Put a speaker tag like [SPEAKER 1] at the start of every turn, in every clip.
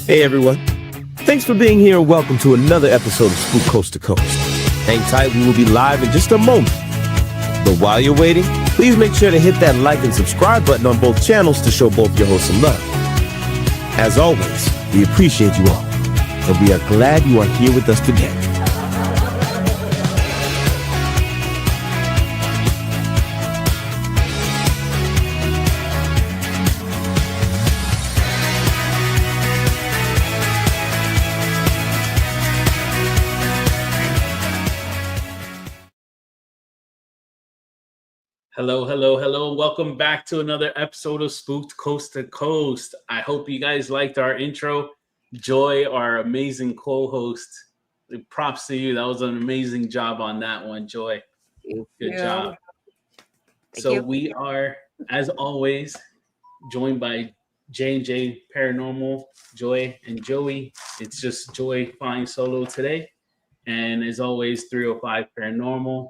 [SPEAKER 1] Hey everyone, thanks for being here and welcome to another episode of Spook Coast to Coast. Hang tight, we will be live in just a moment. But while you're waiting, please make sure to hit that like and subscribe button on both channels to show both your hosts some love. As always, we appreciate you all, and we are glad you are here with us today.
[SPEAKER 2] Hello. Welcome back to another episode of Spooked Coast to Coast. I hope you guys liked our intro. Joy, our amazing co-host, props to you. That was an amazing job on that one, Joy. Good job. So we are, as always, joined by J&J Paranormal, Joy, and Joey. It's just Joy flying solo today. And as always, 305 Paranormal,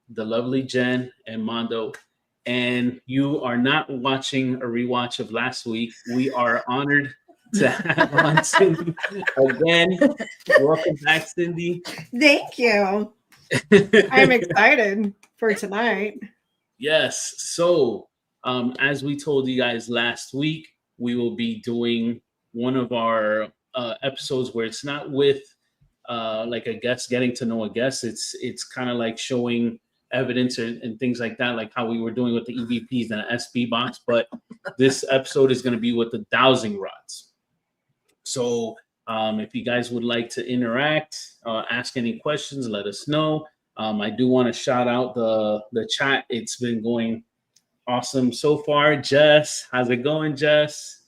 [SPEAKER 2] the lovely Jen and Mondo. And you are not watching a rewatch of last week. We are honored to have on Cindy again. Welcome back, Cindy.
[SPEAKER 3] Thank you. I'm excited for tonight.
[SPEAKER 2] Yes. So, as we told you guys last week, we will be doing one of our episodes where it's not with like a guest, getting to know a guest. It's kind of like showing evidence and things like that, like how we were doing with the EVPs and the SB box. But this episode is going to be with the dowsing rods. So if you guys would like to interact, ask any questions, let us know. I do want to shout out the chat. It's been going awesome so far. Jess, how's it going, Jess?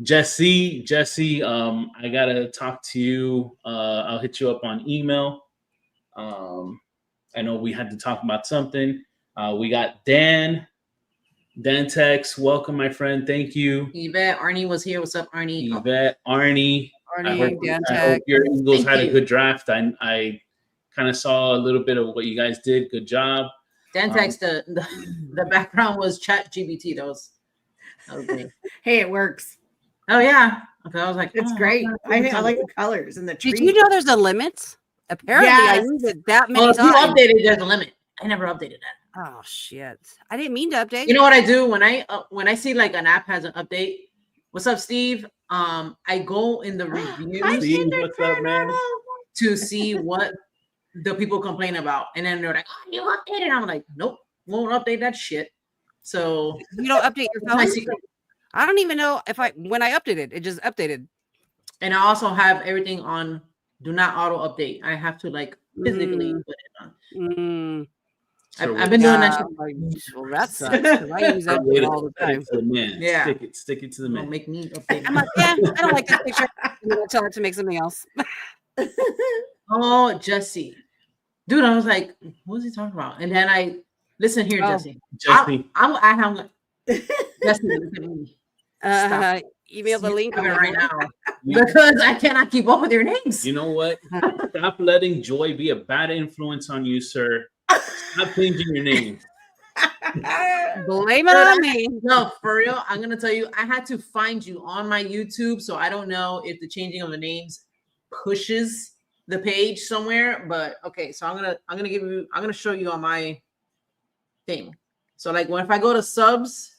[SPEAKER 2] Jesse, I gotta talk to you. I'll hit you up on email. I know we had to talk about something. We got Dan Tex. Welcome, my friend. Thank you.
[SPEAKER 4] Yvette, Arnie was here. What's up, Arnie?
[SPEAKER 2] Yvette, Arnie. I hope your Eagles had a good draft. I kind of saw a little bit of what you guys did. Good job.
[SPEAKER 4] Dan Tex, the background was ChatGPT. That was great.
[SPEAKER 3] Hey, it works.
[SPEAKER 4] Oh, yeah. Okay, I was like,
[SPEAKER 3] it's great. I like the colors and the trees.
[SPEAKER 5] Did you know there's a limit? Apparently, I used it that many times.
[SPEAKER 4] If you updated, there's a limit. I never updated that.
[SPEAKER 5] Oh shit! I didn't mean to update.
[SPEAKER 4] You know what I do when I see like an app has an update? What's up, Steve? I go in the reviews.
[SPEAKER 2] Steve, what's up, man?
[SPEAKER 4] To see what the people complain about, and then they're like, "Oh, you updated." I'm like, "Nope, won't update that shit." So
[SPEAKER 5] you don't update your phone. I don't even know if when I updated it just updated.
[SPEAKER 4] And I also have everything on do not auto update. I have to like physically put it on. I've been doing that.
[SPEAKER 5] Well, that's I use that all the time.
[SPEAKER 4] Yeah,
[SPEAKER 2] stick it to the man.
[SPEAKER 4] Don't make me update.
[SPEAKER 5] I'm like, yeah, I don't like this picture. I'm gonna tell it to make something else.
[SPEAKER 4] Oh, Jesse, dude, I was like, what was he talking about? And then I listen here, Jesse. I'm Jesse.
[SPEAKER 5] Email the link
[SPEAKER 4] right now because I cannot keep up with your names.
[SPEAKER 2] You know what? Stop letting Joy be a bad influence on you, sir. Stop changing your name.
[SPEAKER 5] Blame it on me.
[SPEAKER 4] No, for real. I'm gonna tell you, I had to find you on my YouTube, so I don't know if the changing of the names pushes the page somewhere. But okay, so I'm gonna show you on my thing. So like if I go to subs.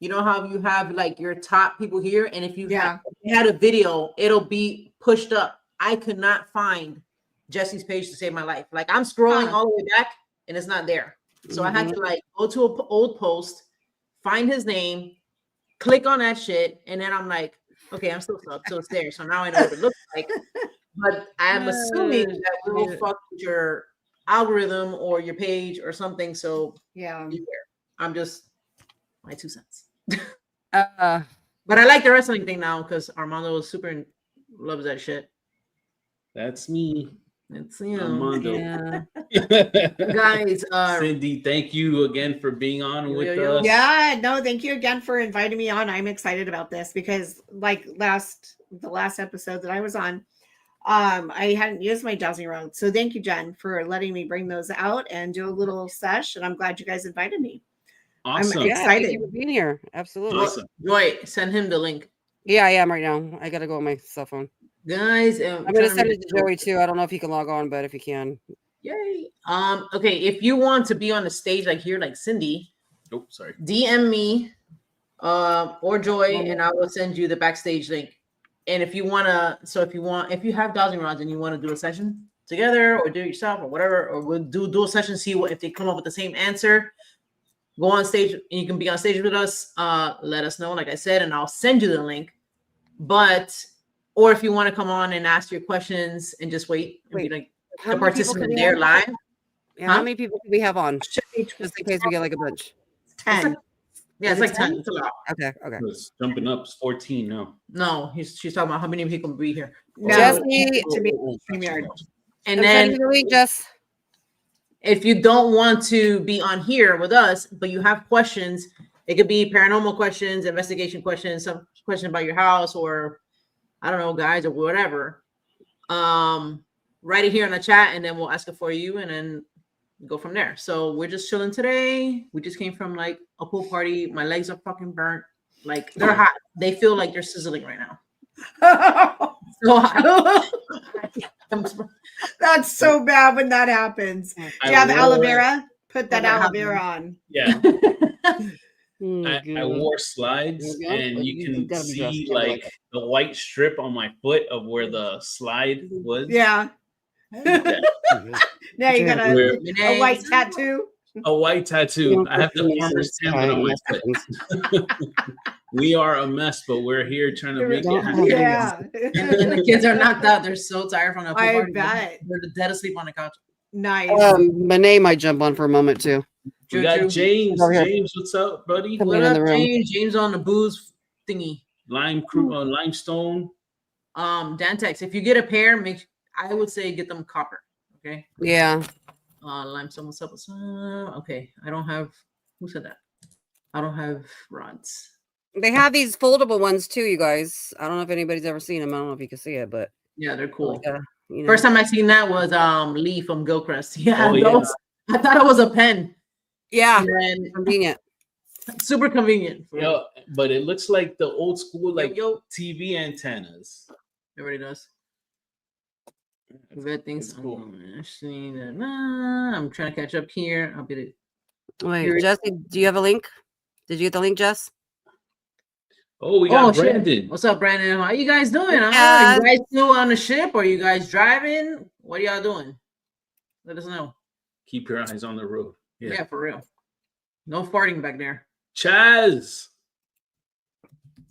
[SPEAKER 4] You know how you have like your top people here, and if you had a video, it'll be pushed up. I could not find Jesse's page to save my life. Like I'm scrolling all the way back, and it's not there. So I had to like go to an old post, find his name, click on that shit, and then I'm like, okay, I'm still up, so it's there. So now I know what it looks like. But I'm assuming that will fuck with your algorithm or your page or something. So
[SPEAKER 3] yeah,
[SPEAKER 4] I'm just my 2 cents. But I like the wrestling thing now because Armando super loves that shit.
[SPEAKER 2] That's me.
[SPEAKER 4] It's
[SPEAKER 2] Armando.
[SPEAKER 4] Yeah. Guys,
[SPEAKER 2] Cindy, thank you again for being on with us.
[SPEAKER 3] Yeah, no, thank you again for inviting me on. I'm excited about this because like the last episode that I was on, I hadn't used my dowsing rod. So thank you, Jen, for letting me bring those out and do a little sesh. And I'm glad you guys invited me.
[SPEAKER 2] Awesome.
[SPEAKER 3] I'm excited.
[SPEAKER 5] Thank you for being here. Absolutely.
[SPEAKER 2] Awesome.
[SPEAKER 4] Joy, send him the link.
[SPEAKER 5] Yeah, I am right now. I gotta go on my cell phone.
[SPEAKER 4] Guys,
[SPEAKER 5] I'm gonna send it to Joey too. I don't know if he can log on, but if he can.
[SPEAKER 4] Yay. Okay, if you want to be on the stage like here, like Cindy,
[SPEAKER 2] Oh, sorry.
[SPEAKER 4] DM me or Joy, and I will send you the backstage link. And if you if you have dowsing rods and you want to do a session together or do it yourself or whatever, or we'll do dual sessions, see what if they come up with the same answer, go on stage and you can be on stage with us. Let us know, like I said, and I'll send you the link. Or if you want to come on and ask your questions and just wait and be like
[SPEAKER 5] How
[SPEAKER 4] the
[SPEAKER 5] many people
[SPEAKER 4] participant
[SPEAKER 5] can we
[SPEAKER 4] there
[SPEAKER 5] have?
[SPEAKER 4] live.
[SPEAKER 5] Yeah,
[SPEAKER 4] Huh?
[SPEAKER 5] how many people can we have on? Just in case we get like a bunch.
[SPEAKER 3] 10.
[SPEAKER 4] Yeah, it's like 10. It's a lot.
[SPEAKER 5] Okay.
[SPEAKER 2] It's jumping up. It's 14 now.
[SPEAKER 4] No, she's talking about how many people will be here.
[SPEAKER 3] No,
[SPEAKER 5] Jesse,
[SPEAKER 3] to be StreamYard.
[SPEAKER 4] And
[SPEAKER 5] I'm
[SPEAKER 4] then
[SPEAKER 5] sending you the link, Jess.
[SPEAKER 4] if you don't want to be on here with us, but you have questions, it could be paranormal questions, investigation questions, some question about your house, or I don't know, guys, or whatever. Write it here in the chat, and then we'll ask it for you, and then go from there. So we're just chilling today. We just came from like a pool party. My legs are fucking burnt. Like they're hot. They feel like they're sizzling right now. So hot.
[SPEAKER 3] That's so bad when that happens. Do you have aloe vera? Put that aloe vera on.
[SPEAKER 2] Yeah.
[SPEAKER 5] Oh,
[SPEAKER 2] I wore slides,
[SPEAKER 5] There you go.
[SPEAKER 2] and
[SPEAKER 5] But
[SPEAKER 2] you
[SPEAKER 5] you
[SPEAKER 2] can
[SPEAKER 5] gotta be dressed.
[SPEAKER 2] see
[SPEAKER 5] You gotta be
[SPEAKER 2] like
[SPEAKER 5] like
[SPEAKER 2] the white strip on my foot of where the slide was.
[SPEAKER 3] Yeah. Now you got
[SPEAKER 2] Where-
[SPEAKER 3] a white tattoo.
[SPEAKER 2] A white tattoo. I have the farmer's sandwich on my foot. We are a mess, but we're here trying to make it happen.
[SPEAKER 3] Yeah.
[SPEAKER 4] And the kids are knocked out. They're so tired from the pool
[SPEAKER 3] I
[SPEAKER 4] party.
[SPEAKER 3] bet.
[SPEAKER 4] They're dead asleep on the couch.
[SPEAKER 3] Nice.
[SPEAKER 5] Monet might jump on for a moment too.
[SPEAKER 2] We got
[SPEAKER 4] True.
[SPEAKER 2] James.
[SPEAKER 5] Over here.
[SPEAKER 2] James, what's up, buddy?
[SPEAKER 5] Come
[SPEAKER 4] What
[SPEAKER 5] in
[SPEAKER 4] up,
[SPEAKER 5] the room.
[SPEAKER 4] James? James on the booze thingy.
[SPEAKER 2] Limestone.
[SPEAKER 4] Dantex. If you get a pair, I would say get them copper. Okay.
[SPEAKER 5] Yeah.
[SPEAKER 4] Limestone. What's up? Okay. I don't have. Who said that? I don't have rods.
[SPEAKER 5] They have these foldable ones too, you guys. I don't know if anybody's ever seen them. I don't know if you can see it, but
[SPEAKER 4] Yeah, they're cool.
[SPEAKER 5] like, you know.
[SPEAKER 4] First time I seen that was Lee from Gilchrist. Yeah,
[SPEAKER 2] Oh, yeah.
[SPEAKER 4] those. I thought it was a pen.
[SPEAKER 5] Yeah,
[SPEAKER 4] And
[SPEAKER 5] convenient.
[SPEAKER 4] super convenient.
[SPEAKER 2] Yo, but it looks like the old school like
[SPEAKER 4] yo.
[SPEAKER 2] TV antennas.
[SPEAKER 4] Everybody does. Red things.
[SPEAKER 2] It's cool.
[SPEAKER 4] I'm trying to catch up here. I'll be
[SPEAKER 5] Wait, Jesse, do you have a link? Did you get the link, Jess?
[SPEAKER 2] Oh, we got
[SPEAKER 4] shit.
[SPEAKER 2] Brandon.
[SPEAKER 4] What's up, Brandon? How you guys doing? Huh?
[SPEAKER 5] Yeah.
[SPEAKER 4] You guys still on the ship? Or you guys driving? What are y'all doing? Let us know.
[SPEAKER 2] Keep your eyes on the road.
[SPEAKER 4] Yeah, for real. No farting back there.
[SPEAKER 2] Chaz,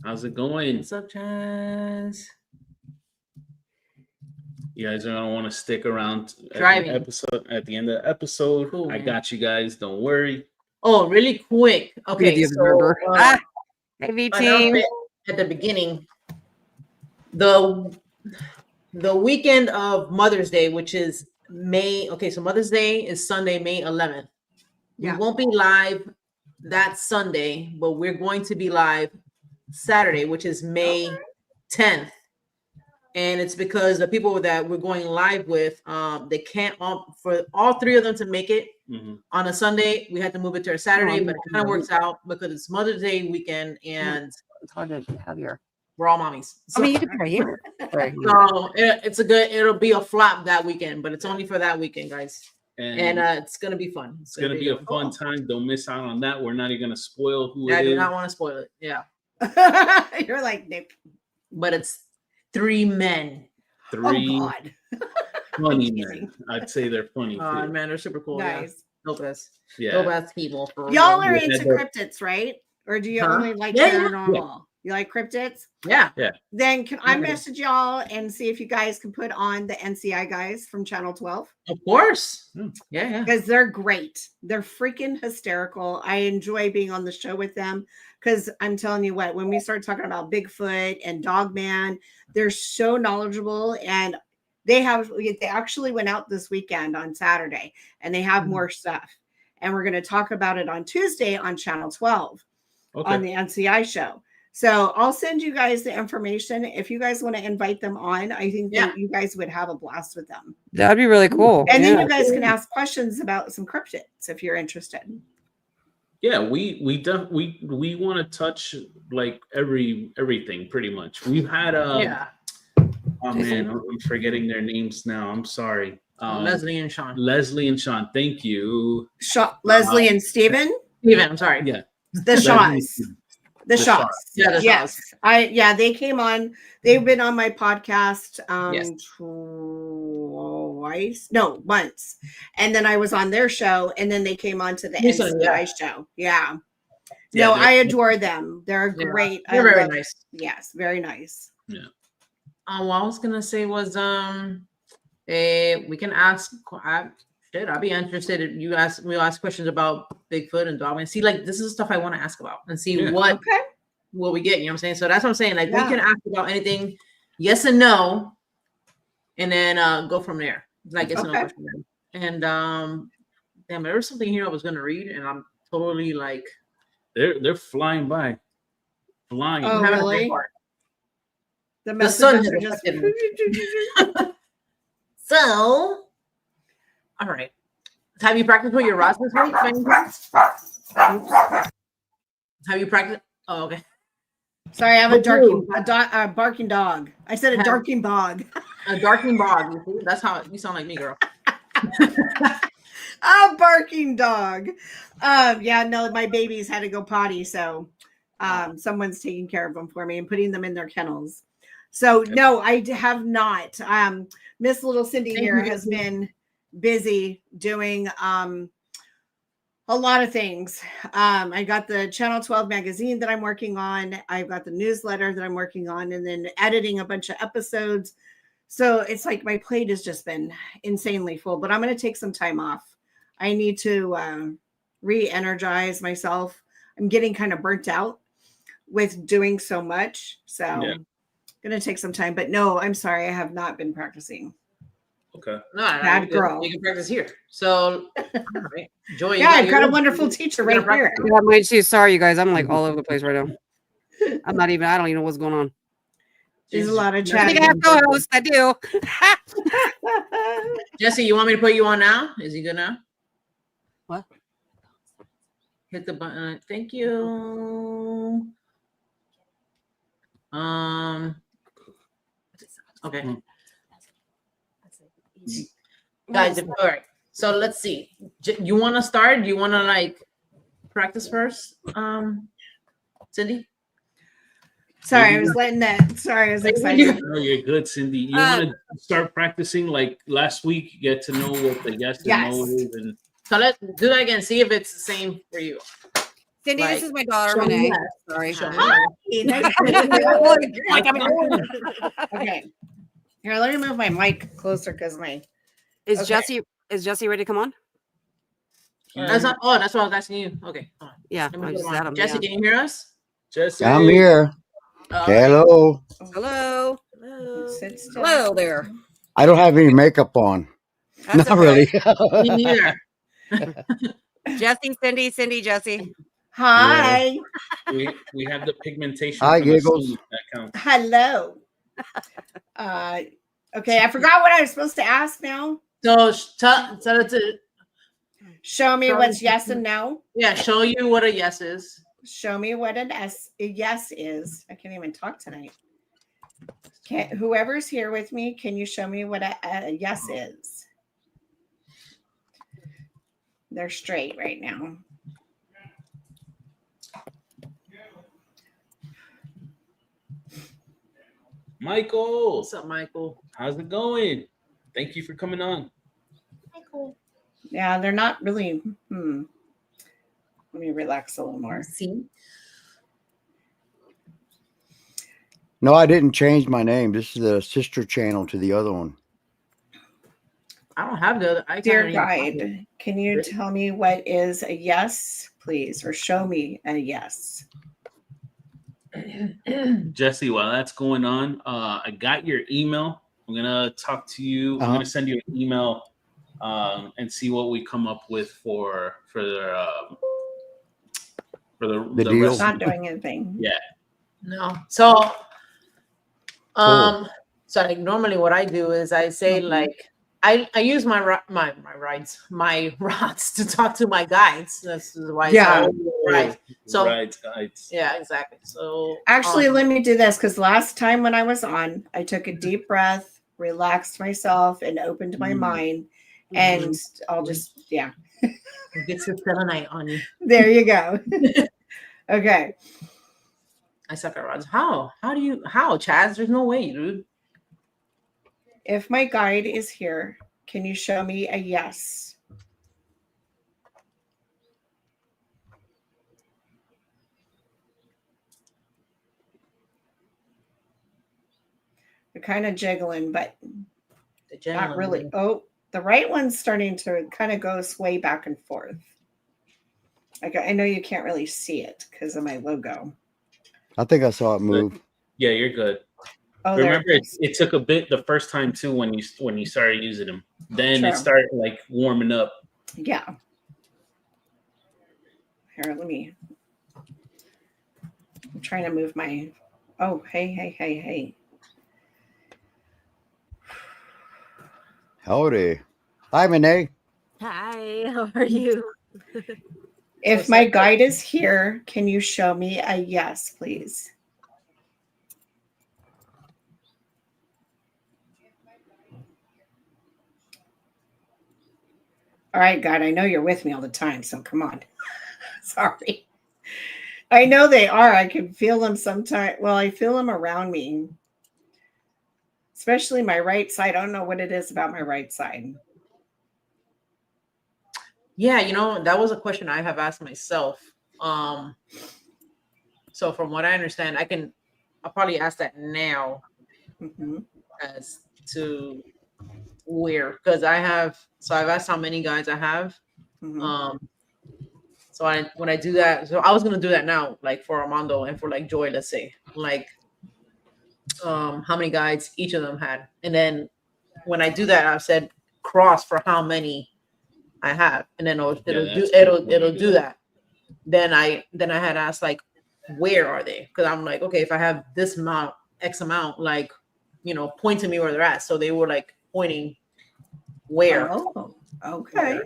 [SPEAKER 2] how's it going?
[SPEAKER 4] What's up, Chaz?
[SPEAKER 2] You guys are gonna want to stick around
[SPEAKER 4] Driving.
[SPEAKER 2] at the end of the episode.
[SPEAKER 4] Cool,
[SPEAKER 2] I
[SPEAKER 4] man.
[SPEAKER 2] got you guys. Don't worry.
[SPEAKER 4] Oh, really quick. Okay,
[SPEAKER 5] The observer. Hey, V team.
[SPEAKER 4] announcement at the beginning. The weekend of Mother's Day, which is May. Okay, so Mother's Day is Sunday, May 11th.
[SPEAKER 3] Yeah.
[SPEAKER 4] We won't be live that Sunday, but we're going to be live Saturday, which is May 10th. And it's because the people that we're going live with, they can't for all three of them to make it on a Sunday. We had to move it to a Saturday, but it kind of works out because it's Mother's Day weekend and
[SPEAKER 5] It's hard to have your.
[SPEAKER 4] we're all mommies.
[SPEAKER 5] I mean, you can be right here. Right.
[SPEAKER 4] So it'll be a flop that weekend, but it's only for that weekend, guys. And it's gonna be fun.
[SPEAKER 2] it's gonna be a fun time. Don't miss out on that. We're not even gonna spoil who
[SPEAKER 4] I
[SPEAKER 2] it
[SPEAKER 4] do
[SPEAKER 2] is.
[SPEAKER 4] not want to spoil it. Yeah,
[SPEAKER 3] You're like, nope.
[SPEAKER 4] but it's 3 men.
[SPEAKER 2] Three
[SPEAKER 3] Oh God.
[SPEAKER 2] funny men. I'd say they're funny.
[SPEAKER 4] Oh
[SPEAKER 2] too.
[SPEAKER 4] man, they're super cool.
[SPEAKER 3] Nice.
[SPEAKER 4] Yeah. Dope ass.
[SPEAKER 2] Yeah.
[SPEAKER 4] Dope ass people. For
[SPEAKER 3] Y'all
[SPEAKER 4] real.
[SPEAKER 3] are
[SPEAKER 2] Yeah,
[SPEAKER 3] into
[SPEAKER 2] they're-
[SPEAKER 3] cryptids, right? Or do you
[SPEAKER 4] Huh?
[SPEAKER 3] only like
[SPEAKER 4] Yeah, yeah.
[SPEAKER 3] paranormal? You like cryptids?
[SPEAKER 4] Yeah.
[SPEAKER 3] Then can I
[SPEAKER 4] Yeah.
[SPEAKER 3] message y'all and see if you guys can put on the NCI guys from Channel 12?
[SPEAKER 4] Of course.
[SPEAKER 2] Hmm.
[SPEAKER 4] Yeah.
[SPEAKER 3] Because they're great. They're freaking hysterical. I enjoy being on the show with them because I'm telling you what, when we start talking about Bigfoot and Dogman, they're so knowledgeable and they actually went out this weekend on Saturday and they have more stuff. And we're going to talk about it on Tuesday on Channel 12 on the NCI show. So I'll send you guys the information. If you guys want to invite them on, I think that you guys would have a blast with them.
[SPEAKER 5] That'd be really cool.
[SPEAKER 3] And then
[SPEAKER 5] Yeah.
[SPEAKER 3] you guys can ask questions about some cryptids if you're interested.
[SPEAKER 2] Yeah, we want to touch like everything pretty much. We've had
[SPEAKER 4] Yeah.
[SPEAKER 2] oh man, I'm forgetting their names now. I'm sorry.
[SPEAKER 4] Leslie and Sean.
[SPEAKER 2] Leslie and Sean. Thank you.
[SPEAKER 3] Leslie and Steven?
[SPEAKER 4] Steven, I'm sorry.
[SPEAKER 2] Yeah.
[SPEAKER 3] The Shaws. The Shaws.
[SPEAKER 4] Yeah, the
[SPEAKER 3] Yes.
[SPEAKER 4] Shaws.
[SPEAKER 3] They came on. They've been on my podcast
[SPEAKER 4] Yes.
[SPEAKER 3] once. And then I was on their show, and then they came on to the
[SPEAKER 4] Recently,
[SPEAKER 3] NCI show. Yeah.
[SPEAKER 2] Yeah,
[SPEAKER 3] No, I adore them. They're
[SPEAKER 4] Yeah.
[SPEAKER 3] great.
[SPEAKER 4] They're very nice.
[SPEAKER 3] Yes, very nice.
[SPEAKER 2] Yeah.
[SPEAKER 4] What I was gonna say was we can ask. I'd be interested if we'll ask questions about Bigfoot and Dogman. See, like this is stuff I want to ask about and see what we get. You know what I'm saying? So that's what I'm saying. Like we can ask about anything, yes and no, and then go from there. Like yes and no question. And damn, there was something here I was gonna read, and I'm totally like
[SPEAKER 2] they're flying by. Flying.
[SPEAKER 3] Oh, really?
[SPEAKER 4] The sun has
[SPEAKER 3] just
[SPEAKER 4] So, all right. Have you practiced with your rods this week? Have you practiced? Oh, okay.
[SPEAKER 3] Sorry, I have a barking dog. I said a darking bog.
[SPEAKER 4] A darking bog. You see? That's how you sound like me, girl.
[SPEAKER 3] A barking dog. Yeah, no, my babies had to go potty, so someone's taking care of them for me and putting them in their kennels. So no, I have not. Miss Little Cindy here has been busy doing a lot of things. I got the Channel 12 magazine that I'm working on. I've got the newsletter that I'm working on, and then editing a bunch of episodes. So it's like my plate has just been insanely full, but I'm going to take some time off. I need to re-energize myself. I'm getting kind of burnt out with doing so much. So I'm going to take some time, but no, I'm sorry. I have not been practicing.
[SPEAKER 2] Okay.
[SPEAKER 4] No,
[SPEAKER 3] bad girl.
[SPEAKER 4] You can practice here. So, all right. Joy,
[SPEAKER 3] yeah, I've got a wonderful teacher right here.
[SPEAKER 5] Yeah, mine too. Sorry, you guys. I'm like all over the place right now. I don't even know what's going on.
[SPEAKER 3] There's a lot of
[SPEAKER 5] I
[SPEAKER 3] chat.
[SPEAKER 5] think I have co-host. I do.
[SPEAKER 4] Jesse, you want me to put you on now? Is he good now?
[SPEAKER 5] What?
[SPEAKER 4] Hit the button. Thank you. Okay. Guys, all right. So let's see. You want to start? Do you want to like practice first, Cindy?
[SPEAKER 3] Sorry, I was letting that. Sorry, I was excited.
[SPEAKER 2] No, you're good, Cindy. You want to start practicing like last week? Get to know what the yes and no is, and
[SPEAKER 4] so let's do that again. See if it's the same for you.
[SPEAKER 5] Cindy,
[SPEAKER 4] Like,
[SPEAKER 5] this is my daughter, Renee. Sorry.
[SPEAKER 3] Okay. Here, let me move my mic closer because my
[SPEAKER 5] Is Jesse ready to come on?
[SPEAKER 4] That's not. Oh, that's what I was asking you. Okay. Hold on.
[SPEAKER 5] Yeah.
[SPEAKER 4] Let me
[SPEAKER 5] I
[SPEAKER 4] put
[SPEAKER 5] just
[SPEAKER 4] him
[SPEAKER 5] had
[SPEAKER 4] on.
[SPEAKER 5] him,
[SPEAKER 4] Jesse,
[SPEAKER 5] yeah.
[SPEAKER 4] can you hear us?
[SPEAKER 2] Jesse,
[SPEAKER 6] I'm here. Hello.
[SPEAKER 5] Hello.
[SPEAKER 3] sit still.
[SPEAKER 5] Hello there.
[SPEAKER 6] I don't have any makeup on.
[SPEAKER 5] That's
[SPEAKER 6] Not
[SPEAKER 5] okay.
[SPEAKER 6] really.
[SPEAKER 4] Me neither.
[SPEAKER 5] Jesse, Cindy, Jesse.
[SPEAKER 3] Hi.
[SPEAKER 2] we have the pigmentation.
[SPEAKER 6] Hi,
[SPEAKER 2] from the
[SPEAKER 6] Giggles.
[SPEAKER 2] sleeve that counts.
[SPEAKER 3] Hello. Okay, I forgot what I was supposed to ask now.
[SPEAKER 4] So tell it to.
[SPEAKER 3] Show me what's yes and no.
[SPEAKER 4] Yeah, show you what a yes is.
[SPEAKER 3] Show me what a yes is. I can't even talk tonight. Whoever's here with me, can you show me what a yes is? They're straight right now.
[SPEAKER 2] Michael,
[SPEAKER 4] What's up, Michael?
[SPEAKER 2] how's it going? Thank you for coming on.
[SPEAKER 4] Michael.
[SPEAKER 3] Yeah, they're not really. Let me relax a little more.
[SPEAKER 4] See?
[SPEAKER 6] No, I didn't change my name. This is the sister channel to the other one.
[SPEAKER 4] I don't have the other.
[SPEAKER 3] Dear guide, can you tell me what is a yes, please, or show me a yes?
[SPEAKER 2] Jesse, while that's going on, I got your email. I'm gonna talk to you. I'm gonna send you an email and see what we come up with for the
[SPEAKER 6] deal.
[SPEAKER 2] rest.
[SPEAKER 3] Not doing anything.
[SPEAKER 2] Yeah.
[SPEAKER 4] No. So, so like normally what I do is I say like I use my rods to talk to my guides. That's why.
[SPEAKER 3] Yeah.
[SPEAKER 4] Right. So
[SPEAKER 2] right.
[SPEAKER 4] yeah, exactly. So
[SPEAKER 3] Actually, let me do this because last time when I was on, I took a deep breath, relaxed myself, and opened my mind. And I'll just, yeah.
[SPEAKER 4] get some selenite on you.
[SPEAKER 3] There you go. Okay.
[SPEAKER 4] I suck at rods. How Chaz? There's no way, dude.
[SPEAKER 3] If my guide is here, can you show me a yes? They're kind of jiggling, but not really. Oh, the right one's starting to kind of go sway back and forth. Like, I know you can't really see it because of my logo.
[SPEAKER 6] I think I saw it move.
[SPEAKER 2] Yeah, you're good.
[SPEAKER 3] Oh,
[SPEAKER 2] remember it took a bit the first time too when you started using them. Then it started like warming up.
[SPEAKER 3] Yeah. Here, I'm trying to move my. Oh, hey.
[SPEAKER 6] Howdy. Hi, Renee.
[SPEAKER 7] Hi, how are you?
[SPEAKER 3] If my guide is here, can you show me a yes, please? All right, God, I know you're with me all the time, so come on. Sorry. I know they are. I can feel them sometimes. Well, I feel them around me, especially my right side. I don't know what it is about my right side.
[SPEAKER 4] Yeah, that was a question I have asked myself. So from what I understand, I'll probably ask that now as to where, because I've asked how many guides I have. So when I do that, so I was gonna do that now, like for Armando and for like Joy, let's say, like how many guides each of them had, and then when I do that, I've said cross for how many I have, and then it'll do that. Then I had asked like, where are they? Because I'm like, okay, if I have this amount, X amount, like, point to me where they're at. So they were like pointing where.
[SPEAKER 3] Oh, okay.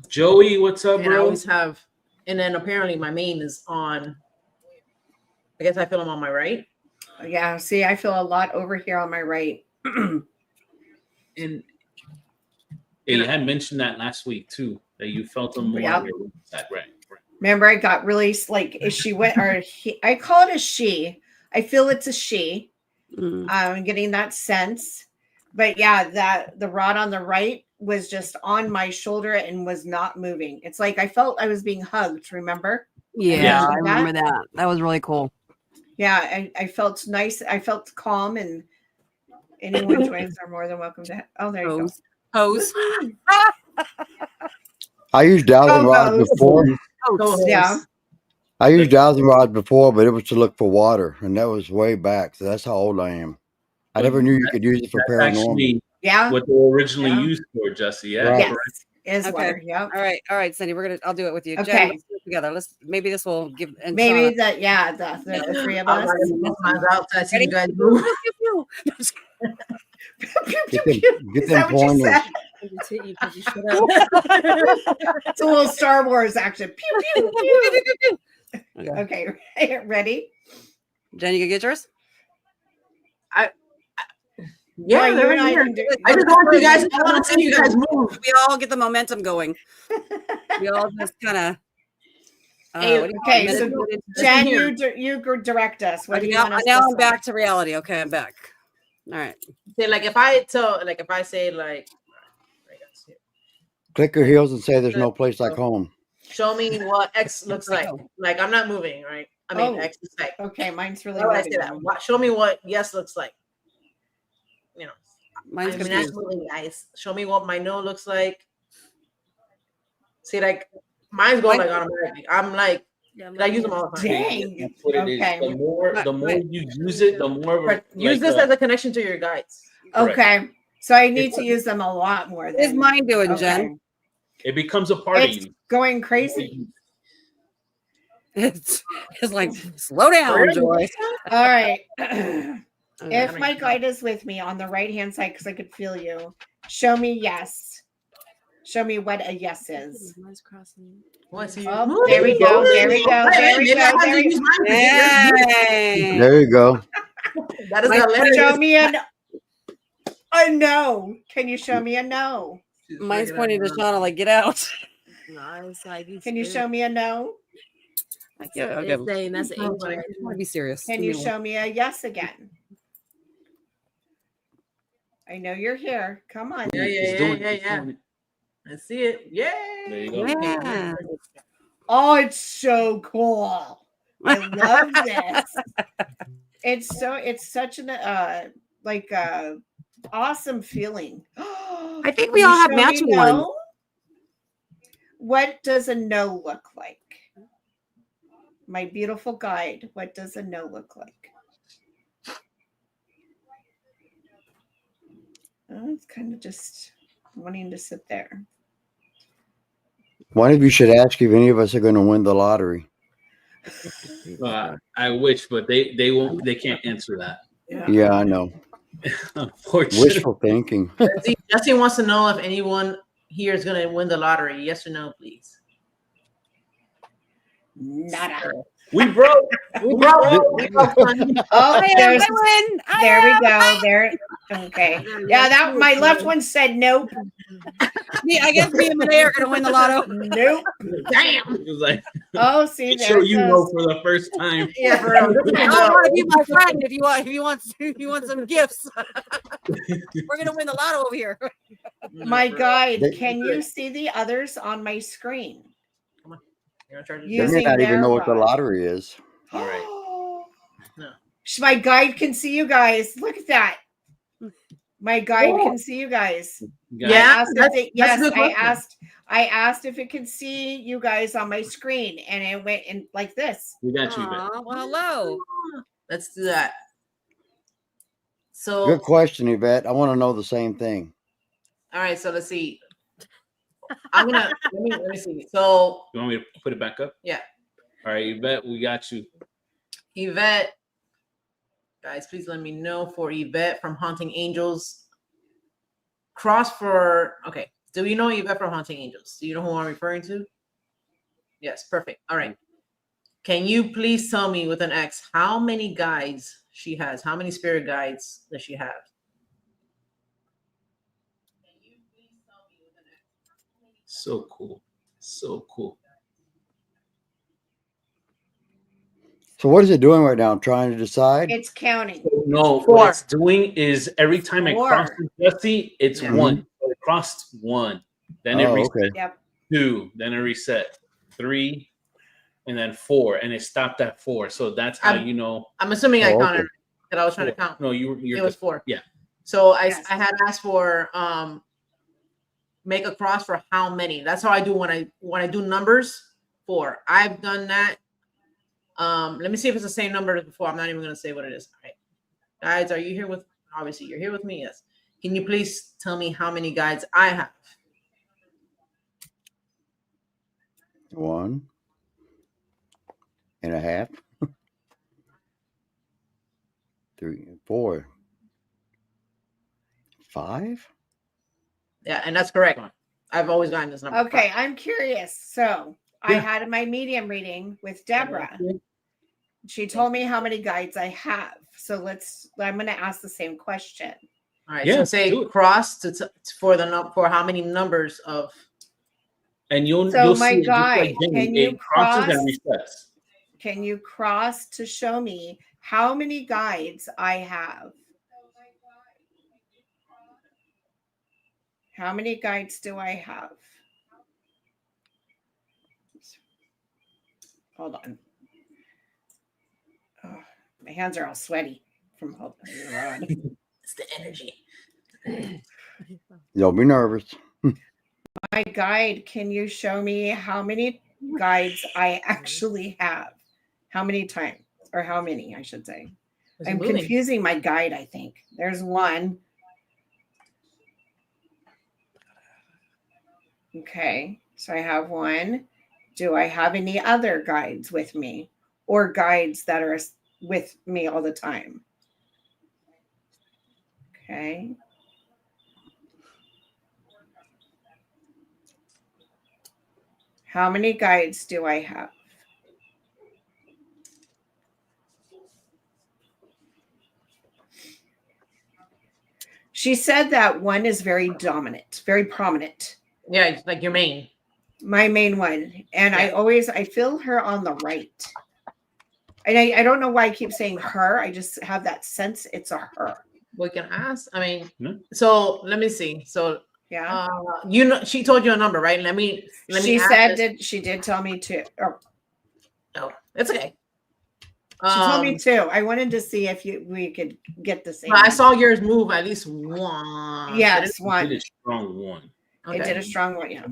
[SPEAKER 2] Joey, what's up, bro?
[SPEAKER 4] I always have, and then apparently my main is on. I guess I feel them on my right.
[SPEAKER 3] Yeah. See, I feel a lot over here on my right.
[SPEAKER 2] And you had mentioned that last week too, that you felt them more.
[SPEAKER 3] Yep.
[SPEAKER 2] Right.
[SPEAKER 3] Remember, I got really like, is she went or I call it a she. I feel it's a she. I'm getting that sense. But yeah, that the rod on the right was just on my shoulder and was not moving. It's like I felt I was being hugged, remember?
[SPEAKER 5] Yeah, I remember that. That was really cool.
[SPEAKER 3] Yeah, I felt nice. I felt calm, and anyone joins are more than welcome to. Oh, there you go.
[SPEAKER 5] Hose.
[SPEAKER 6] I used dowsing rods before.
[SPEAKER 3] Yeah.
[SPEAKER 6] I used dowsing rods before, but it was to look for water, and that was way back. So that's how old I am. I never knew you could use it for paranormal.
[SPEAKER 3] Yeah.
[SPEAKER 2] What they were originally used for, Jesse. Yeah.
[SPEAKER 6] Right.
[SPEAKER 3] Yes. Is
[SPEAKER 5] Okay.
[SPEAKER 3] water. Yeah.
[SPEAKER 5] All right, Cindy. I'll do it with you.
[SPEAKER 3] Okay.
[SPEAKER 5] Jen, let's do it together. Maybe this will give. And
[SPEAKER 3] Maybe
[SPEAKER 5] Shauna.
[SPEAKER 3] the three of us.
[SPEAKER 4] You guys move.
[SPEAKER 6] Get them pointers.
[SPEAKER 3] It's a little Star Wars action. Pew, pew, pew. Okay. Ready?
[SPEAKER 5] Jen, you can get yours?
[SPEAKER 4] Yeah,
[SPEAKER 3] you and I can do.
[SPEAKER 4] I just want you guys. I want to see you guys move.
[SPEAKER 5] We all get the momentum going. We all just kind of.
[SPEAKER 3] Okay, so Jen, you direct us. What do you want us
[SPEAKER 5] now
[SPEAKER 3] to
[SPEAKER 5] I'm
[SPEAKER 3] say?
[SPEAKER 5] back to reality. Okay, I'm back. All right.
[SPEAKER 4] Say if I say
[SPEAKER 6] Click your heels and say there's no place like home.
[SPEAKER 4] show me what X looks like. Like I'm not moving, right? I mean X is like.
[SPEAKER 3] Okay, mine's really.
[SPEAKER 4] I say that. Show me what yes looks like.
[SPEAKER 5] Mine's
[SPEAKER 4] that's moving, guys. Show me what my no looks like. See, like mine's going like automatically. I'm like, I use them all the time.
[SPEAKER 3] Dang.
[SPEAKER 2] What it is. The more you use it, the more.
[SPEAKER 4] Use this as a connection to your guides.
[SPEAKER 3] Okay, so I need to use them a lot more.
[SPEAKER 5] What is mine doing, Jen?
[SPEAKER 2] It becomes a part of you.
[SPEAKER 3] Going crazy.
[SPEAKER 5] It's like slow down, Joy.
[SPEAKER 3] All right. If my guide is with me on the right-hand side, because I could feel you, show me yes. Show me what a yes is.
[SPEAKER 7] Mine's crossing.
[SPEAKER 3] Oh, there we go. There we go. There we go. There we go.
[SPEAKER 5] Yay.
[SPEAKER 6] There you go.
[SPEAKER 4] That is hilarious.
[SPEAKER 3] Show me a no. Can you show me a no?
[SPEAKER 5] Mine's pointing to Shauna, like, get out.
[SPEAKER 7] No, it's like
[SPEAKER 3] Can you show me a no?
[SPEAKER 5] Yeah, okay.
[SPEAKER 7] it's saying that's an
[SPEAKER 5] I
[SPEAKER 7] angel.
[SPEAKER 5] want to be serious.
[SPEAKER 3] Can you show me a yes again? I know you're here. Come on.
[SPEAKER 4] Yeah.
[SPEAKER 2] He's doing it.
[SPEAKER 4] I see it. Yay.
[SPEAKER 2] There you go.
[SPEAKER 5] Yeah.
[SPEAKER 3] Oh, it's so cool. I love this. It's such an awesome feeling.
[SPEAKER 5] I think we all have matching ones.
[SPEAKER 3] What does a no look like? My beautiful guide. What does a no look like? Oh, it's kind of just wanting to sit there.
[SPEAKER 6] One of you should ask if any of us are going to win the lottery.
[SPEAKER 2] I wish, but they won't. They can't answer that.
[SPEAKER 6] Yeah, I know.
[SPEAKER 2] Unfortunately.
[SPEAKER 6] Wishful thinking.
[SPEAKER 4] Jesse wants to know if anyone here is going to win the lottery. Yes or no, please.
[SPEAKER 3] Nada.
[SPEAKER 2] We broke.
[SPEAKER 4] We broke.
[SPEAKER 3] Oh,
[SPEAKER 5] I win.
[SPEAKER 3] there we go. There. Okay. Yeah, that my left one said nope.
[SPEAKER 5] I guess me and Renee are gonna win the lotto.
[SPEAKER 3] Nope.
[SPEAKER 4] Damn.
[SPEAKER 2] It was like,
[SPEAKER 3] Oh, see, there
[SPEAKER 2] show
[SPEAKER 3] it
[SPEAKER 2] you
[SPEAKER 3] goes.
[SPEAKER 2] know for the first time.
[SPEAKER 4] Yeah, for real.
[SPEAKER 5] I want to be my friend if you want some gifts. We're gonna win the lotto over here.
[SPEAKER 3] My guide, can you see the others on my screen?
[SPEAKER 6] They may
[SPEAKER 3] Using
[SPEAKER 6] not even
[SPEAKER 3] their
[SPEAKER 6] know what the
[SPEAKER 3] rod.
[SPEAKER 6] lottery is.
[SPEAKER 2] All right.
[SPEAKER 4] No.
[SPEAKER 3] My guide can see you guys. Look at that. My guide can see you guys.
[SPEAKER 4] Yeah,
[SPEAKER 3] Yes, I asked if it could see you guys on my screen, and it went in like this.
[SPEAKER 2] We got you.
[SPEAKER 5] Aw, well, hello.
[SPEAKER 4] Let's do that. So,
[SPEAKER 6] Good question, Yvette. I want to know the same thing.
[SPEAKER 4] all right. So let's see. I'm gonna let me see. So
[SPEAKER 2] You want me to put it back up?
[SPEAKER 4] Yeah.
[SPEAKER 2] All right, Yvette, we got you.
[SPEAKER 4] Yvette, guys, please let me know for Yvette from Haunting Angels. Cross for okay. Do you know Yvette from Haunting Angels? Do you know who I'm referring to? Yes, perfect. All right. Can you please tell me with an X how many guides she has? How many spirit guides does she have?
[SPEAKER 2] So cool. So cool.
[SPEAKER 6] So what is it doing right now? Trying to decide?
[SPEAKER 3] It's counting.
[SPEAKER 2] No,
[SPEAKER 4] Four.
[SPEAKER 2] what it's doing is every time it
[SPEAKER 3] Four.
[SPEAKER 2] crosses Jesse, it's
[SPEAKER 4] Yeah.
[SPEAKER 2] one. So it crossed one. Then it
[SPEAKER 6] Oh,
[SPEAKER 2] reset.
[SPEAKER 6] okay.
[SPEAKER 3] Yep.
[SPEAKER 2] 2, then it reset 3, and then 4, and it stopped at 4. So that's how you know.
[SPEAKER 4] I'm assuming I
[SPEAKER 6] Oh,
[SPEAKER 4] counted
[SPEAKER 6] okay.
[SPEAKER 4] that I was trying to count.
[SPEAKER 2] No, you're
[SPEAKER 4] It was 4.
[SPEAKER 2] Yeah.
[SPEAKER 4] So
[SPEAKER 3] Yes.
[SPEAKER 4] I had asked for make a cross for how many. That's how I do when I do numbers. 4. I've done that. Let me see if it's the same number as before. I'm not even gonna say what it is. All right. Guides, are you here with obviously you're here with me? Yes. Can you please tell me how many guides I have?
[SPEAKER 6] 1.5. 3, 4, 5.
[SPEAKER 4] Yeah, and that's correct. I've always gotten this number.
[SPEAKER 3] Okay, I'm curious. So I
[SPEAKER 2] Yeah.
[SPEAKER 3] had my medium reading with Deborah. She told me how many guides I have. So I'm going to ask the same question.
[SPEAKER 4] All right.
[SPEAKER 2] Yeah,
[SPEAKER 4] So say
[SPEAKER 2] do it.
[SPEAKER 4] cross for how many numbers of
[SPEAKER 2] And you'll
[SPEAKER 3] So
[SPEAKER 2] see
[SPEAKER 3] my
[SPEAKER 2] it just
[SPEAKER 3] guide,
[SPEAKER 2] Jenny,
[SPEAKER 3] can you
[SPEAKER 2] it crosses and
[SPEAKER 3] cross?
[SPEAKER 2] resets.
[SPEAKER 3] Can you cross to show me how many guides I have? How many guides do I have? Hold on. Oh, my hands are all sweaty from holding the rod.
[SPEAKER 4] it's the energy.
[SPEAKER 6] Don't be nervous.
[SPEAKER 3] My guide, can you show me how many guides I actually have? How many times? Or how many, I should say.
[SPEAKER 4] It's
[SPEAKER 3] I'm
[SPEAKER 4] moving.
[SPEAKER 3] confusing my guide, I think. There's one. Okay, so I have one. Do I have any other guides with me or guides that are with me all the time? Okay. How many guides do I have? She said that one is very dominant, very prominent.
[SPEAKER 4] Yeah, it's like your main.
[SPEAKER 3] My main one. And
[SPEAKER 4] Yeah.
[SPEAKER 3] I feel her on the right. And I don't know why I keep saying her. I just have that sense it's a her.
[SPEAKER 4] We can ask. I mean,
[SPEAKER 2] No.
[SPEAKER 4] so let me see. So
[SPEAKER 3] Yeah.
[SPEAKER 4] you know, she told you a number, right? Let me
[SPEAKER 3] She
[SPEAKER 4] ask
[SPEAKER 3] said
[SPEAKER 4] this.
[SPEAKER 3] she did tell me to. Oh,
[SPEAKER 4] No, it's okay.
[SPEAKER 3] she told me to. I wanted to see if we could get the same.
[SPEAKER 4] I saw yours move at least one.
[SPEAKER 3] Yes,
[SPEAKER 2] It
[SPEAKER 3] one.
[SPEAKER 2] did a strong one.
[SPEAKER 3] It did a strong one. Yeah.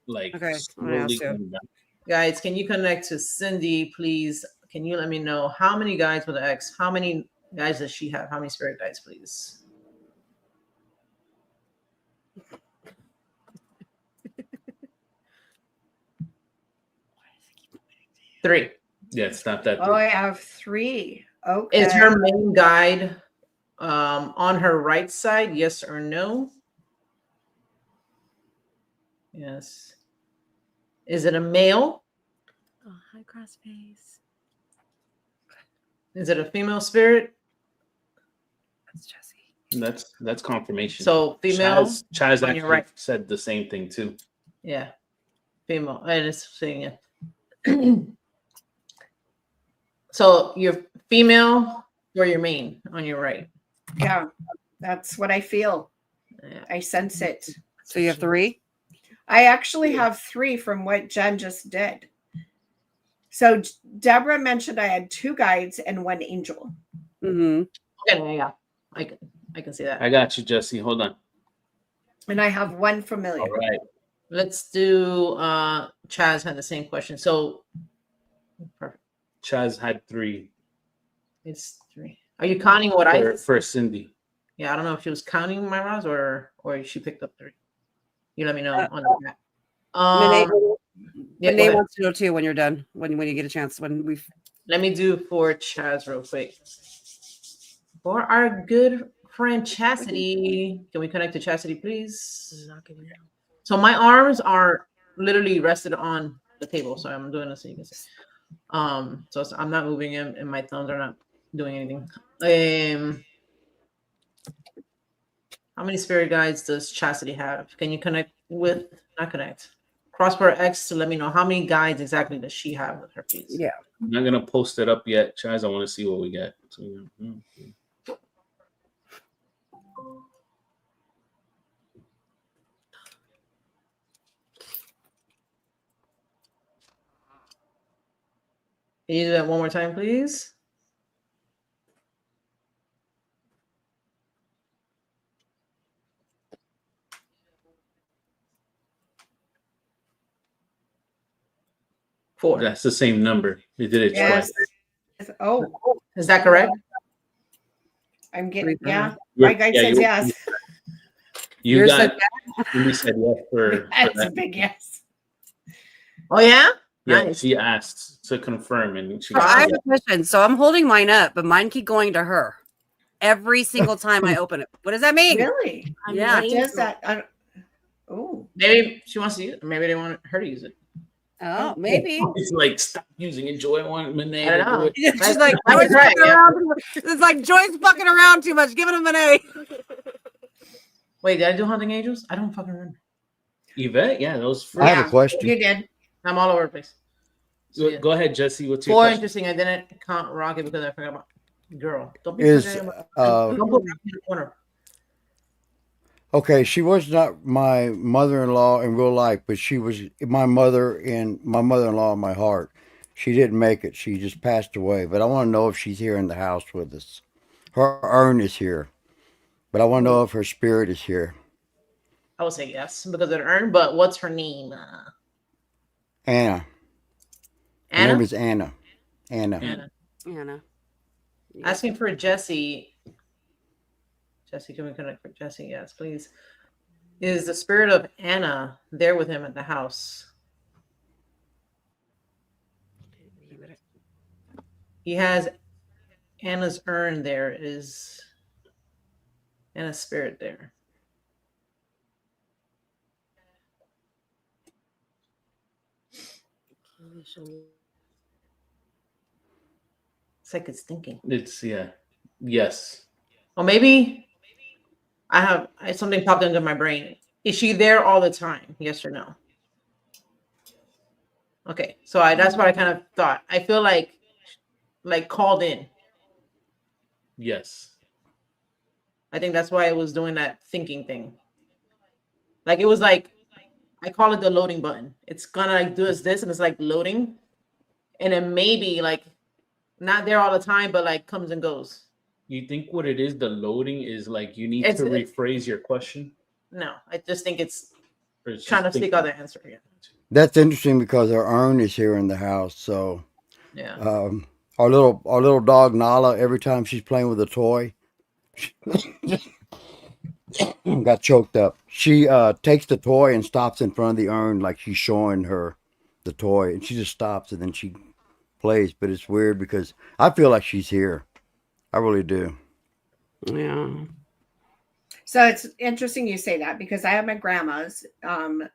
[SPEAKER 2] Like
[SPEAKER 5] Okay, I'm gonna
[SPEAKER 2] slowly
[SPEAKER 5] ask you.
[SPEAKER 2] coming back.
[SPEAKER 4] Guys, can you connect to Cindy, please? Can you let me know how many guides with an X? How many guides does she have? How many spirit guides, please? Three.
[SPEAKER 2] Yeah, it's not that.
[SPEAKER 3] Oh, I have 3. Okay.
[SPEAKER 4] Is her main guide on her right side? Yes or no? Yes. Is it a male?
[SPEAKER 7] Oh, hi, Crossface.
[SPEAKER 4] Is it a female spirit?
[SPEAKER 7] That's Jesse.
[SPEAKER 2] That's confirmation.
[SPEAKER 4] So female.
[SPEAKER 2] Chaz
[SPEAKER 4] on
[SPEAKER 2] actually
[SPEAKER 4] your right.
[SPEAKER 2] said the same thing too.
[SPEAKER 4] Yeah, female. And it's saying it. So you're female or your main on your right.
[SPEAKER 3] Yeah, that's what I feel.
[SPEAKER 4] Yeah.
[SPEAKER 3] I sense it.
[SPEAKER 5] So you have 3?
[SPEAKER 3] I actually have 3 from what Jen just did. So Deborah mentioned I had 2 guides and 1 angel.
[SPEAKER 5] Mm-hmm.
[SPEAKER 4] Yeah. I can see that.
[SPEAKER 2] I got you, Jesse. Hold on.
[SPEAKER 3] And I have 1 familiar.
[SPEAKER 2] All right.
[SPEAKER 4] Let's do Chaz had the same question. So perfect.
[SPEAKER 2] Chaz had 3
[SPEAKER 4] It's 3. Are you counting what I
[SPEAKER 2] for Cindy.
[SPEAKER 4] Yeah, I don't know if she was counting my rounds or she picked up 3. You let me know on the chat.
[SPEAKER 5] Renee wants to know too when you're done, when you get a chance.
[SPEAKER 4] Let me do for Chaz real quick. For our good friend Chastity, can we connect to Chastity, please? So my arms are literally rested on the table, so I'm doing this so you can see. So I'm not moving them, and my thumbs are not doing anything. How many spirit guides does Chastity have? Can you connect with? Not connect. Crossbar X to let me know how many guides exactly does she have with her, please.
[SPEAKER 5] Yeah.
[SPEAKER 2] I'm not gonna post it up yet, Chaz. I want to see what we get. So,
[SPEAKER 4] Can you do that one more time, please? Four.
[SPEAKER 2] That's the same number. You did it
[SPEAKER 3] Yes.
[SPEAKER 2] twice.
[SPEAKER 3] Oh,
[SPEAKER 4] Is that correct?
[SPEAKER 3] I'm getting,
[SPEAKER 5] 3
[SPEAKER 3] yeah.
[SPEAKER 2] You're-
[SPEAKER 3] My guide
[SPEAKER 2] yeah,
[SPEAKER 3] says
[SPEAKER 2] you-
[SPEAKER 3] yes.
[SPEAKER 2] You
[SPEAKER 5] Yours
[SPEAKER 2] got. Cindy said yes for
[SPEAKER 3] That's a
[SPEAKER 2] that.
[SPEAKER 3] big yes.
[SPEAKER 4] Oh yeah.
[SPEAKER 2] Yeah,
[SPEAKER 4] Nice.
[SPEAKER 2] she asked to confirm, and she
[SPEAKER 5] So I have
[SPEAKER 2] got
[SPEAKER 5] a question. So I'm holding mine up, but mine keep going to her every single time I open it. What does that mean?
[SPEAKER 3] Really?
[SPEAKER 5] Yeah.
[SPEAKER 3] What does that? Oh,
[SPEAKER 4] Maybe she wants to use it. Maybe they want her to use it.
[SPEAKER 5] Oh, maybe.
[SPEAKER 2] It's like stop using it. Joy on Monet.
[SPEAKER 4] I don't know.
[SPEAKER 5] She's like,
[SPEAKER 4] I
[SPEAKER 5] Joy's
[SPEAKER 4] can try it,
[SPEAKER 5] fucking
[SPEAKER 4] yeah.
[SPEAKER 5] around too much. It's like Joy's fucking around too much. Give it a minute.
[SPEAKER 4] Wait, did I do Hunting Angels? I don't fucking remember.
[SPEAKER 2] Yvette, yeah, those
[SPEAKER 6] I
[SPEAKER 2] free.
[SPEAKER 6] have a question.
[SPEAKER 3] you did.
[SPEAKER 4] I'm all over the place.
[SPEAKER 2] So, go ahead, Jesse. What's your
[SPEAKER 4] 4
[SPEAKER 2] question?
[SPEAKER 4] interesting. I didn't count Rocket because I forgot about girl. Don't be
[SPEAKER 6] Is
[SPEAKER 4] forgetting about- don't put Rocket in the corner.
[SPEAKER 6] okay, she was not my mother-in-law in real life, but she was my mother and my mother-in-law in my heart. She didn't make it. She just passed away. But I want to know if she's here in the house with us. Her urn is here, but I want to know if her spirit is here.
[SPEAKER 4] I would say yes because of the urn, but what's her name?
[SPEAKER 6] Anna. Her
[SPEAKER 4] Anna?
[SPEAKER 6] name is Anna. Anna.
[SPEAKER 4] Anna.
[SPEAKER 5] Anna.
[SPEAKER 4] Asking for Jesse. Jesse, can we connect for Jesse? Yes, please. Is the spirit of Anna there with him at the house? He has Anna's urn there. and a spirit there. It's like it's thinking.
[SPEAKER 2] It's yes.
[SPEAKER 4] Or maybe something popped into my brain. Is she there all the time? Yes or no? Okay, so that's what I kind of thought. I feel like called in.
[SPEAKER 2] Yes.
[SPEAKER 4] I think that's why it was doing that thinking thing. Like it was like, I call it the loading button. It's gonna like do this and it's like loading, and then maybe like not there all the time, but like comes and goes.
[SPEAKER 2] You think what it is? The loading is like you need
[SPEAKER 4] It's-
[SPEAKER 2] to rephrase your question.
[SPEAKER 4] No, I just think it's
[SPEAKER 2] Or it's
[SPEAKER 4] trying to
[SPEAKER 2] just
[SPEAKER 4] seek out the answer. Yeah.
[SPEAKER 6] That's interesting because our urn is here in the house. So
[SPEAKER 4] Yeah.
[SPEAKER 6] our little dog Nala, every time she's playing with a toy, got choked up. She takes the toy and stops in front of the urn like she's showing her the toy, and she just stops and then she plays. But it's weird because I feel like she's here. I really do.
[SPEAKER 8] Yeah.
[SPEAKER 3] So it's interesting you say that because I have my grandma's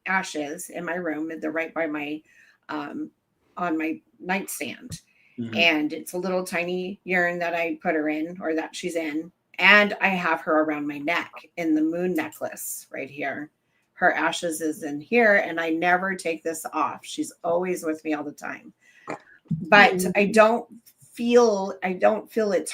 [SPEAKER 3] ashes in my room. They're right by my on my nightstand.
[SPEAKER 2] Mhm.
[SPEAKER 3] And it's a little tiny urn that I put her in, or that she's in. And I have her around my neck in the moon necklace right here. Her ashes is in here, and I never take this off. She's always with me all the time. But I don't feel it's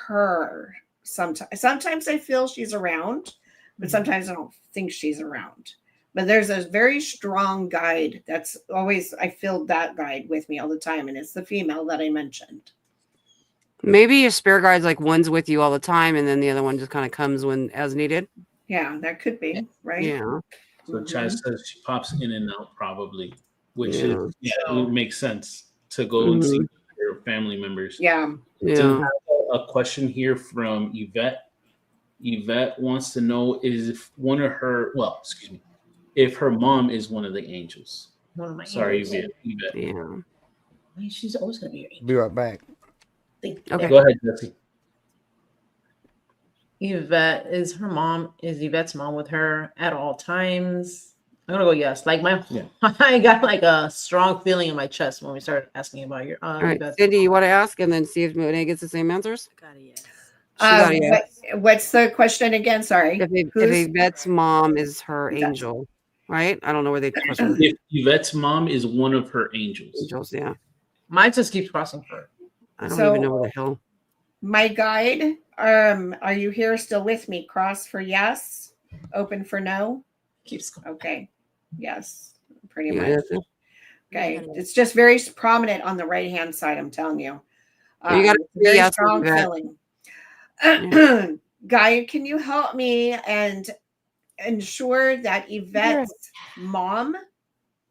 [SPEAKER 3] her. Sometimes I feel she's around, but sometimes I don't think she's around. But there's a very strong guide that's always, I feel that guide with me all the time, and it's the female that I mentioned.
[SPEAKER 8] Maybe your spirit guide's like one's with you all the time, and then the other one just kind of comes when as needed.
[SPEAKER 3] Yeah, that could be, right?
[SPEAKER 8] Yeah.
[SPEAKER 2] So Chaz says she pops in and out probably, which
[SPEAKER 8] Yeah.
[SPEAKER 2] is it would make sense to go and see your family members.
[SPEAKER 3] Yeah.
[SPEAKER 2] We
[SPEAKER 8] Yeah.
[SPEAKER 2] have a question here from Yvette. Yvette wants to know if if her mom is one of the angels.
[SPEAKER 4] One of my
[SPEAKER 2] Sorry,
[SPEAKER 4] angels.
[SPEAKER 2] Yvette.
[SPEAKER 8] Yeah.
[SPEAKER 4] She's always gonna be your angel.
[SPEAKER 6] Be right back.
[SPEAKER 8] Okay.
[SPEAKER 2] Go ahead, Jesse.
[SPEAKER 4] Yvette's mom with her at all times? I'm gonna go yes. Like I got like a strong feeling in my chest when we started asking about your
[SPEAKER 8] All right,
[SPEAKER 4] Yvette.
[SPEAKER 8] Cindy, you want to ask and then see if Monet gets the same answers?
[SPEAKER 5] Got a yes.
[SPEAKER 8] She got a yes.
[SPEAKER 3] What's the question again? Sorry.
[SPEAKER 8] If Yvette's mom is her angel, right? I don't know where they question
[SPEAKER 2] If Yvette's mom is one of her angels.
[SPEAKER 8] angels. Yeah,
[SPEAKER 4] Mine just keeps crossing for it.
[SPEAKER 8] I don't even know where the hell.
[SPEAKER 3] My guide, are you here still with me? Cross for yes, open for no.
[SPEAKER 4] Keeps going.
[SPEAKER 3] Okay. Yes, pretty
[SPEAKER 8] Yeah,
[SPEAKER 3] much.
[SPEAKER 8] that's it.
[SPEAKER 3] Okay. It's just very prominent on the right hand side, I'm telling you.
[SPEAKER 8] You gotta
[SPEAKER 3] it's a very
[SPEAKER 8] yes
[SPEAKER 3] strong
[SPEAKER 8] with that.
[SPEAKER 3] feeling. Guy, can you help me and ensure that Yvette's mom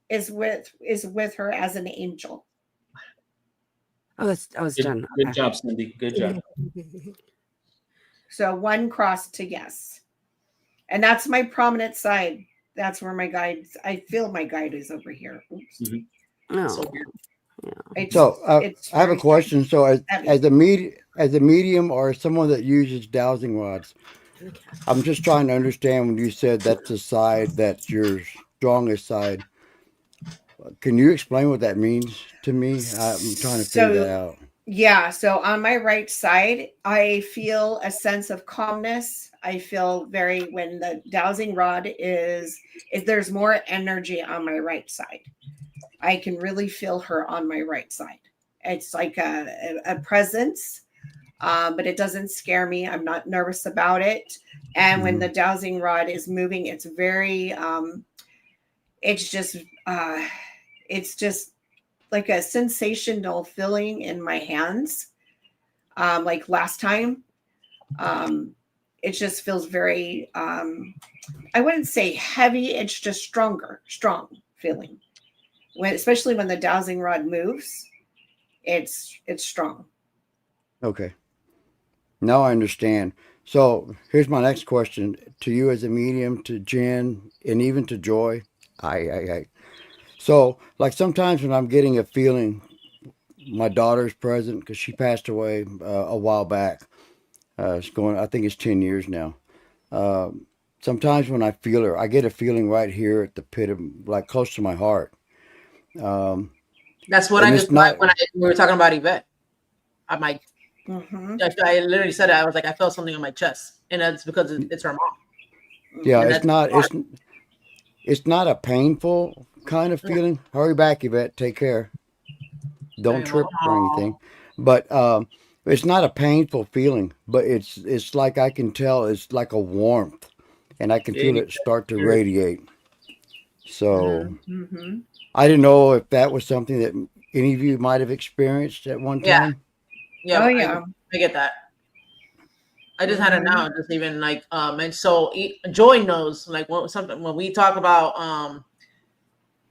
[SPEAKER 3] is with her as an angel?
[SPEAKER 8] Oh, I was done.
[SPEAKER 2] Good job, Cindy. Good job.
[SPEAKER 3] So one cross to yes. And that's my prominent side. That's where my guide, I feel my guide is over here. Oops.
[SPEAKER 8] Oh,
[SPEAKER 6] So I have a question. So as a medium or someone that uses dowsing rods, I'm just trying to understand when you said that's the side that's your strongest side. Can you explain what that means to me? I'm trying to figure that out.
[SPEAKER 3] Yeah. So on my right side, I feel a sense of calmness. I feel when the dowsing rod if there's more energy on my right side, I can really feel her on my right side. It's like a presence, but it doesn't scare me. I'm not nervous about it. And when the dowsing rod is moving, it's very, it's just like a sensational feeling in my hands. Like last time, it just feels very, I wouldn't say heavy. It's just strong feeling. Especially when the dowsing rod moves, it's strong.
[SPEAKER 6] Okay. Now I understand. So here's my next question to you as a medium, to Jen, and even to Joy. So like sometimes when I'm getting a feeling, my daughter's present because she passed away a while back. I think it's 10 years now. Sometimes when I feel her, I get a feeling right here at the pit of, like, close to my heart.
[SPEAKER 4] That's what
[SPEAKER 6] And
[SPEAKER 4] I
[SPEAKER 6] it's
[SPEAKER 4] just
[SPEAKER 6] not,
[SPEAKER 4] when we were talking about Yvette. I'm like,
[SPEAKER 3] Mhm.
[SPEAKER 4] I literally said it. I was like, I felt something on my chest, and that's because it's her mom.
[SPEAKER 6] yeah,
[SPEAKER 4] And
[SPEAKER 6] it's
[SPEAKER 4] that's
[SPEAKER 6] not,
[SPEAKER 4] hard.
[SPEAKER 6] it's not a painful kind of feeling. Hurry back, Yvette. Take care. Don't trip or anything. But it's not a painful feeling, but it's like I can tell it's like a warmth, and I can feel
[SPEAKER 2] Hey,
[SPEAKER 6] it start to
[SPEAKER 2] spirit.
[SPEAKER 6] radiate. So
[SPEAKER 3] Mhm.
[SPEAKER 6] I didn't know if that was something that any of you might have experienced at one
[SPEAKER 4] Yeah,
[SPEAKER 6] time.
[SPEAKER 4] yeah,
[SPEAKER 3] Oh yeah.
[SPEAKER 4] I get that. I just had it
[SPEAKER 3] Mhm.
[SPEAKER 4] now, just even like and so Joy knows like when we talk about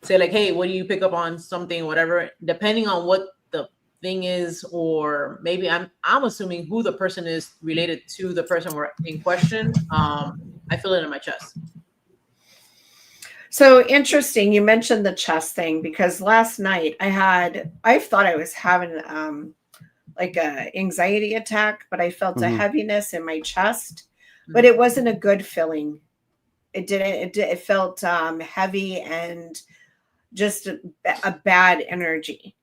[SPEAKER 4] say like, hey, what do you pick up on something, whatever, depending on what the thing is, or maybe I'm assuming who the person is related to the person we're in question. I feel it in my chest.
[SPEAKER 3] So interesting. You mentioned the chest thing because last night I thought I was having like a anxiety attack, but I felt a
[SPEAKER 6] Hmm.
[SPEAKER 3] heaviness in my chest, but it wasn't a good feeling. It didn't. It felt heavy and just a bad energy.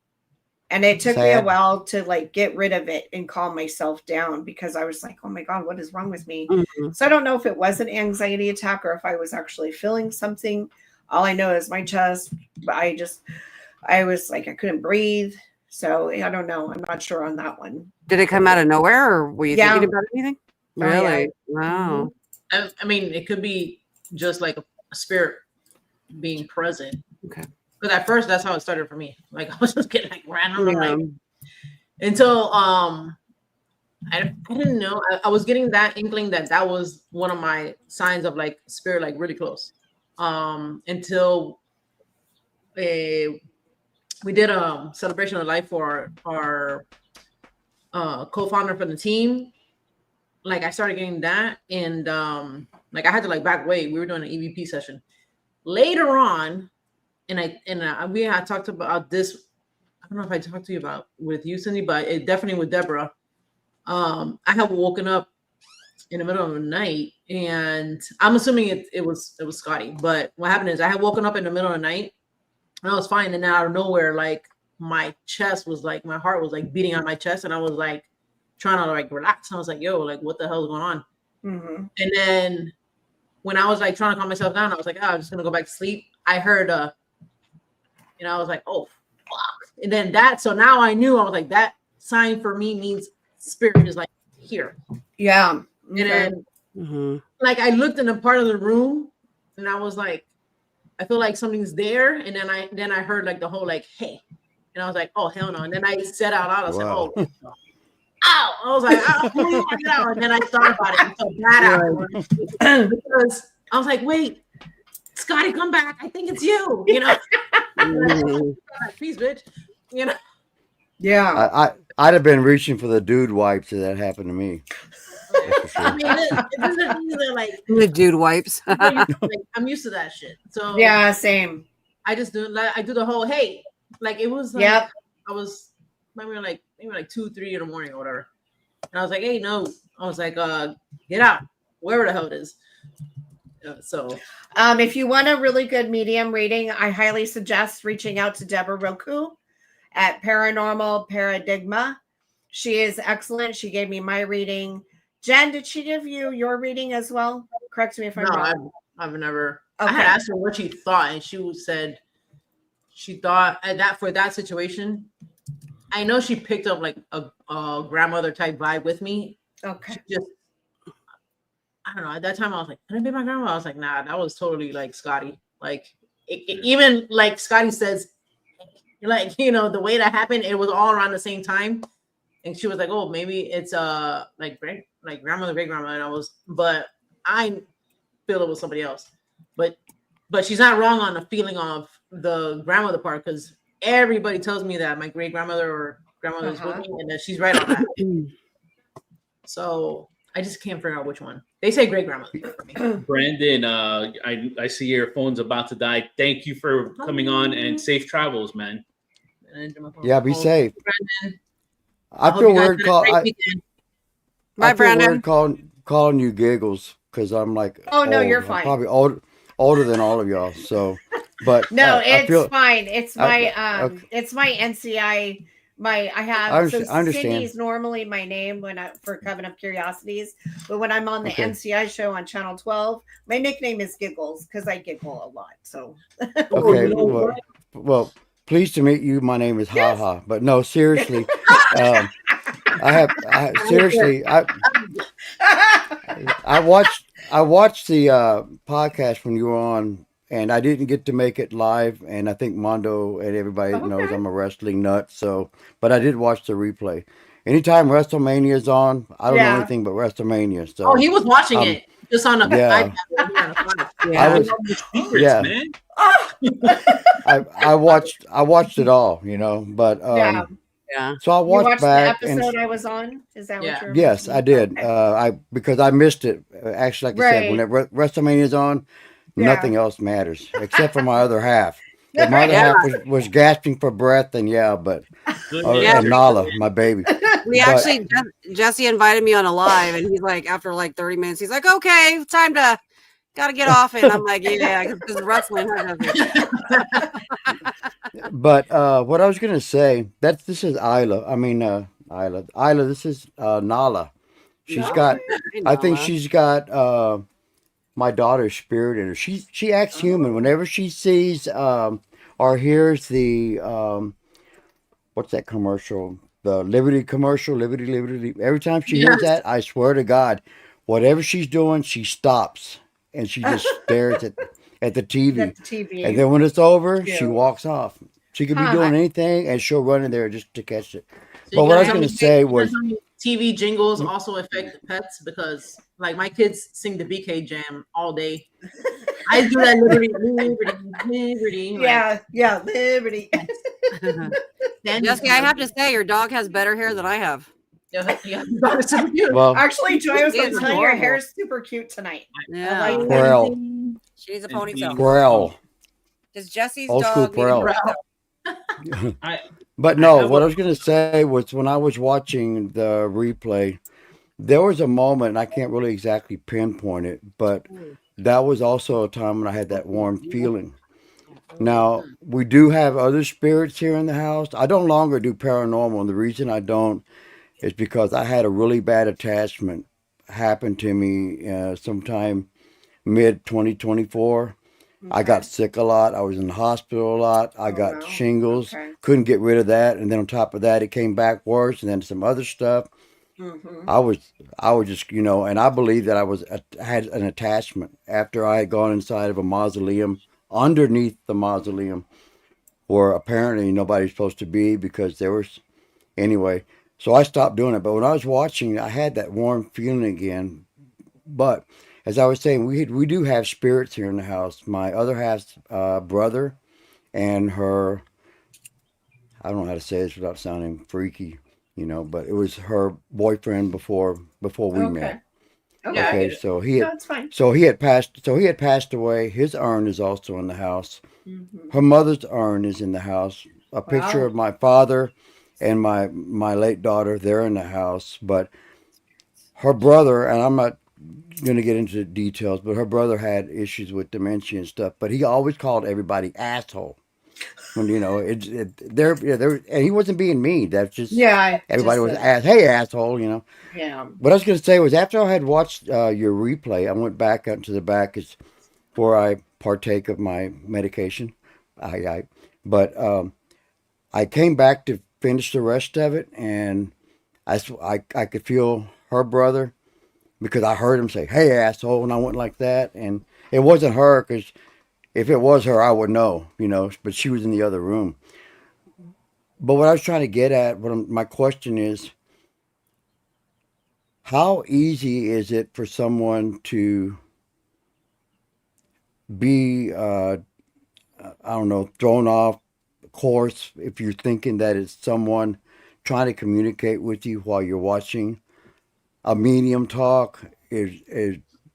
[SPEAKER 3] And it took me a
[SPEAKER 6] Sad.
[SPEAKER 3] while to like get rid of it and calm myself down because I was like, oh my God, what is wrong with me?
[SPEAKER 8] Mhm.
[SPEAKER 3] So I don't know if it was an anxiety attack or if I was actually feeling something. All I know is my chest, but I was like, I couldn't breathe. So I don't know. I'm not sure on that one.
[SPEAKER 8] Did it come out of nowhere, or were you thinking
[SPEAKER 3] Yeah.
[SPEAKER 8] about anything?
[SPEAKER 3] Oh, yeah.
[SPEAKER 8] Really? Wow.
[SPEAKER 4] I mean, it could be just like a spirit being present.
[SPEAKER 8] Okay.
[SPEAKER 4] But at first, that's how it started for me. Like I was just getting like random,
[SPEAKER 8] Yeah.
[SPEAKER 4] like until I didn't know. I was getting that inkling that was one of my signs of like spirit, like really close. Until we did a celebration of life for our co-founder for the team. Like I started getting that, and like I had to like back away. We were doing an EVP session later on, and we had talked about this. I don't know if I talked to you about with you, Cindy, but it definitely with Deborah. I had woken up in the middle of the night, and I'm assuming it was Scotty. But what happened is I had woken up in the middle of the night, and I was fine. And then out of nowhere, like my chest was like my heart was like beating on my chest, and I was like trying to like relax. And I was like, "Yo, like what the hell is going on?"
[SPEAKER 3] Mm-hmm.
[SPEAKER 4] And then when I was like trying to calm myself down, I was like, "Oh, I'm just gonna go back to sleep." I heard and I was like, "Oh fuck!" And then so now I knew. I was like, that sign for me means spirit is like here.
[SPEAKER 3] Yeah.
[SPEAKER 4] And then like I looked in a part of the room, and I was like, I feel like something's there. And then I heard like the whole like, hey, and I was like, oh hell no. And then I said out loud, I was like,
[SPEAKER 6] Wow.
[SPEAKER 4] oh, ow. I was like, ow, and then I thought about it and felt bad afterwards because I was like, wait, Scotty, come back. I think it's you, you know. Please, bitch. You know.
[SPEAKER 3] Yeah.
[SPEAKER 6] I'd have been reaching for the dude wipes if that happened to me.
[SPEAKER 4] I mean, these are things that like
[SPEAKER 8] The dude wipes.
[SPEAKER 4] I'm used to that shit. So
[SPEAKER 3] Yeah, same.
[SPEAKER 4] I just do the whole hey, like it was like
[SPEAKER 3] Yep.
[SPEAKER 4] I was maybe like 2-3 in the morning or whatever. And I was like, hey, no. I was like, get out, wherever the hell it is. So
[SPEAKER 3] If you want a really good medium reading, I highly suggest reaching out to Deborah Roku at Paranormal Paradigma. She is excellent. She gave me my reading. Jen, did she give you your reading as well? Correct me if I'm wrong.
[SPEAKER 4] I've never.
[SPEAKER 3] Okay.
[SPEAKER 4] I had asked her what she thought, and she said she thought that for that situation. I know she picked up like a grandmother type vibe with me.
[SPEAKER 3] Okay.
[SPEAKER 4] She just, I don't know. At that time, I was like, "Can I be my grandma?" I was like, "Nah, that was totally like Scotty." Like even like Scotty says, like the way that happened, it was all around the same time. And she was like, "Oh, maybe it's like grandmother, great grandma." But I feel it was somebody else. But she's not wrong on the feeling of the grandmother part because everybody tells me that my great grandmother or grandmother is with me, and that she's right on that. So I just can't figure out which one. They say great grandmother for me.
[SPEAKER 2] Brandon, I see your phone's about to die. Thank you for coming on and safe travels, man.
[SPEAKER 6] Yeah, be safe.
[SPEAKER 4] Brandon.
[SPEAKER 6] I feel weird
[SPEAKER 8] Bye,
[SPEAKER 6] calling
[SPEAKER 8] Brandon.
[SPEAKER 6] calling you Giggles. because I'm like
[SPEAKER 3] Oh no, you're
[SPEAKER 6] old. I'm
[SPEAKER 3] fine.
[SPEAKER 6] probably older than all of y'all. So, but
[SPEAKER 3] No,
[SPEAKER 6] I
[SPEAKER 3] it's
[SPEAKER 6] feel
[SPEAKER 3] fine. It's
[SPEAKER 6] I
[SPEAKER 3] my
[SPEAKER 6] okay,
[SPEAKER 3] it's my NCI. I
[SPEAKER 6] I
[SPEAKER 3] have, so
[SPEAKER 6] understand. I understand.
[SPEAKER 3] Cindy's normally my name when I for Coven of Curiosities, but when I'm on the
[SPEAKER 6] Okay.
[SPEAKER 3] NCI show on Channel 12, my nickname is Giggles because I giggle a lot. So
[SPEAKER 2] Oh, you
[SPEAKER 6] Okay.
[SPEAKER 2] know what?
[SPEAKER 6] Well, pleased to meet you. My name is
[SPEAKER 3] yes.
[SPEAKER 6] Haha. But no, seriously, um, seriously, I watched the podcast when you were on, and I didn't get to make it live. And I think Mondo and everybody knows
[SPEAKER 3] Okay.
[SPEAKER 6] I'm a wrestling nut. So, but I did watch the replay. Anytime WrestleMania is on, I don't know
[SPEAKER 3] Yeah.
[SPEAKER 6] anything but WrestleMania.
[SPEAKER 4] Oh, he
[SPEAKER 6] So,
[SPEAKER 4] was watching
[SPEAKER 6] um,
[SPEAKER 4] it just on the
[SPEAKER 6] yeah,
[SPEAKER 4] iPad right here on the phone.
[SPEAKER 6] I
[SPEAKER 8] Yeah.
[SPEAKER 6] was,
[SPEAKER 2] All the secrets,
[SPEAKER 6] yeah,
[SPEAKER 2] man.
[SPEAKER 3] Ah!
[SPEAKER 6] I watched it all, but
[SPEAKER 3] Yeah.
[SPEAKER 8] Yeah.
[SPEAKER 6] so I
[SPEAKER 3] You
[SPEAKER 6] watched
[SPEAKER 3] watched the
[SPEAKER 6] back and
[SPEAKER 3] episode I was on? Is that what
[SPEAKER 4] Yeah.
[SPEAKER 3] you're
[SPEAKER 6] yes, I
[SPEAKER 3] mentioning?
[SPEAKER 6] did.
[SPEAKER 3] Okay.
[SPEAKER 6] I because I missed it. Actually, like I said, when
[SPEAKER 3] Right.
[SPEAKER 6] WrestleMania is on,
[SPEAKER 3] Yeah.
[SPEAKER 6] nothing else matters except for my other half. If my other
[SPEAKER 3] Right.
[SPEAKER 8] Yeah.
[SPEAKER 6] half was gasping for breath, then yeah, but
[SPEAKER 2] Good
[SPEAKER 8] Yeah.
[SPEAKER 6] and
[SPEAKER 2] answer.
[SPEAKER 6] Nala, my baby.
[SPEAKER 8] We
[SPEAKER 6] But
[SPEAKER 8] actually Jesse invited me on a live, and he's like, after like 30 minutes, he's like, "Okay, time to gotta get off it." And I'm like, "Yeah, because wrestling." Huh, Jesse?
[SPEAKER 6] what I was gonna say this is Isla. I mean Isla. This is Nala. She's
[SPEAKER 3] No.
[SPEAKER 6] got.
[SPEAKER 8] Hey,
[SPEAKER 6] I think
[SPEAKER 8] Nala.
[SPEAKER 6] she's got my daughter's spirit in her. She acts human
[SPEAKER 3] Oh.
[SPEAKER 6] whenever she sees or hears the what's that commercial? The Liberty commercial, Liberty, Liberty. Every time she hears
[SPEAKER 4] Yes.
[SPEAKER 6] that, I swear to God, whatever she's doing, she stops and she just stares at the TV.
[SPEAKER 3] The
[SPEAKER 6] And
[SPEAKER 3] TV.
[SPEAKER 6] then when it's over, she
[SPEAKER 3] Cute.
[SPEAKER 6] walks off. She could be
[SPEAKER 3] Huh.
[SPEAKER 6] doing anything and she'll run in there just to catch it.
[SPEAKER 4] So
[SPEAKER 6] But
[SPEAKER 4] you
[SPEAKER 6] what I
[SPEAKER 4] gotta
[SPEAKER 6] was
[SPEAKER 4] tell
[SPEAKER 6] going
[SPEAKER 4] me,
[SPEAKER 6] to say
[SPEAKER 4] you gotta
[SPEAKER 6] was,
[SPEAKER 4] tell me TV jingles also affect pets because like my kids sing the BK Jam all day. I do that liberty, liberty, liberty.
[SPEAKER 3] Yeah. Yeah. Liberty.
[SPEAKER 8] Jesse, I have to say, your dog has better hair than I have.
[SPEAKER 4] Yeah, that's so cute.
[SPEAKER 6] well,
[SPEAKER 3] Actually, Joy was
[SPEAKER 8] She
[SPEAKER 3] going to
[SPEAKER 8] is
[SPEAKER 3] tell you your
[SPEAKER 8] adorable.
[SPEAKER 3] hair is super cute tonight.
[SPEAKER 8] Yeah.
[SPEAKER 3] I like that.
[SPEAKER 6] Quirrell,
[SPEAKER 8] She needs a
[SPEAKER 2] Is
[SPEAKER 8] ponytail.
[SPEAKER 2] being-
[SPEAKER 6] Quirrell,
[SPEAKER 8] Does Jesse's
[SPEAKER 6] old school
[SPEAKER 8] dog need a
[SPEAKER 6] Quirrell.
[SPEAKER 8] ponytail?
[SPEAKER 2] I
[SPEAKER 6] But
[SPEAKER 2] I
[SPEAKER 6] no,
[SPEAKER 2] have
[SPEAKER 6] what
[SPEAKER 2] a
[SPEAKER 6] I was going to say was when I was watching the replay, there was a moment, and I can't really exactly pinpoint it, but that was also a time when I had that warm feeling. Now, we do have other spirits here in the house. I don't longer do paranormal, and the reason I don't is because I had a really bad attachment happen to me sometime mid 2024. I got
[SPEAKER 3] Okay.
[SPEAKER 6] sick a lot. I was in the hospital a lot. I
[SPEAKER 3] Oh,
[SPEAKER 6] got
[SPEAKER 3] no.
[SPEAKER 6] shingles.
[SPEAKER 3] Okay.
[SPEAKER 6] Couldn't get rid of that, and then on top of that, it came back worse, and then some other stuff.
[SPEAKER 3] Mm-hmm.
[SPEAKER 6] I was just, and I believe that I had an attachment after I had gone inside of a mausoleum, underneath the mausoleum, where apparently nobody's supposed to be because there was, anyway. So I stopped doing it. But when I was watching, I had that warm feeling again. But as I was saying, we do have spirits here in the house. My other half's brother and her, I don't know how to say this without sounding freaky, but it was her boyfriend before we
[SPEAKER 3] Okay.
[SPEAKER 6] met.
[SPEAKER 3] Okay.
[SPEAKER 4] Yeah, I
[SPEAKER 6] Okay,
[SPEAKER 4] get it.
[SPEAKER 3] No, it's fine.
[SPEAKER 6] so he had passed away. His urn is also in the house.
[SPEAKER 3] Mm-hmm.
[SPEAKER 6] Her mother's urn is in the house. A picture
[SPEAKER 3] Wow.
[SPEAKER 6] of my father and my late daughter, they're in the house. But her brother, and I'm not going to get into details, but her brother had issues with dementia and stuff. But he always called everybody asshole. When and he wasn't being mean. That's just
[SPEAKER 3] Yeah.
[SPEAKER 6] everybody
[SPEAKER 3] Just
[SPEAKER 6] was hey asshole.
[SPEAKER 3] yeah.
[SPEAKER 6] What I was going to say was after I had watched your replay, I went back up to the back before I partake of my medication. But I came back to finish the rest of it, and I could feel her brother because I heard him say, "Hey asshole," and I went like that, and it wasn't her because if it was her, I would know, But she was in the other room. But what I was trying to get at, my question is, how easy is it for someone to be, I don't know, thrown off course if you're thinking that it's someone trying to communicate with you while you're watching a medium talk?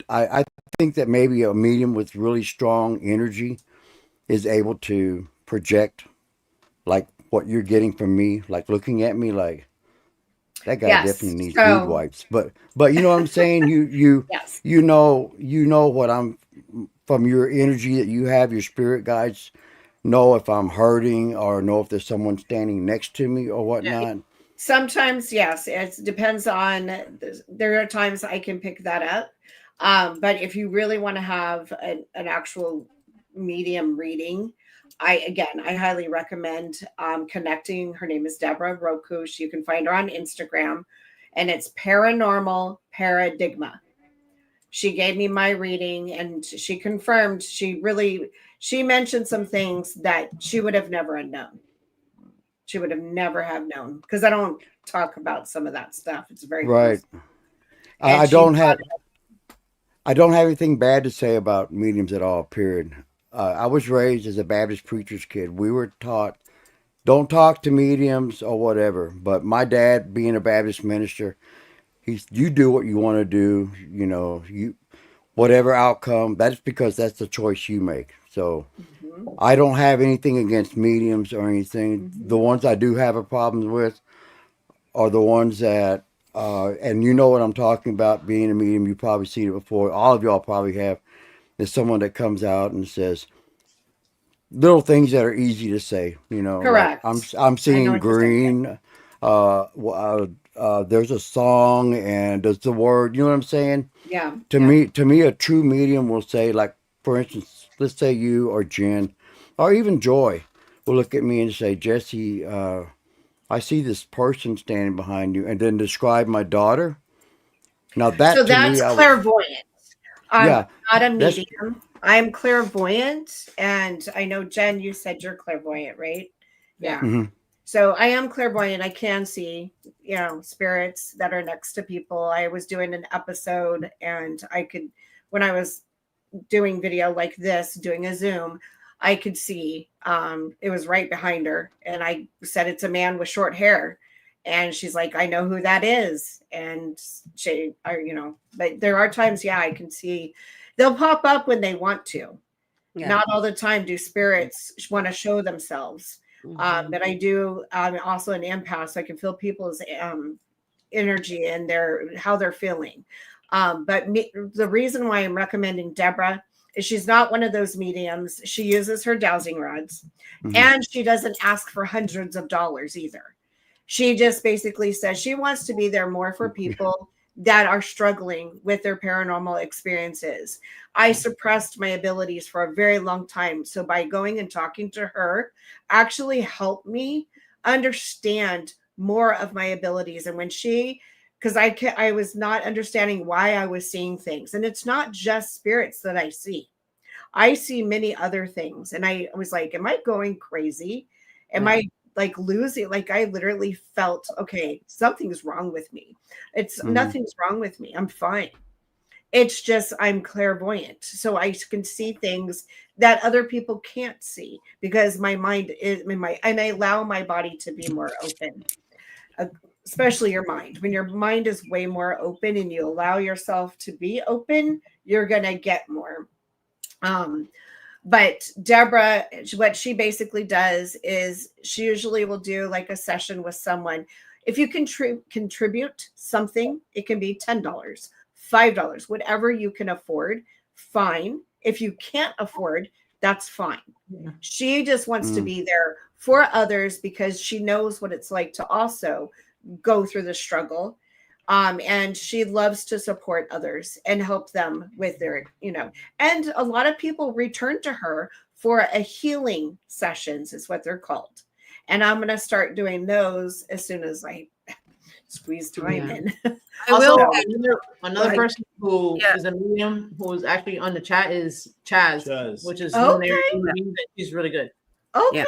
[SPEAKER 6] I think that maybe a medium with really strong energy is able to project like what you're getting from me, like looking at me like, That guy
[SPEAKER 3] Yes.
[SPEAKER 6] definitely needs
[SPEAKER 3] So-
[SPEAKER 6] food wipes. But you know what I'm saying? You
[SPEAKER 3] Yes.
[SPEAKER 6] you know what I'm from your energy that you have, your spirit guides know if I'm hurting or know if there's someone standing next to me or whatnot.
[SPEAKER 3] Sometimes, yes, it depends on. There are times I can pick that up, but if you really want to have an actual medium reading, I highly recommend connecting. Her name is Deborah Rokush. You can find her on Instagram, and it's Paranormal Paradigma. She gave me my reading, and she confirmed. She mentioned some things that she would have never known. She would have never have known, because I don't talk about some of that stuff. It's very
[SPEAKER 6] Right.
[SPEAKER 3] personal.
[SPEAKER 6] I
[SPEAKER 3] And she
[SPEAKER 6] don't
[SPEAKER 3] brought
[SPEAKER 6] have anything bad to say about mediums at all, period. I was raised as a Baptist preacher's kid. We were taught don't talk to mediums or whatever. But my dad, being a Baptist minister, you do what you want to do, you whatever outcome, that's because that's the choice you make. So
[SPEAKER 3] Mhm.
[SPEAKER 6] I don't have anything against mediums or anything.
[SPEAKER 3] Mhm.
[SPEAKER 6] The ones I do have a problem with are the ones that, and you know what I'm talking about, being a medium, you probably seen it before. All of y'all probably have. There's someone that comes out and says little things that are easy to say, like
[SPEAKER 3] Correct.
[SPEAKER 6] I'm
[SPEAKER 3] I know
[SPEAKER 6] seeing
[SPEAKER 3] what you're saying.
[SPEAKER 6] green. There's a song and there's the word. You know what I'm saying?
[SPEAKER 3] Yeah.
[SPEAKER 6] To
[SPEAKER 3] yeah.
[SPEAKER 6] me, a true medium will say, like, for instance, let's say you or Jen, or even Joy, will look at me and say, Jesse, I see this person standing behind you, and then describe my daughter. Now
[SPEAKER 3] So
[SPEAKER 6] that to me,
[SPEAKER 3] that's clairvoyant. I'm
[SPEAKER 6] yeah,
[SPEAKER 3] not a
[SPEAKER 6] that's
[SPEAKER 3] medium. I'm clairvoyant, and I know, Jen, you said you're clairvoyant, right? Yeah.
[SPEAKER 6] mhm.
[SPEAKER 3] So I am clairvoyant. I can see, spirits that are next to people. I was doing an episode, and when I was doing video like this, doing a Zoom, I could see it was right behind her. And I said, it's a man with short hair. And she's like, I know who that is. And but there are times, yeah, I can see they'll pop up when they want to.
[SPEAKER 8] Yeah.
[SPEAKER 3] Not all the time do spirits want to show themselves.
[SPEAKER 8] Mhm.
[SPEAKER 3] But I do, also an empath, so I can feel people's energy and how they're feeling. But the reason why I'm recommending Deborah is she's not one of those mediums. She uses her dowsing rods,
[SPEAKER 6] Mhm.
[SPEAKER 3] and she doesn't ask for hundreds of dollars either. She just basically says she wants to be there more for people that are struggling with their paranormal experiences. I suppressed my abilities for a very long time. So by going and talking to her actually helped me understand more of my abilities. And when because I was not understanding why I was seeing things. And it's not just spirits that I see many other things. And I was like, am I going crazy? Am I like losing? Like, I literally felt, okay, something's wrong with me. It's
[SPEAKER 6] Mhm.
[SPEAKER 3] nothing's wrong with me. I'm fine. It's just I'm clairvoyant. So I can see things that other people can't see because my mind is and I allow my body to be more open. Especially your mind. When your mind is way more open and you allow yourself to be open, you're going to get more. But Deborah, what she basically does is she usually will do like a session with someone. If you contribute something, it can be $10, $5, whatever you can afford, fine. If you can't afford, that's fine.
[SPEAKER 4] Yeah.
[SPEAKER 3] She just wants to
[SPEAKER 6] Mm.
[SPEAKER 3] be there for others because she knows what it's like to also go through the struggle. And she loves to support others and help them with their, and a lot of people return to her for a healing sessions is what they're called. And I'm going to start doing those as soon as I squeeze time
[SPEAKER 8] Yeah.
[SPEAKER 3] in.
[SPEAKER 8] I
[SPEAKER 4] Also,
[SPEAKER 8] will.
[SPEAKER 4] another
[SPEAKER 3] Right.
[SPEAKER 4] person who
[SPEAKER 8] Yeah.
[SPEAKER 4] is a medium who is actually on the chat is Chaz,
[SPEAKER 2] Chaz.
[SPEAKER 4] which is
[SPEAKER 3] Okay.
[SPEAKER 4] she's really good.
[SPEAKER 3] Okay.
[SPEAKER 8] Yeah.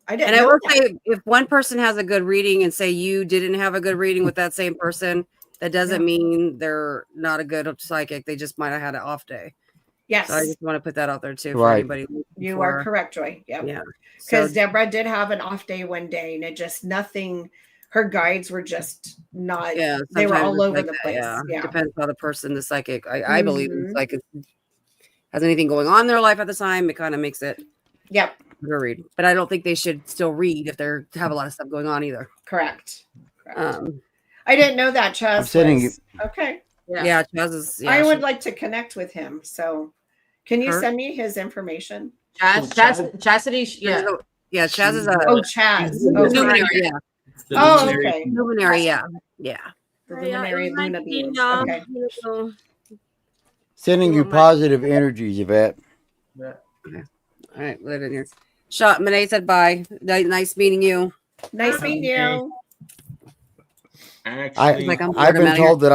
[SPEAKER 3] I didn't
[SPEAKER 8] And I
[SPEAKER 3] know
[SPEAKER 8] will
[SPEAKER 3] that.
[SPEAKER 8] say, if one person has a good reading and say you didn't have a good reading with that same person, that doesn't
[SPEAKER 3] Yeah.
[SPEAKER 8] mean they're not a good psychic. They just might have had an off day.
[SPEAKER 3] Yes.
[SPEAKER 8] So I just want to put that out there too for
[SPEAKER 6] Right.
[SPEAKER 8] anybody.
[SPEAKER 3] You are correct, Joy. Yep.
[SPEAKER 8] Yeah.
[SPEAKER 3] Because
[SPEAKER 8] So
[SPEAKER 3] Deborah did have an off day one day, and it just nothing. Her guides were just not.
[SPEAKER 8] yeah,
[SPEAKER 3] They were
[SPEAKER 8] sometimes
[SPEAKER 3] all
[SPEAKER 8] it's
[SPEAKER 3] over
[SPEAKER 8] like
[SPEAKER 3] the
[SPEAKER 8] that,
[SPEAKER 3] place.
[SPEAKER 8] yeah.
[SPEAKER 3] Yeah.
[SPEAKER 8] Depends how the person, the psychic. I believe the
[SPEAKER 3] Mhm.
[SPEAKER 8] psychic has anything going on in their life at the time. It kind of makes it
[SPEAKER 3] Yep.
[SPEAKER 8] to read. But I don't think they should still read if they have a lot of stuff going on either.
[SPEAKER 3] Correct. I didn't know that Chaz
[SPEAKER 6] I'm sending
[SPEAKER 3] was. Okay.
[SPEAKER 8] Yeah, Chaz is. Yeah,
[SPEAKER 3] I would
[SPEAKER 8] she-
[SPEAKER 3] like to connect with him. So can you
[SPEAKER 8] Her?
[SPEAKER 3] send me his information?
[SPEAKER 4] Chastity. Yeah.
[SPEAKER 8] Yeah, Chaz is a
[SPEAKER 3] Oh, Chaz.
[SPEAKER 4] She's
[SPEAKER 3] Oh,
[SPEAKER 8] luminary. Yeah,
[SPEAKER 2] The
[SPEAKER 3] Oh,
[SPEAKER 2] luminary.
[SPEAKER 3] okay.
[SPEAKER 8] luminary. Yeah, yeah.
[SPEAKER 3] The
[SPEAKER 8] Yeah,
[SPEAKER 3] luminary
[SPEAKER 8] it was nice
[SPEAKER 3] Luna
[SPEAKER 8] meeting
[SPEAKER 3] beams.
[SPEAKER 8] y'all.
[SPEAKER 3] Okay.
[SPEAKER 6] Sending
[SPEAKER 8] You
[SPEAKER 6] you
[SPEAKER 8] want my-
[SPEAKER 6] positive energies, Yvette.
[SPEAKER 8] All right, let it in here. Shot. Monet said bye. Nice meeting you.
[SPEAKER 3] Nice meeting you.
[SPEAKER 2] Actually,
[SPEAKER 8] Like, I'm
[SPEAKER 6] I've
[SPEAKER 8] bored, I'm
[SPEAKER 6] been
[SPEAKER 8] outta
[SPEAKER 6] told that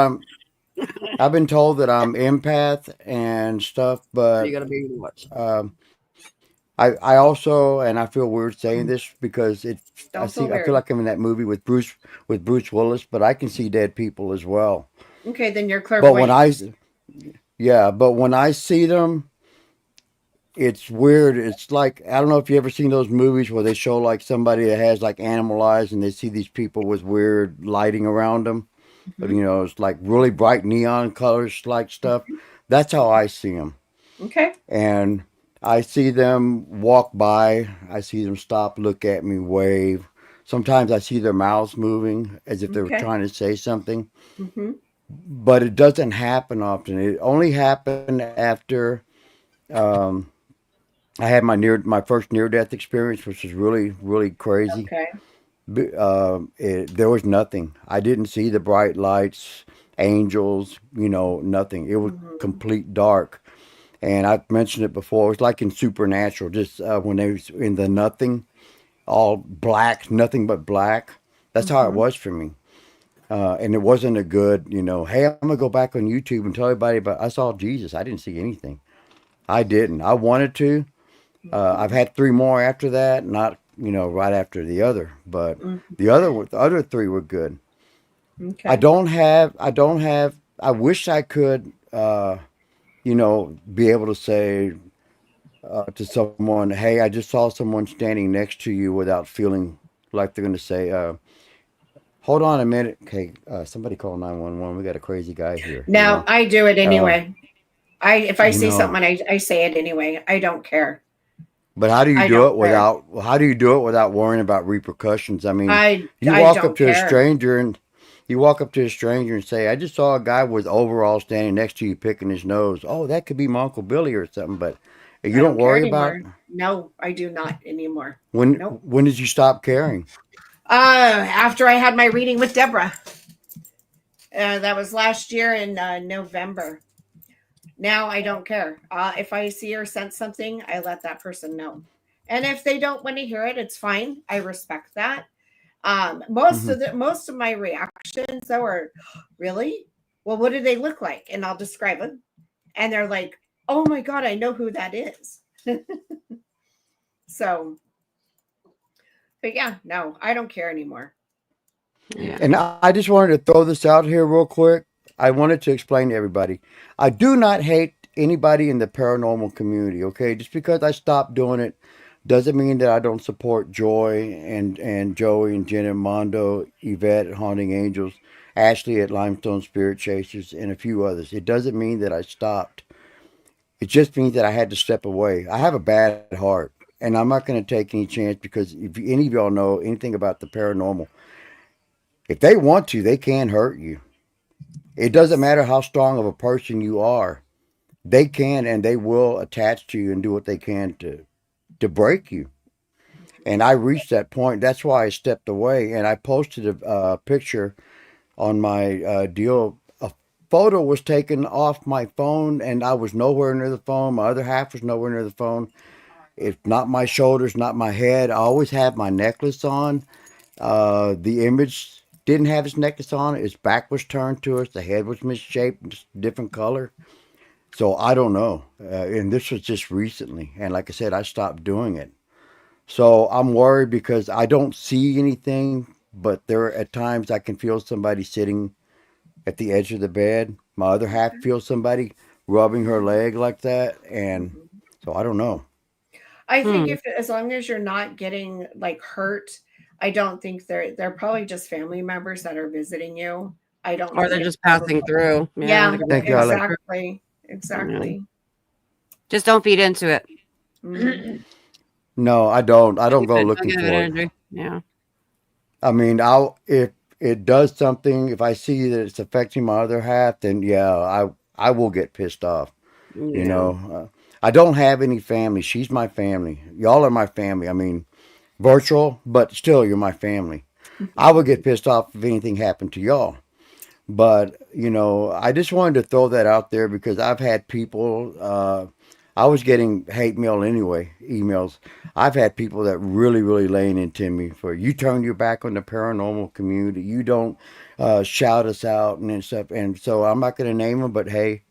[SPEAKER 6] I've been told that I'm empath and stuff, but
[SPEAKER 8] You gotta be able to watch.
[SPEAKER 6] I also, and I feel weird saying this because I
[SPEAKER 3] Don't feel
[SPEAKER 6] feel
[SPEAKER 3] weird.
[SPEAKER 6] like I'm in that movie with Bruce Willis, but I can see dead people as well.
[SPEAKER 3] Okay, then you're
[SPEAKER 6] But when
[SPEAKER 3] clairvoyant.
[SPEAKER 6] but when I see them, it's weird. It's like, I don't know if you ever seen those movies where they show like somebody that has like animal eyes and they see these people with weird lighting around them. But you know, it's like really bright neon colors like stuff. That's how I see them.
[SPEAKER 3] Okay.
[SPEAKER 6] And I see them walk by. I see them stop, look at me, wave. Sometimes I see their mouths moving as if they were
[SPEAKER 3] Okay.
[SPEAKER 6] trying to say something.
[SPEAKER 3] Mm-hmm.
[SPEAKER 6] But it doesn't happen often. It only happened after I had my first near death experience, which was really, really crazy.
[SPEAKER 3] Okay.
[SPEAKER 6] There was nothing. I didn't see the bright lights, angels, nothing. It was complete dark. And I've mentioned it before. It was like in Supernatural, just when they was in the nothing, all black, nothing but black. That's how it was for me. And it wasn't a good, hey, I'm going to go back on YouTube and tell everybody about I saw Jesus. I didn't see anything. I didn't. I wanted to. I've had 3 more after that, not, right after the other. But the other 3 were good.
[SPEAKER 3] Okay.
[SPEAKER 6] I wish I could, be able to say to someone, hey, I just saw someone standing next to you without feeling like they're going to say, hold on a minute. Okay, somebody call 911. We got a crazy guy here.
[SPEAKER 3] Now I do it anyway. If I see
[SPEAKER 6] know.
[SPEAKER 3] something, I say it anyway. I don't care.
[SPEAKER 6] But how do you
[SPEAKER 3] I
[SPEAKER 6] do
[SPEAKER 3] don't
[SPEAKER 6] it without worrying about repercussions? I mean,
[SPEAKER 3] I
[SPEAKER 6] walk
[SPEAKER 3] don't
[SPEAKER 6] up to
[SPEAKER 3] care.
[SPEAKER 6] a stranger and say, I just saw a guy with overalls standing next to you picking his nose. Oh, that could be my Uncle Billy or something, but you
[SPEAKER 3] I
[SPEAKER 6] don't
[SPEAKER 3] care
[SPEAKER 6] worry about
[SPEAKER 3] anymore. No, I do not anymore.
[SPEAKER 6] when
[SPEAKER 3] Nope.
[SPEAKER 6] when did you stop caring?
[SPEAKER 3] After I had my reading with Deborah. That was last year in November. Now I don't care. If I see or sense something, I let that person know. And if they don't want to hear it, it's fine. I respect that. Most of my reactions though are, really? Well, what do they look like? And I'll describe them. And they're like, oh my God, I know who that is. So, but yeah, no, I don't care anymore.
[SPEAKER 8] Yeah.
[SPEAKER 6] And I just wanted to throw this out here real quick. I wanted to explain to everybody. I do not hate anybody in the paranormal community, okay? Just because I stopped doing it doesn't mean that I don't support Joy and Joey and Jen and Mondo, Yvette at Haunting Angels, Ashley at Limestone Spirit Chasers, and a few others. It doesn't mean that I stopped. It just means that I had to step away. I have a bad heart, and I'm not going to take any chance because if any of y'all know anything about the paranormal, if they want to, they can hurt you. It doesn't matter how strong of a person you are. They can and they will attach to you and do what they can to break you. And I reached that point. That's why I stepped away. And I posted a picture on my deal. A photo was taken off my phone and I was nowhere near the phone. My other half was nowhere near the phone. It's not my shoulders, not my head. I always have my necklace on. The image didn't have his necklace on. His back was turned to us. The head was misshaped, just different color. So I don't know. And this was just recently. And like I said, I stopped doing it. So I'm worried because I don't see anything, but there at times I can feel somebody sitting at the edge of the bed. My other half feels somebody rubbing her leg like that. And so I don't know.
[SPEAKER 3] I think as long as you're not getting like hurt, I don't think they're probably just family members that are visiting you. I don't.
[SPEAKER 8] Or they're just passing through.
[SPEAKER 3] Yeah,
[SPEAKER 6] Thank you, Alex.
[SPEAKER 3] exactly.
[SPEAKER 8] Just don't feed into it.
[SPEAKER 3] Mhm.
[SPEAKER 6] No, I don't. I don't go looking for it.
[SPEAKER 8] Energy. Yeah.
[SPEAKER 6] I mean, if it does something, if I see that it's affecting my other half, then yeah, I will get pissed off. You
[SPEAKER 8] Yeah.
[SPEAKER 6] know, I don't have any family. She's my family. Y'all are my family. I mean, virtual, but still, you're my family. I would get pissed off if anything happened to y'all. But, you know, I just wanted to throw that out there because I've had people, I was getting hate mail anyway, emails. I've had people that really, really laying into me for you turn your back on the paranormal community. You don't shout us out and stuff. And so I'm not going to name them, but hey,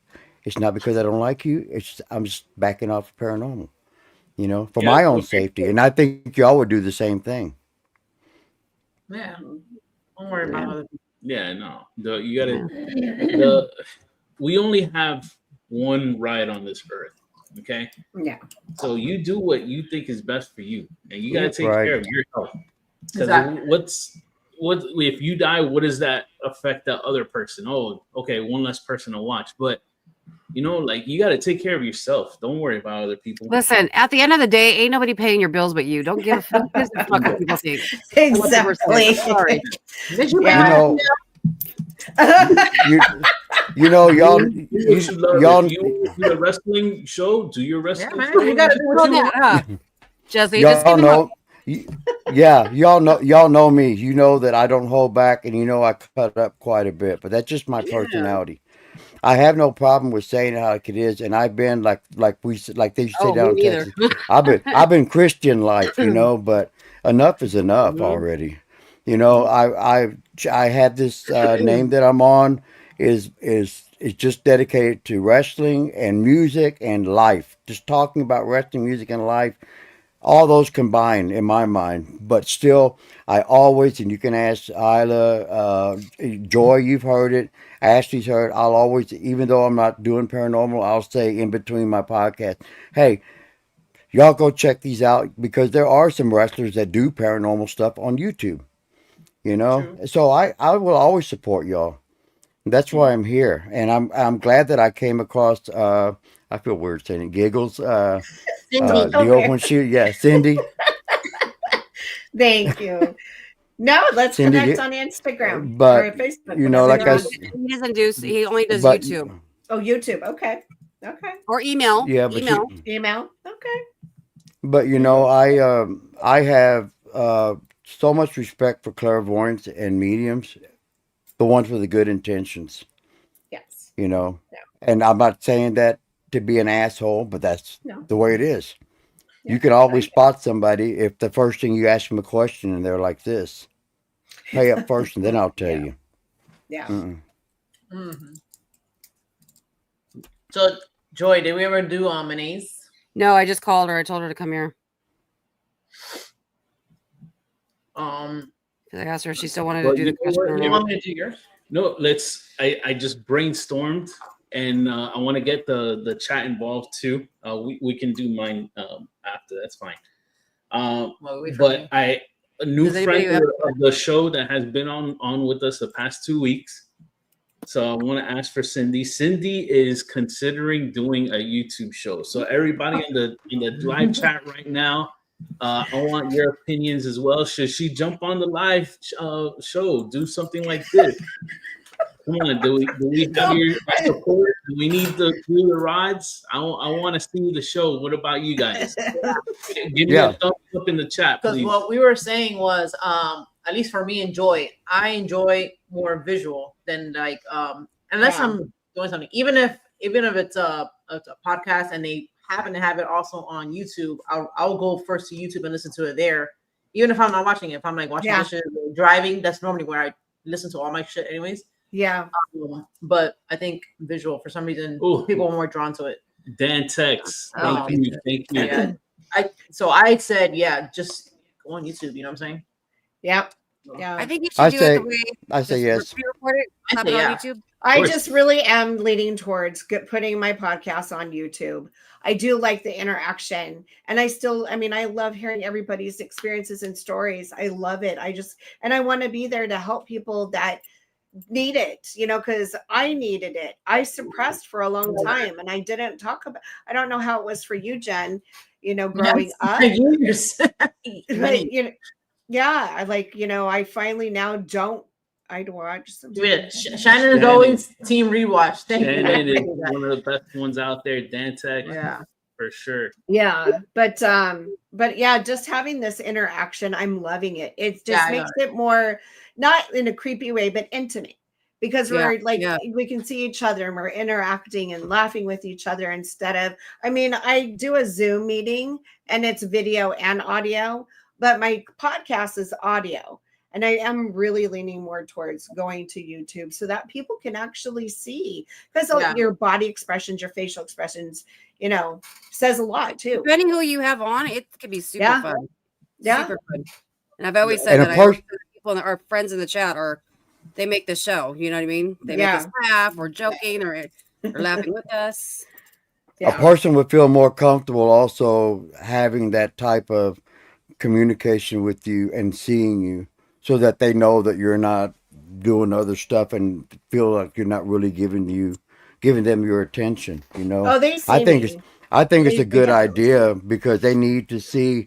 [SPEAKER 6] it's not because I don't like you. It's I'm just backing off of paranormal, you know, for
[SPEAKER 2] Yeah.
[SPEAKER 6] my own
[SPEAKER 2] Okay.
[SPEAKER 6] safety. And I think y'all would do the same thing.
[SPEAKER 4] Yeah. Don't worry about other people.
[SPEAKER 2] Yeah, no. You gotta. We only have one ride on this earth. Okay.
[SPEAKER 3] Yeah.
[SPEAKER 2] So you do what you think is best for you, and you gotta take
[SPEAKER 6] Right.
[SPEAKER 2] care of your health. Because
[SPEAKER 4] Exactly.
[SPEAKER 2] what if you die? What does that affect that other person? Oh, okay, one less person to watch. But you know, like you got to take care of yourself. Don't worry about other people.
[SPEAKER 8] Listen, at the end of the day, ain't nobody paying your bills but you. Don't give a fuck what people think.
[SPEAKER 3] Exactly.
[SPEAKER 8] Sorry.
[SPEAKER 4] Did you
[SPEAKER 3] Yeah.
[SPEAKER 6] You know, y'all,
[SPEAKER 2] Do what you love.
[SPEAKER 6] y'all,
[SPEAKER 2] If you do a wrestling show, do your wrestling
[SPEAKER 4] man,
[SPEAKER 2] show.
[SPEAKER 4] you gotta do what you
[SPEAKER 8] Well,
[SPEAKER 4] want.
[SPEAKER 8] yeah, Jesse, just
[SPEAKER 6] y'all
[SPEAKER 8] give
[SPEAKER 6] know, yeah, y'all know me. You know that I don't hold back, and you know I cut up quite a bit. But that's just my personality. I have no problem with saying it like it is, and I've been like they used to say
[SPEAKER 8] Oh,
[SPEAKER 6] down in
[SPEAKER 8] me neither.
[SPEAKER 6] Texas. I've been Christian life, you know, but enough is enough
[SPEAKER 8] Mhm.
[SPEAKER 6] already. You know, I have this name that I'm on is just dedicated to wrestling and music and life. Just talking about wrestling, music, and life, all those combined in my mind. But still, I always, and you can ask Isla, Joy, you've heard it, Ashley's heard. I'll always, even though I'm not doing paranormal, I'll say in between my podcast, hey, y'all go check these out because there are some wrestlers that do paranormal stuff on YouTube. You know,
[SPEAKER 4] True.
[SPEAKER 6] so I will always support y'all. That's why I'm here, and I'm glad that I came across. I feel weird saying it. Giggles.
[SPEAKER 4] Cindy.
[SPEAKER 6] Deal
[SPEAKER 3] Okay.
[SPEAKER 6] when she Cindy.
[SPEAKER 3] Thank you. No, let's
[SPEAKER 6] Cindy,
[SPEAKER 3] connect on Instagram
[SPEAKER 6] but
[SPEAKER 3] or Facebook.
[SPEAKER 6] you know,
[SPEAKER 3] Whatever
[SPEAKER 6] like
[SPEAKER 3] you're
[SPEAKER 6] I,
[SPEAKER 3] on.
[SPEAKER 6] s-
[SPEAKER 8] He doesn't do. He only does
[SPEAKER 6] but
[SPEAKER 8] YouTube
[SPEAKER 3] Oh, YouTube. Okay. Okay.
[SPEAKER 8] or email.
[SPEAKER 6] yeah, but
[SPEAKER 8] Email.
[SPEAKER 3] Email. Okay.
[SPEAKER 6] you know, I have so much respect for clairvoyants and mediums, the ones with the good intentions.
[SPEAKER 3] Yes.
[SPEAKER 6] You know,
[SPEAKER 3] Yeah.
[SPEAKER 6] and I'm not saying that to be an asshole, but that's
[SPEAKER 3] No.
[SPEAKER 6] the way it is.
[SPEAKER 3] Yeah.
[SPEAKER 6] You can always spot somebody if the first thing you ask them a question and they're like this. Pay up first, and then I'll tell
[SPEAKER 3] Yeah.
[SPEAKER 6] you.
[SPEAKER 3] Yeah.
[SPEAKER 6] Mm-mm.
[SPEAKER 4] Mm-hmm. So, Joy, did we ever do Mayonnaise?
[SPEAKER 8] No, I just called her. I told her to come here. I asked her if she still wanted to
[SPEAKER 2] Well,
[SPEAKER 8] do
[SPEAKER 2] you
[SPEAKER 8] the
[SPEAKER 2] know
[SPEAKER 8] question
[SPEAKER 2] what?
[SPEAKER 8] or
[SPEAKER 4] You
[SPEAKER 8] not.
[SPEAKER 4] want me to do yours?
[SPEAKER 2] No, I just brainstormed, and I want to get the chat involved too. We can do mine after. That's fine.
[SPEAKER 4] Well, wait for
[SPEAKER 2] But
[SPEAKER 4] me.
[SPEAKER 2] a new
[SPEAKER 8] Does anybody
[SPEAKER 2] friend of the show that has been on with us the past 2 weeks. So I want to ask for Cindy. Cindy is considering doing a YouTube show. So everybody in the live chat right now, I want your opinions as well. Should she jump on the live show? Do something like this? Come on, do we have your support? Do we need to do the rods? I want to see the show. What about you guys? Give me
[SPEAKER 6] Yeah.
[SPEAKER 2] a thumbs up in the chat,
[SPEAKER 4] Because
[SPEAKER 2] please.
[SPEAKER 4] what we were saying was, at least for me and Joy, I enjoy more visual than like, unless
[SPEAKER 3] Yeah.
[SPEAKER 4] I'm doing something. Even if it's a podcast and they happen to have it also on YouTube, I'll go first to YouTube and listen to it there. Even if I'm not watching it, if I'm like watching
[SPEAKER 3] Yeah.
[SPEAKER 4] dishes or driving, that's normally where I listen to all my shit, anyways.
[SPEAKER 3] Yeah.
[SPEAKER 4] But I think visual, for some reason,
[SPEAKER 2] Ooh.
[SPEAKER 4] people are more drawn to it.
[SPEAKER 2] Dan Tex,
[SPEAKER 8] Oh,
[SPEAKER 2] thank you.
[SPEAKER 4] Yeah. I said, yeah, just go on YouTube. You know what I'm saying?
[SPEAKER 3] Yep. Yeah.
[SPEAKER 8] I think you
[SPEAKER 6] I
[SPEAKER 8] should do it
[SPEAKER 6] say-
[SPEAKER 8] the way
[SPEAKER 6] I say yes.
[SPEAKER 8] pre-record it,
[SPEAKER 4] I
[SPEAKER 8] clap
[SPEAKER 4] say
[SPEAKER 8] it on
[SPEAKER 4] yeah.
[SPEAKER 8] YouTube.
[SPEAKER 3] I
[SPEAKER 2] course.
[SPEAKER 3] just really am leaning towards putting my podcast on YouTube. I do like the interaction, and I love hearing everybody's experiences and stories. I love it. And I want to be there to help people that need it, because I needed it. I suppressed for a long time, and I didn't talk about. I don't know how it was for you, Jen. Growing up,
[SPEAKER 4] Years.
[SPEAKER 3] but yeah, I finally now don't I'd watch some.
[SPEAKER 4] Yeah, Shannon is always team rewatch. Thank
[SPEAKER 2] Shannon is
[SPEAKER 4] you.
[SPEAKER 2] one of the best ones out there. Dantech,
[SPEAKER 4] Yeah.
[SPEAKER 2] for sure.
[SPEAKER 3] Yeah, but yeah, just having this interaction, I'm loving it. It just makes it more, not in a creepy way, but intimate, because we're like we can see each other and we're interacting and laughing with each other instead of, I mean, I do a Zoom meeting and it's video and audio, but my podcast is audio. And I am really leaning more towards going to YouTube so that people can actually see, because your body expressions, your facial expressions, you know, says a lot too.
[SPEAKER 8] Depending who you have on, it could be super fun.
[SPEAKER 3] Yeah.
[SPEAKER 8] Super fun. And I've always said that people, our friends in the chat, they make the show. You know what I mean? They make us laugh, or joking, or laughing with us.
[SPEAKER 6] A person would feel more comfortable also having that type of communication with you and seeing you, so that they know that you're not doing other stuff and feel like you're not really giving them your attention. You know, I think it's a good idea, because they need to see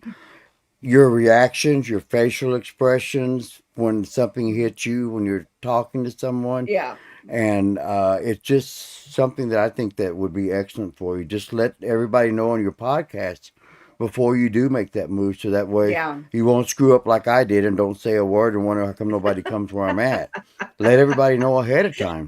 [SPEAKER 6] your reactions, your facial expressions when something hits you, when you're talking to someone.
[SPEAKER 3] Yeah.
[SPEAKER 6] And it's just something that I think that would be excellent for you. Just let everybody know on your podcast before you do make that move, so that way you won't screw up like I did and don't say a word and wonder how come nobody comes where I'm at. Let everybody know ahead of time.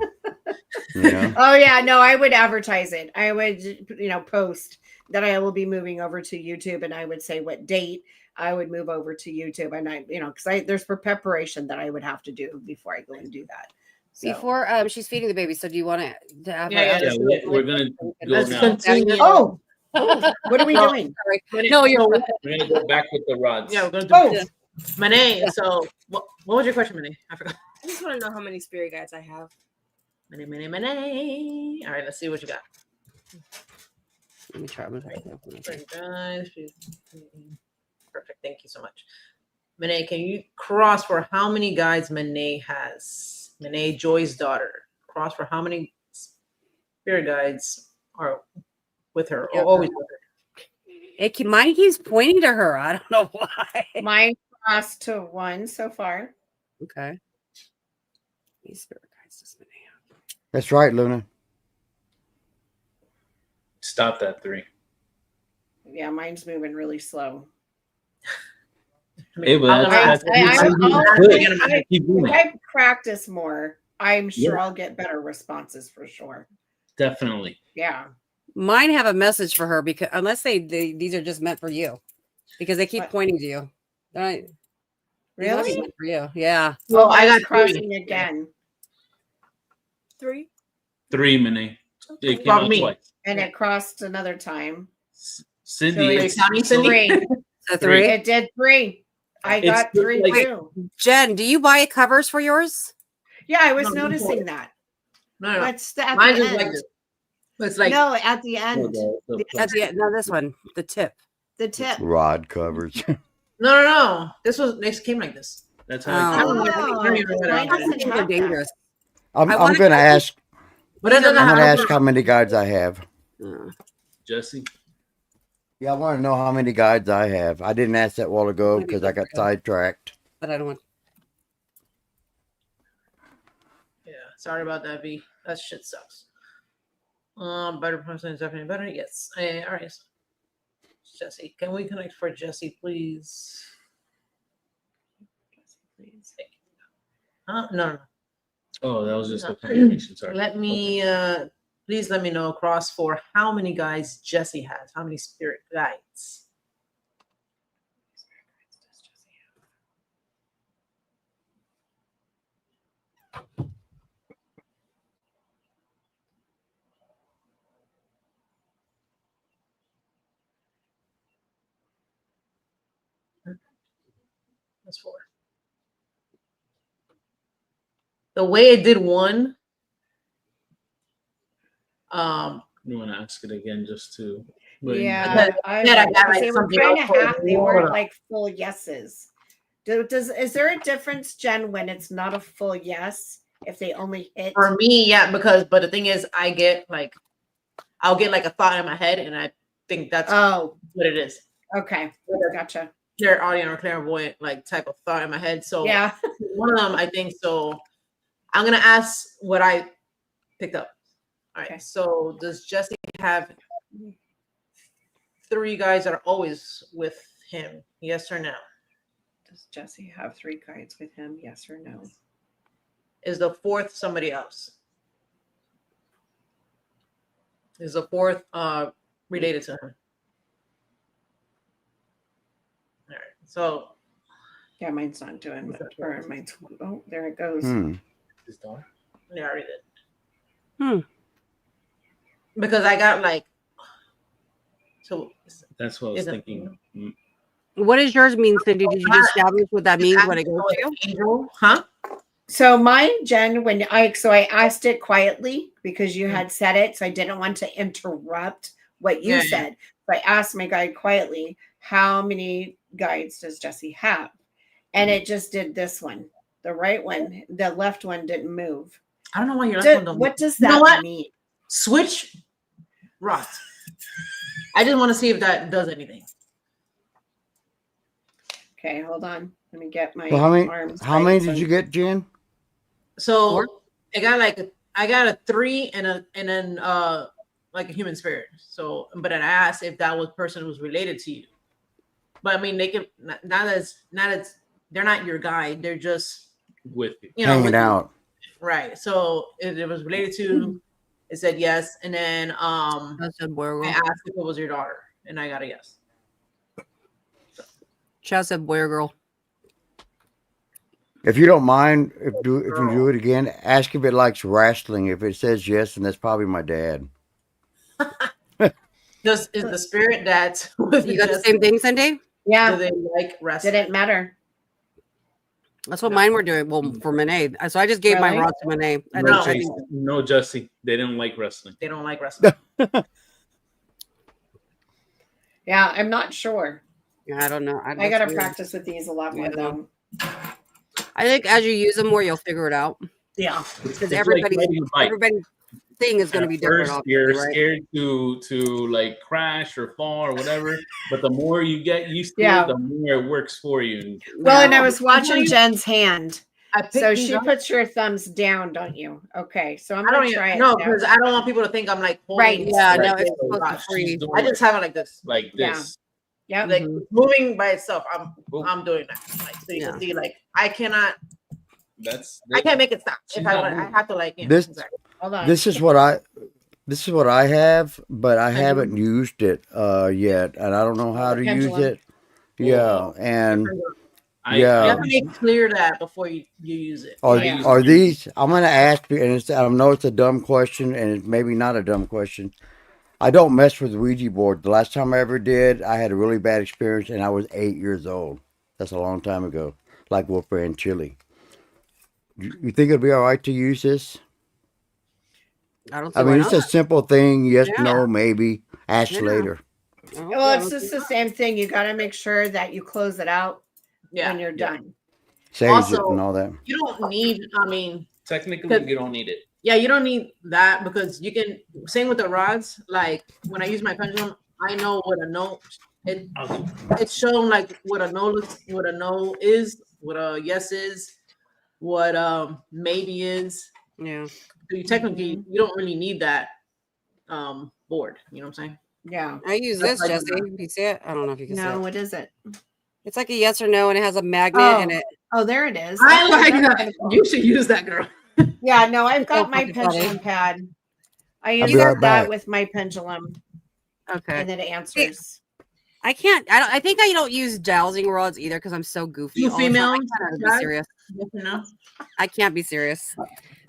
[SPEAKER 6] You know?
[SPEAKER 3] Oh yeah, no, I would advertise it. I would, post that I will be moving over to YouTube, and I would say what date I would move over to YouTube, and I, because there's preparation that I would have to do before I go and do that. So.
[SPEAKER 8] Before she's feeding the baby, so do you want to have
[SPEAKER 2] we're gonna go now.
[SPEAKER 4] Continue.
[SPEAKER 3] Oh, what are we doing?
[SPEAKER 8] No,
[SPEAKER 2] we're gonna go back with the rods.
[SPEAKER 4] Yeah, we're gonna do Mane. So what was your question, Mane? I forgot.
[SPEAKER 7] I just want to know how many spirit guides I have.
[SPEAKER 4] Mane. All right, let's see what you got.
[SPEAKER 8] Let me try.
[SPEAKER 4] Perfect. Thank you so much. Mane, can you cross for how many guides Mane has? Mane, Joy's daughter. Cross for how many spirit guides are with her, or always with her?
[SPEAKER 8] Mine keeps pointing to her. I don't know why.
[SPEAKER 3] Mine crossed to 1 so far.
[SPEAKER 8] Okay. These spirit guides does Mane have?
[SPEAKER 6] That's right, Luna.
[SPEAKER 2] Stop that 3.
[SPEAKER 3] Yeah, mine's moving really slow.
[SPEAKER 2] Hey, but
[SPEAKER 3] if I practice more, I'm sure I'll get better responses for sure.
[SPEAKER 2] Definitely.
[SPEAKER 3] Yeah.
[SPEAKER 8] Mine have a message for her, because unless these are just meant for you, because they keep pointing to you. Right?
[SPEAKER 3] Really?
[SPEAKER 8] Meant for you. Yeah.
[SPEAKER 3] Oh, I got crossing again.
[SPEAKER 7] 3.
[SPEAKER 2] 3, Mane. It came out twice.
[SPEAKER 3] And it crossed another time.
[SPEAKER 2] Cindy,
[SPEAKER 3] so it's 3.
[SPEAKER 8] 3.
[SPEAKER 3] It did 3. I got 3 too.
[SPEAKER 8] Jen, do you buy covers for yours?
[SPEAKER 3] Yeah, I was noticing that.
[SPEAKER 4] No.
[SPEAKER 3] What's at
[SPEAKER 4] Mine
[SPEAKER 3] the
[SPEAKER 4] is
[SPEAKER 3] end?
[SPEAKER 4] like this. It's like
[SPEAKER 3] no, at the end.
[SPEAKER 8] At the end. No, this one, the tip.
[SPEAKER 3] The tip.
[SPEAKER 6] Rod covers.
[SPEAKER 4] No. This came like this.
[SPEAKER 2] That's how
[SPEAKER 8] They're dangerous.
[SPEAKER 6] I'm going to ask.
[SPEAKER 4] But I'm going to
[SPEAKER 6] ask how many guides I have.
[SPEAKER 2] Jesse.
[SPEAKER 6] Yeah, I want to know how many guides I have. I didn't ask that a while ago because I got sidetracked.
[SPEAKER 8] But I don't want.
[SPEAKER 4] Yeah, sorry about that, V. That shit sucks. Better person is definitely better. Yes. All right. Jesse, can we connect for Jesse, please? Jesse, please. No.
[SPEAKER 2] Oh, that was just a confirmation. Sorry.
[SPEAKER 4] Let me. Please let me know across for how many guides Jesse has. How many spirit guides? That's 4. The way it did 1.
[SPEAKER 2] You want to ask it again just to.
[SPEAKER 3] Yeah, they were kind of half. They weren't like full yeses. Is there a difference, Jen, when it's not a full yes? If they only hit
[SPEAKER 4] for me, yeah, but the thing is, I'll get like a thought in my head, and I think that's what it is.
[SPEAKER 3] Okay, gotcha.
[SPEAKER 4] Clairaudient or clairvoyant like type of thought in my head. So
[SPEAKER 3] yeah,
[SPEAKER 4] one of them, I think so. I'm gonna ask what I picked up. All right.
[SPEAKER 3] Okay.
[SPEAKER 4] So does Jesse have 3 guys that are always with him? Yes or no?
[SPEAKER 3] Does Jesse have 3 guides with him? Yes or no?
[SPEAKER 4] Is the 4th somebody else? Is the 4th related to him? All right. So
[SPEAKER 3] Yeah, mine's not doing much. Or mine's, oh, there it goes.
[SPEAKER 2] His daughter.
[SPEAKER 4] yeah, I read it.
[SPEAKER 8] Hmm.
[SPEAKER 4] Because I got like so
[SPEAKER 2] That's what I was
[SPEAKER 4] Is it-
[SPEAKER 2] thinking.
[SPEAKER 8] What does yours mean, Cindy? Did you just establish what that means when it goes to you?
[SPEAKER 4] Angel, huh?
[SPEAKER 3] So mine, Jen, when I asked it quietly because you had said it, so I didn't want to interrupt what you
[SPEAKER 4] Yeah.
[SPEAKER 3] said. So I asked my guide quietly, how many guides does Jesse have? And it just did this one, the right one, the left one didn't move.
[SPEAKER 4] I don't know why your last one don't
[SPEAKER 3] What does
[SPEAKER 4] You know
[SPEAKER 3] that
[SPEAKER 4] what?
[SPEAKER 3] mean?
[SPEAKER 4] switch rods. I just want to see if that does anything.
[SPEAKER 3] Okay, hold on. Let me get my
[SPEAKER 6] So how many?
[SPEAKER 3] arms.
[SPEAKER 6] How many
[SPEAKER 3] tight
[SPEAKER 6] did
[SPEAKER 3] so-
[SPEAKER 6] you get, Jen?
[SPEAKER 4] So
[SPEAKER 8] 4?
[SPEAKER 4] I got a 3 and then like a human spirit. So but then I asked if that was person was related to you. But I mean they can not as they're not your guide, they're just
[SPEAKER 2] With you.
[SPEAKER 4] you know
[SPEAKER 6] Hanging
[SPEAKER 4] with you.
[SPEAKER 6] out.
[SPEAKER 4] Right. So if it was related to, it said yes, and then
[SPEAKER 8] I said boy or
[SPEAKER 4] I
[SPEAKER 8] girl.
[SPEAKER 4] asked if it was your daughter, and I got a yes.
[SPEAKER 8] Chad said boy or girl.
[SPEAKER 6] If you don't mind, if you do it again, ask if it likes wrestling. If it says yes, then that's probably my dad.
[SPEAKER 4] Is the spirit that with
[SPEAKER 8] You got the
[SPEAKER 4] just-
[SPEAKER 8] same thing, Cindy?
[SPEAKER 3] Yeah,
[SPEAKER 4] do they like wrestling?
[SPEAKER 3] didn't matter.
[SPEAKER 8] That's what mine were doing. Well, for Monet. So I just gave my
[SPEAKER 3] Really?
[SPEAKER 8] rods to Monet. I
[SPEAKER 2] No,
[SPEAKER 8] think,
[SPEAKER 2] no, Jesse. They didn't like wrestling.
[SPEAKER 4] They don't like wrestling.
[SPEAKER 3] Yeah, I'm not sure.
[SPEAKER 8] I don't know.
[SPEAKER 3] I got to practice with these a lot more
[SPEAKER 8] Yeah.
[SPEAKER 3] though.
[SPEAKER 8] I think as you use them more, you'll figure it out.
[SPEAKER 3] Yeah.
[SPEAKER 8] Because
[SPEAKER 2] It's
[SPEAKER 8] everybody's
[SPEAKER 2] like riding a bike.
[SPEAKER 8] thing is going to
[SPEAKER 2] At
[SPEAKER 8] be different.
[SPEAKER 2] first,
[SPEAKER 8] Obviously,
[SPEAKER 2] you're
[SPEAKER 8] right?
[SPEAKER 2] scared to like crash or fall or whatever, but the more you get used to
[SPEAKER 3] Yeah.
[SPEAKER 2] it, the more it works for you.
[SPEAKER 3] Well,
[SPEAKER 8] Yeah.
[SPEAKER 3] and I was watching Jen's hand.
[SPEAKER 4] I picked
[SPEAKER 3] So
[SPEAKER 4] these
[SPEAKER 3] she
[SPEAKER 4] up.
[SPEAKER 3] puts your thumbs down, don't you? Okay, so I'm
[SPEAKER 4] I don't
[SPEAKER 3] gonna
[SPEAKER 4] even
[SPEAKER 3] try it.
[SPEAKER 4] no
[SPEAKER 3] now.
[SPEAKER 4] because I don't want people to think I'm like holding
[SPEAKER 3] Right.
[SPEAKER 8] Yeah, no,
[SPEAKER 2] Right.
[SPEAKER 8] it's
[SPEAKER 2] So
[SPEAKER 8] supposed to
[SPEAKER 2] watch,
[SPEAKER 8] free.
[SPEAKER 2] she's doing
[SPEAKER 4] I just have it like this.
[SPEAKER 2] like
[SPEAKER 3] Yeah.
[SPEAKER 2] this.
[SPEAKER 3] Yep.
[SPEAKER 4] Like
[SPEAKER 8] Mhm.
[SPEAKER 4] moving by itself.
[SPEAKER 2] Boom.
[SPEAKER 4] I'm doing that. Like so you
[SPEAKER 8] Yeah.
[SPEAKER 4] can see like I can't make it stop.
[SPEAKER 2] She's
[SPEAKER 4] If
[SPEAKER 2] not
[SPEAKER 4] I
[SPEAKER 2] moving.
[SPEAKER 4] have to like you know,
[SPEAKER 6] This-
[SPEAKER 4] exactly.
[SPEAKER 3] Hold on.
[SPEAKER 6] This is what I have, but I haven't used it yet, and I don't know how to use
[SPEAKER 3] Pendulum.
[SPEAKER 6] it. Yeah, and
[SPEAKER 2] I,
[SPEAKER 6] Yeah.
[SPEAKER 4] You
[SPEAKER 2] I,
[SPEAKER 4] have to make clear that before you use it.
[SPEAKER 3] Yeah.
[SPEAKER 6] are these? I'm gonna ask you, and I know it's a dumb question, and it's maybe not a dumb question. I don't mess with the Ouija board. The last time I ever did, I had a really bad experience, and I was 8 years old. That's a long time ago. Like Wolfgang Chili. You think it'd be all right to use this?
[SPEAKER 8] I don't see
[SPEAKER 6] I
[SPEAKER 8] why
[SPEAKER 6] mean,
[SPEAKER 8] not.
[SPEAKER 6] it's a simple thing. Yes,
[SPEAKER 8] Yeah.
[SPEAKER 6] no, maybe. Ask
[SPEAKER 8] Yeah.
[SPEAKER 6] later.
[SPEAKER 8] Oh,
[SPEAKER 3] Well,
[SPEAKER 8] yeah,
[SPEAKER 3] it's
[SPEAKER 8] let's
[SPEAKER 3] just
[SPEAKER 8] see.
[SPEAKER 3] the same thing. You got to make sure that you close it out
[SPEAKER 4] Yeah.
[SPEAKER 3] when you're done.
[SPEAKER 6] Saves it
[SPEAKER 4] Also-
[SPEAKER 6] and all that.
[SPEAKER 4] You don't need, I mean,
[SPEAKER 2] technically, you don't need it.
[SPEAKER 4] yeah, you don't need that because you can same with the rods. Like when I use my pendulum, I know what a no it's shown like what a no looks, what a no is, what a yes is, what maybe is.
[SPEAKER 8] Yeah.
[SPEAKER 4] So you technically you don't really need that board. You know what I'm saying?
[SPEAKER 3] Yeah.
[SPEAKER 8] I use
[SPEAKER 4] That's
[SPEAKER 8] this,
[SPEAKER 4] like
[SPEAKER 8] Jesse. Can you see it? I don't know if you can see
[SPEAKER 3] No,
[SPEAKER 8] it.
[SPEAKER 3] what is it?
[SPEAKER 8] It's like a yes or no, and it has a magnet in it.
[SPEAKER 3] Oh, there it is.
[SPEAKER 4] I
[SPEAKER 3] Okay,
[SPEAKER 4] like
[SPEAKER 3] that's
[SPEAKER 4] that.
[SPEAKER 3] kinda cool.
[SPEAKER 4] You should use that, girl.
[SPEAKER 3] Yeah, no, I've
[SPEAKER 8] It's so
[SPEAKER 3] got my
[SPEAKER 8] fucking funny.
[SPEAKER 3] pendulum pad. I
[SPEAKER 6] I'll
[SPEAKER 3] use
[SPEAKER 6] be right
[SPEAKER 3] that
[SPEAKER 6] back.
[SPEAKER 3] with my pendulum,
[SPEAKER 8] Okay.
[SPEAKER 3] and then it answers.
[SPEAKER 8] I can't. I think I don't use dowsing rods either because I'm so goofy.
[SPEAKER 4] You
[SPEAKER 8] all the time.
[SPEAKER 4] female,
[SPEAKER 8] I can't have to be
[SPEAKER 4] guys?
[SPEAKER 8] serious.
[SPEAKER 4] Yes or no?
[SPEAKER 8] I can't be serious.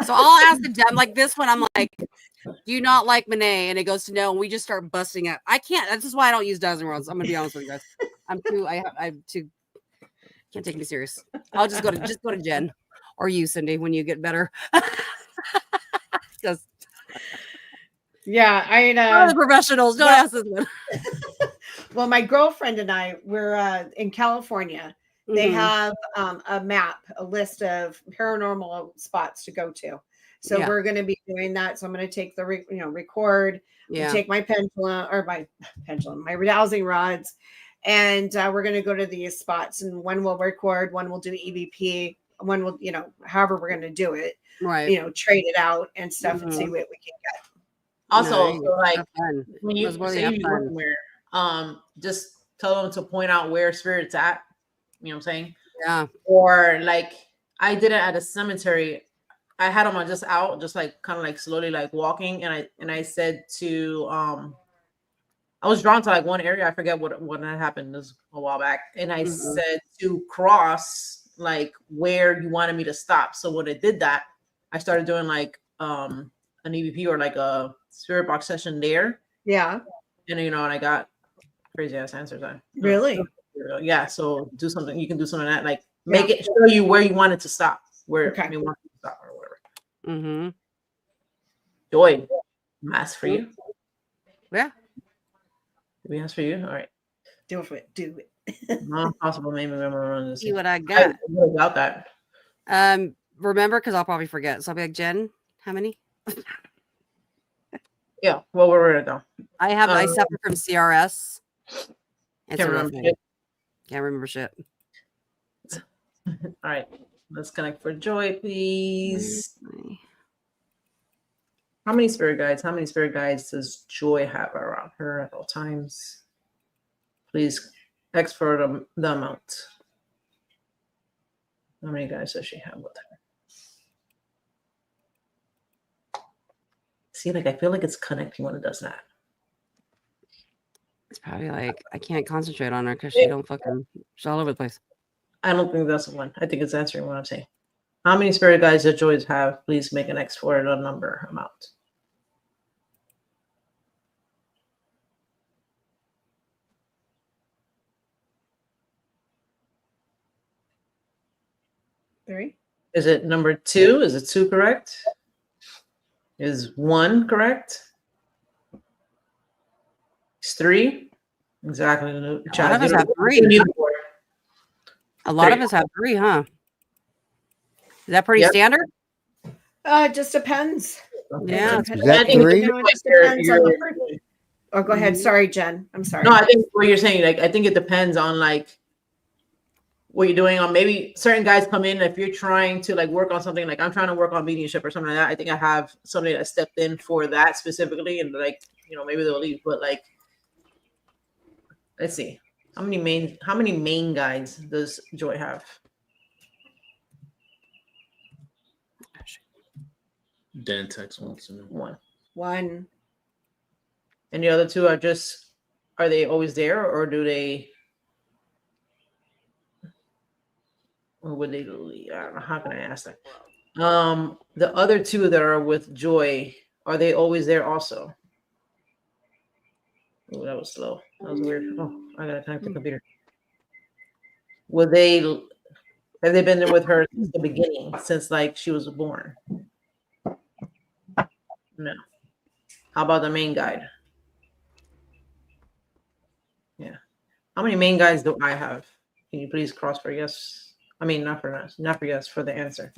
[SPEAKER 8] So I'll ask the dem like this one. I'm like, do you not like Monet? And it goes to no, and we just start busting up. I can't. That's just why I don't use dowsing rods. I'm gonna be honest with you guys. I'm too. Can't take me serious. I'll just go to Jen or you, Cindy, when you get better. Just
[SPEAKER 3] Yeah,
[SPEAKER 8] one of the professionals. Don't ask this one.
[SPEAKER 3] well, my girlfriend and I were in California. They
[SPEAKER 8] Mhm.
[SPEAKER 3] have a map, a list of paranormal spots to go to. So
[SPEAKER 8] Yeah.
[SPEAKER 3] we're going to be doing that. So I'm going to take the record,
[SPEAKER 8] Yeah.
[SPEAKER 3] take my pendulum or my dowsing rods, and we're going to go to these spots. And one will record, one will do EVP, when we'll, however we're going to do it,
[SPEAKER 8] Right.
[SPEAKER 3] trade it out and stuff and see
[SPEAKER 8] Mhm.
[SPEAKER 3] what we can get.
[SPEAKER 4] Also,
[SPEAKER 8] No,
[SPEAKER 4] so like
[SPEAKER 8] have fun.
[SPEAKER 4] when you
[SPEAKER 8] Let's really
[SPEAKER 4] say
[SPEAKER 8] have
[SPEAKER 4] you go
[SPEAKER 8] fun.
[SPEAKER 4] somewhere, just tell them to point out where spirit's at. You know what I'm saying?
[SPEAKER 8] Yeah.
[SPEAKER 4] Or like I did it at a cemetery. I had them on just out, just like kind of like slowly like walking, and I said to I was drawn to like one area. I forget what had happened. This was a while back, and I
[SPEAKER 8] Mhm.
[SPEAKER 4] said to cross like where you wanted me to stop. So when I did that, I started doing like an EVP or like a spirit box session there,
[SPEAKER 3] Yeah.
[SPEAKER 4] and and I got crazy ass answers.
[SPEAKER 3] Really?
[SPEAKER 4] Yeah. So do something. You can do something that like make it show you where you want it to stop, where you want it to stop or whatever.
[SPEAKER 8] Mm-hmm.
[SPEAKER 4] Joy, mask for you.
[SPEAKER 8] Yeah.
[SPEAKER 4] Did we ask for you? All right.
[SPEAKER 3] Do it. Do it.
[SPEAKER 4] Not possible. Maybe I'm gonna run this.
[SPEAKER 8] See what I got.
[SPEAKER 4] About that.
[SPEAKER 8] Remember, because I'll probably forget. So I'll be like, Jen, how many?
[SPEAKER 4] Yeah. Well, where were it though?
[SPEAKER 8] I suffer from CRS. It's
[SPEAKER 4] Can't
[SPEAKER 8] a real
[SPEAKER 4] remember
[SPEAKER 8] thing.
[SPEAKER 4] shit.
[SPEAKER 8] Can't remember shit.
[SPEAKER 4] All right. Let's connect for Joy, please. How many spirit guides does Joy have around her at all times? Please X for the amount. How many guides does she have with her? See, like I feel like it's connecting when it does that.
[SPEAKER 8] It's probably like I can't concentrate on her because she don't fucking. She's all over the place.
[SPEAKER 4] I don't think that's the one. I think it's answering what I'm saying. How many spirit guides does Joy have? Please make an X for the number amount.
[SPEAKER 3] Three.
[SPEAKER 4] Is it number 2? Is it 2 correct? Is 1 correct? Is 3? Exactly.
[SPEAKER 8] A lot of us have 3. A lot of us have 3, huh? Is that pretty standard?
[SPEAKER 3] It just depends.
[SPEAKER 8] Yeah.
[SPEAKER 6] Is that 3?
[SPEAKER 3] It just depends on the person. Oh, go ahead. Sorry, Jen. I'm sorry.
[SPEAKER 4] No, I think what you're saying, like, I think it depends on like what you're doing. On maybe certain guys come in if you're trying to like work on something. Like I'm trying to work on mediumship or something like that. I think I have somebody that stepped in for that specifically, and like maybe they'll leave. But like, let's see, how many main guides does Joy have?
[SPEAKER 2] Dan Tex wants to know.
[SPEAKER 4] 1.
[SPEAKER 3] 1.
[SPEAKER 4] And the other 2 are they always there, or do they? Or would they leave? I don't know. How can I ask that? The other 2 that are with Joy, are they always there also? Oh, that was slow. That was weird. Oh, I gotta connect the computer. Have they been there with her since the beginning, since like she was born? No. How about the main guide? Yeah. How many main guides do I have? Can you please cross for yes? I mean, not for yes, for the answer.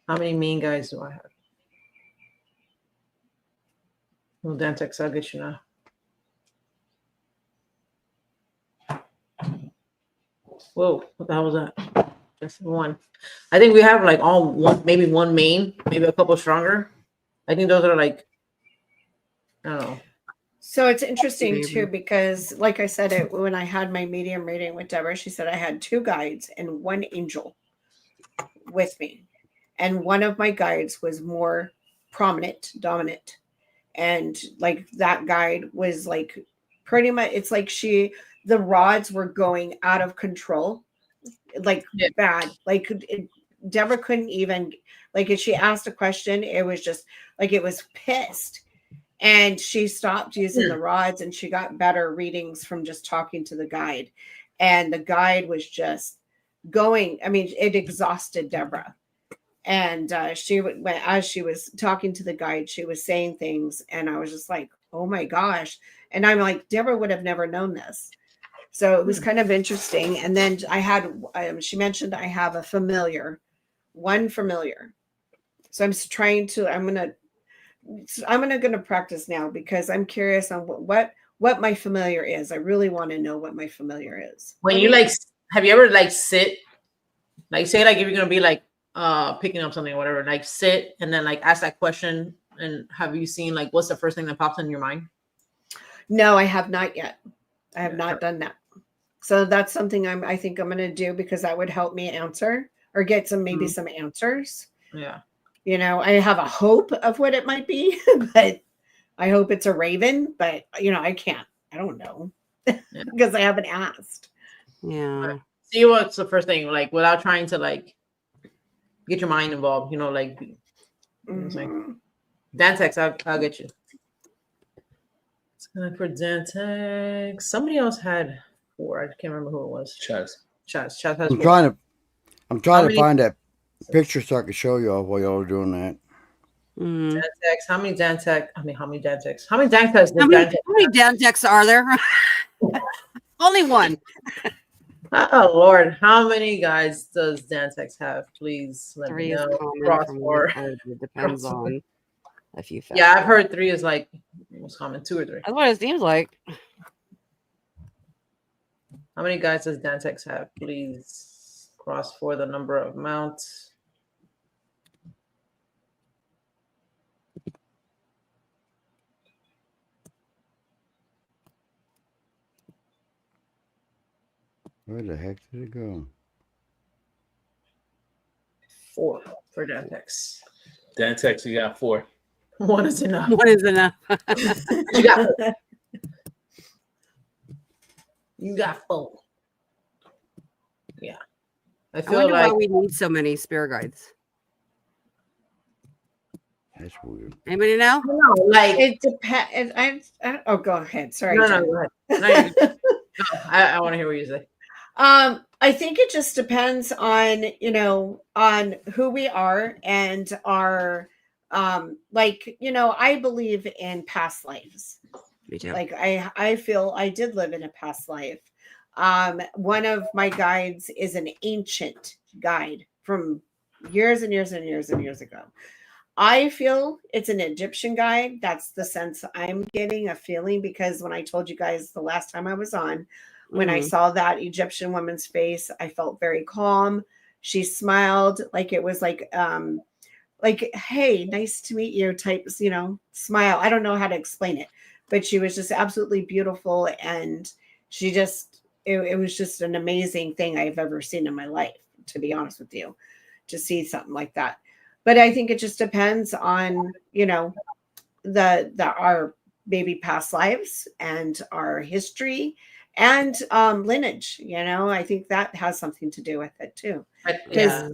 [SPEAKER 4] How many main guides do I have? Well, Dantex, I'll get you now. Whoa, what the hell was that? Just 1. I think we have like all one, maybe 1 main, maybe a couple stronger. I think those are like, I don't know.
[SPEAKER 3] So it's interesting too, because like I said, when I had my medium reading with Deborah, she said I had 2 guides and 1 angel with me. And one of my guides was more prominent, dominant. And like that guide was like pretty much, it's like the rods were going out of control, like bad. Like Deborah couldn't even, like if she asked a question, it was just like it was pissed. And she stopped using the rods and she got better readings from just talking to the guide. And the guide was just going, I mean, it exhausted Deborah. And as she was talking to the guide, she was saying things. And I was just like, oh my gosh. And I'm like, Deborah would have never known this. So it was kind of interesting. And then I had, she mentioned I have a familiar, 1 familiar. So I'm trying to, I'm going to practice now because I'm curious on what my familiar is. I really want to know what my familiar is.
[SPEAKER 4] When you like, have you ever like sit Like say like if you're gonna be like picking up something or whatever, like sit and then like ask that question. And have you seen like what's the first thing that pops in your mind?
[SPEAKER 3] No, I have not yet. I have
[SPEAKER 4] Yeah,
[SPEAKER 3] not
[SPEAKER 4] sure.
[SPEAKER 3] done that. So that's something I think I'm going to do because that would help me answer or get maybe some answers.
[SPEAKER 4] Yeah.
[SPEAKER 3] You know, I have a hope of what it might be, but I hope it's a raven, but I can't. I don't know because I haven't asked.
[SPEAKER 8] Yeah.
[SPEAKER 4] See what's the first thing, like without trying to like get your mind involved, like you know what I'm saying? Dantex, I'll get you. It's gonna for Dantex. Somebody else had 4. I can't remember who it was.
[SPEAKER 2] Chaz.
[SPEAKER 4] Chaz has
[SPEAKER 6] I'm
[SPEAKER 4] 4.
[SPEAKER 6] trying
[SPEAKER 4] How
[SPEAKER 6] to
[SPEAKER 4] many-
[SPEAKER 6] find that picture so I can show y'all while y'all are doing that.
[SPEAKER 4] Dantex. How many Dantex? How many Dantex? How many Dantex does
[SPEAKER 8] How many
[SPEAKER 4] Dantex?
[SPEAKER 8] Dantex are there? Only one.
[SPEAKER 4] Oh Lord, how many guys does Dantex have? Please let
[SPEAKER 8] 3
[SPEAKER 4] me
[SPEAKER 8] is
[SPEAKER 4] know.
[SPEAKER 8] common.
[SPEAKER 4] Cross
[SPEAKER 8] From
[SPEAKER 4] 4.
[SPEAKER 8] it depends
[SPEAKER 4] Cross 4.
[SPEAKER 8] on a few factors.
[SPEAKER 4] Yeah, I've heard 3 is like most common. 2 or 3.
[SPEAKER 8] That's what it seems like.
[SPEAKER 4] How many guys does Dantex have? Please cross 4 the number of mounts.
[SPEAKER 6] Where the heck did it go?
[SPEAKER 4] 4 for Dantex.
[SPEAKER 2] Dantex, you got 4.
[SPEAKER 4] 1 is enough.
[SPEAKER 8] What is enough?
[SPEAKER 4] You got 4. You got 4. Yeah. I
[SPEAKER 8] I
[SPEAKER 4] feel
[SPEAKER 8] wonder
[SPEAKER 4] like
[SPEAKER 8] why we need so many spirit guides.
[SPEAKER 6] That's weird.
[SPEAKER 8] Anybody know?
[SPEAKER 4] no, like
[SPEAKER 3] It depends. Oh, go ahead. Sorry.
[SPEAKER 4] no,
[SPEAKER 3] Jen.
[SPEAKER 4] go ahead. No, no, I want to hear what you say.
[SPEAKER 3] I think it just depends on on who we are and our I believe in past lives.
[SPEAKER 8] Me too.
[SPEAKER 3] Like I feel I did live in a past life. One of my guides is an ancient guide from years and years and years and years ago. I feel it's an Egyptian guide. That's the sense I'm getting, a feeling, because when I told you guys the last time I was on, when I saw that Egyptian woman's face, I felt very calm. She smiled like it was like, hey, nice to meet you type, smile. I don't know how to explain it, but she was just absolutely beautiful. And she just, it was just an amazing thing I've ever seen in my life, to be honest with you, to see something like that. But I think it just depends on, our maybe past lives and our history and lineage. I think that has something to do with it too.
[SPEAKER 4] Yeah.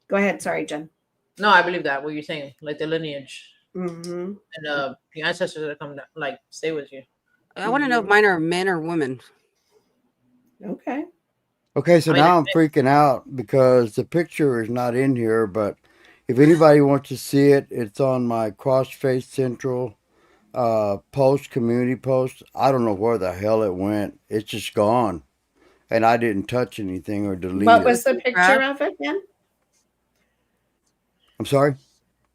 [SPEAKER 3] Go ahead. Sorry, Jen.
[SPEAKER 4] No, I believe that what you're saying, like the lineage
[SPEAKER 3] Mm-hmm.
[SPEAKER 4] and the ancestors that come down, like stay with you.
[SPEAKER 8] I want to know if mine are men or women.
[SPEAKER 3] Okay.
[SPEAKER 6] Okay, so
[SPEAKER 4] I mean,
[SPEAKER 6] now I'm freaking out because the picture is not in here, but if anybody wants to see it, it's on my Crossface Central community post. I don't know where the hell it went. It's just gone. And I didn't touch anything or delete
[SPEAKER 3] What
[SPEAKER 6] it.
[SPEAKER 3] was the picture of again?
[SPEAKER 6] I'm sorry?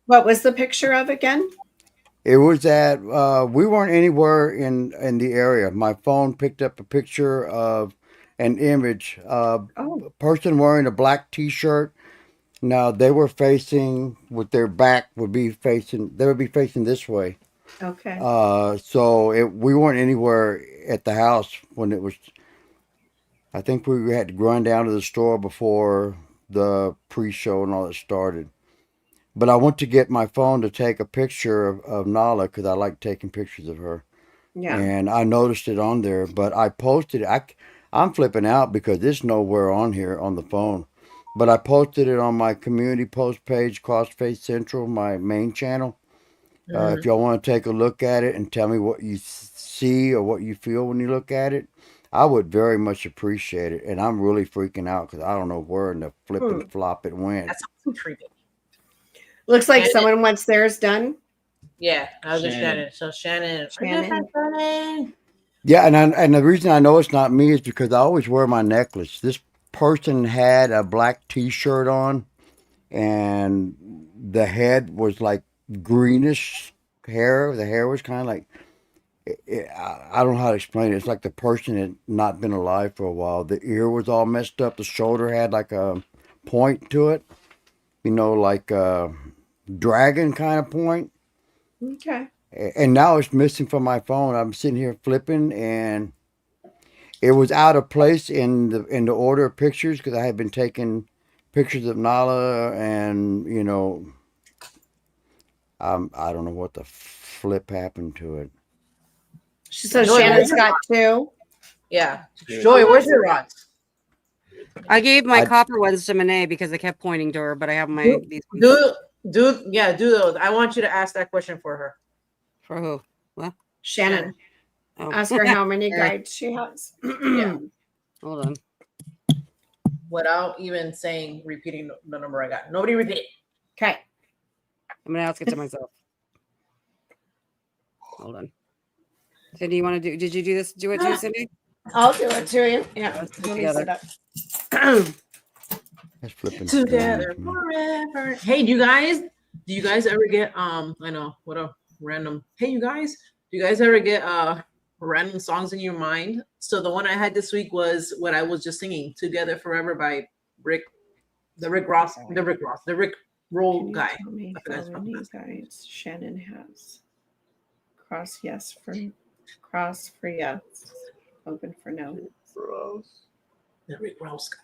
[SPEAKER 3] What was the picture of again?
[SPEAKER 6] It was at, we weren't anywhere in the area. My phone picked up a picture of an image. A person wearing a black t-shirt. Now they were facing with their back they would be facing this way.
[SPEAKER 3] Okay.
[SPEAKER 6] So we weren't anywhere at the house when it was. I think we had to run down to the store before the pre-show and all that started. But I went to get my phone to take a picture of Nala because I like taking pictures of her.
[SPEAKER 3] Yeah.
[SPEAKER 6] And I noticed it on there, but I posted it. I'm flipping out because it's nowhere on here on the phone. But I posted it on my community post page, Crossface Central, my main channel. If y'all want to take a look at it and tell me what you see or what you feel when you look at it, I would very much appreciate it. And I'm really freaking out because I don't know where in the flipping flop it went.
[SPEAKER 4] That's intriguing.
[SPEAKER 3] Looks like someone wants theirs done.
[SPEAKER 4] Yeah, I was just Shannon. So Shannon.
[SPEAKER 6] Yeah, and the reason I know it's not me is because I always wear my necklace. This person had a black t-shirt on, and the head was like greenish hair. The hair was kind of like, I don't know how to explain it. It's like the person had not been alive for a while. The ear was all messed up. The shoulder had like a point to it, like a dragon kind of point.
[SPEAKER 3] Okay.
[SPEAKER 6] And now it's missing from my phone. I'm sitting here flipping, and it was out of place in the order of pictures because I had been taking pictures of Nala, and I don't know what the flip happened to it.
[SPEAKER 3] So
[SPEAKER 4] Joy,
[SPEAKER 3] Shannon's got 2.
[SPEAKER 4] Yeah. Joy, where's your rods?
[SPEAKER 8] I gave my
[SPEAKER 6] I-
[SPEAKER 8] copper ones to Monet because I kept pointing to her, but I have my
[SPEAKER 4] Do-
[SPEAKER 8] these ones.
[SPEAKER 4] Do those. I want you to ask that question for her.
[SPEAKER 8] For who?
[SPEAKER 3] Shannon.
[SPEAKER 8] Oh,
[SPEAKER 3] Ask her how many
[SPEAKER 8] Sorry.
[SPEAKER 3] guides she has.
[SPEAKER 4] Yeah.
[SPEAKER 8] hold on.
[SPEAKER 4] Without even repeating the number I got. Nobody repeat it.
[SPEAKER 3] Okay.
[SPEAKER 8] I'm gonna ask it to myself. Hold on. Cindy, you want to do? Did you do this? Do it too, Cindy?
[SPEAKER 3] I'll do it to you. Yeah.
[SPEAKER 8] Let's do it
[SPEAKER 3] Let me
[SPEAKER 8] together.
[SPEAKER 3] sit up.
[SPEAKER 6] That's flipping
[SPEAKER 4] Together
[SPEAKER 6] strange, man.
[SPEAKER 4] forever. Hey, do you guys ever get I know what a random. Hey, you guys, do you guys ever get random songs in your mind? So the one I had this week was what I was just singing, "Together Forever" by Rick Roll
[SPEAKER 3] Can you
[SPEAKER 4] guy.
[SPEAKER 3] tell me
[SPEAKER 4] I forgot
[SPEAKER 3] how
[SPEAKER 4] his
[SPEAKER 3] many
[SPEAKER 4] last
[SPEAKER 3] guides Shannon has? Cross yes for yes. Open for no.
[SPEAKER 4] The Rick Ross guy.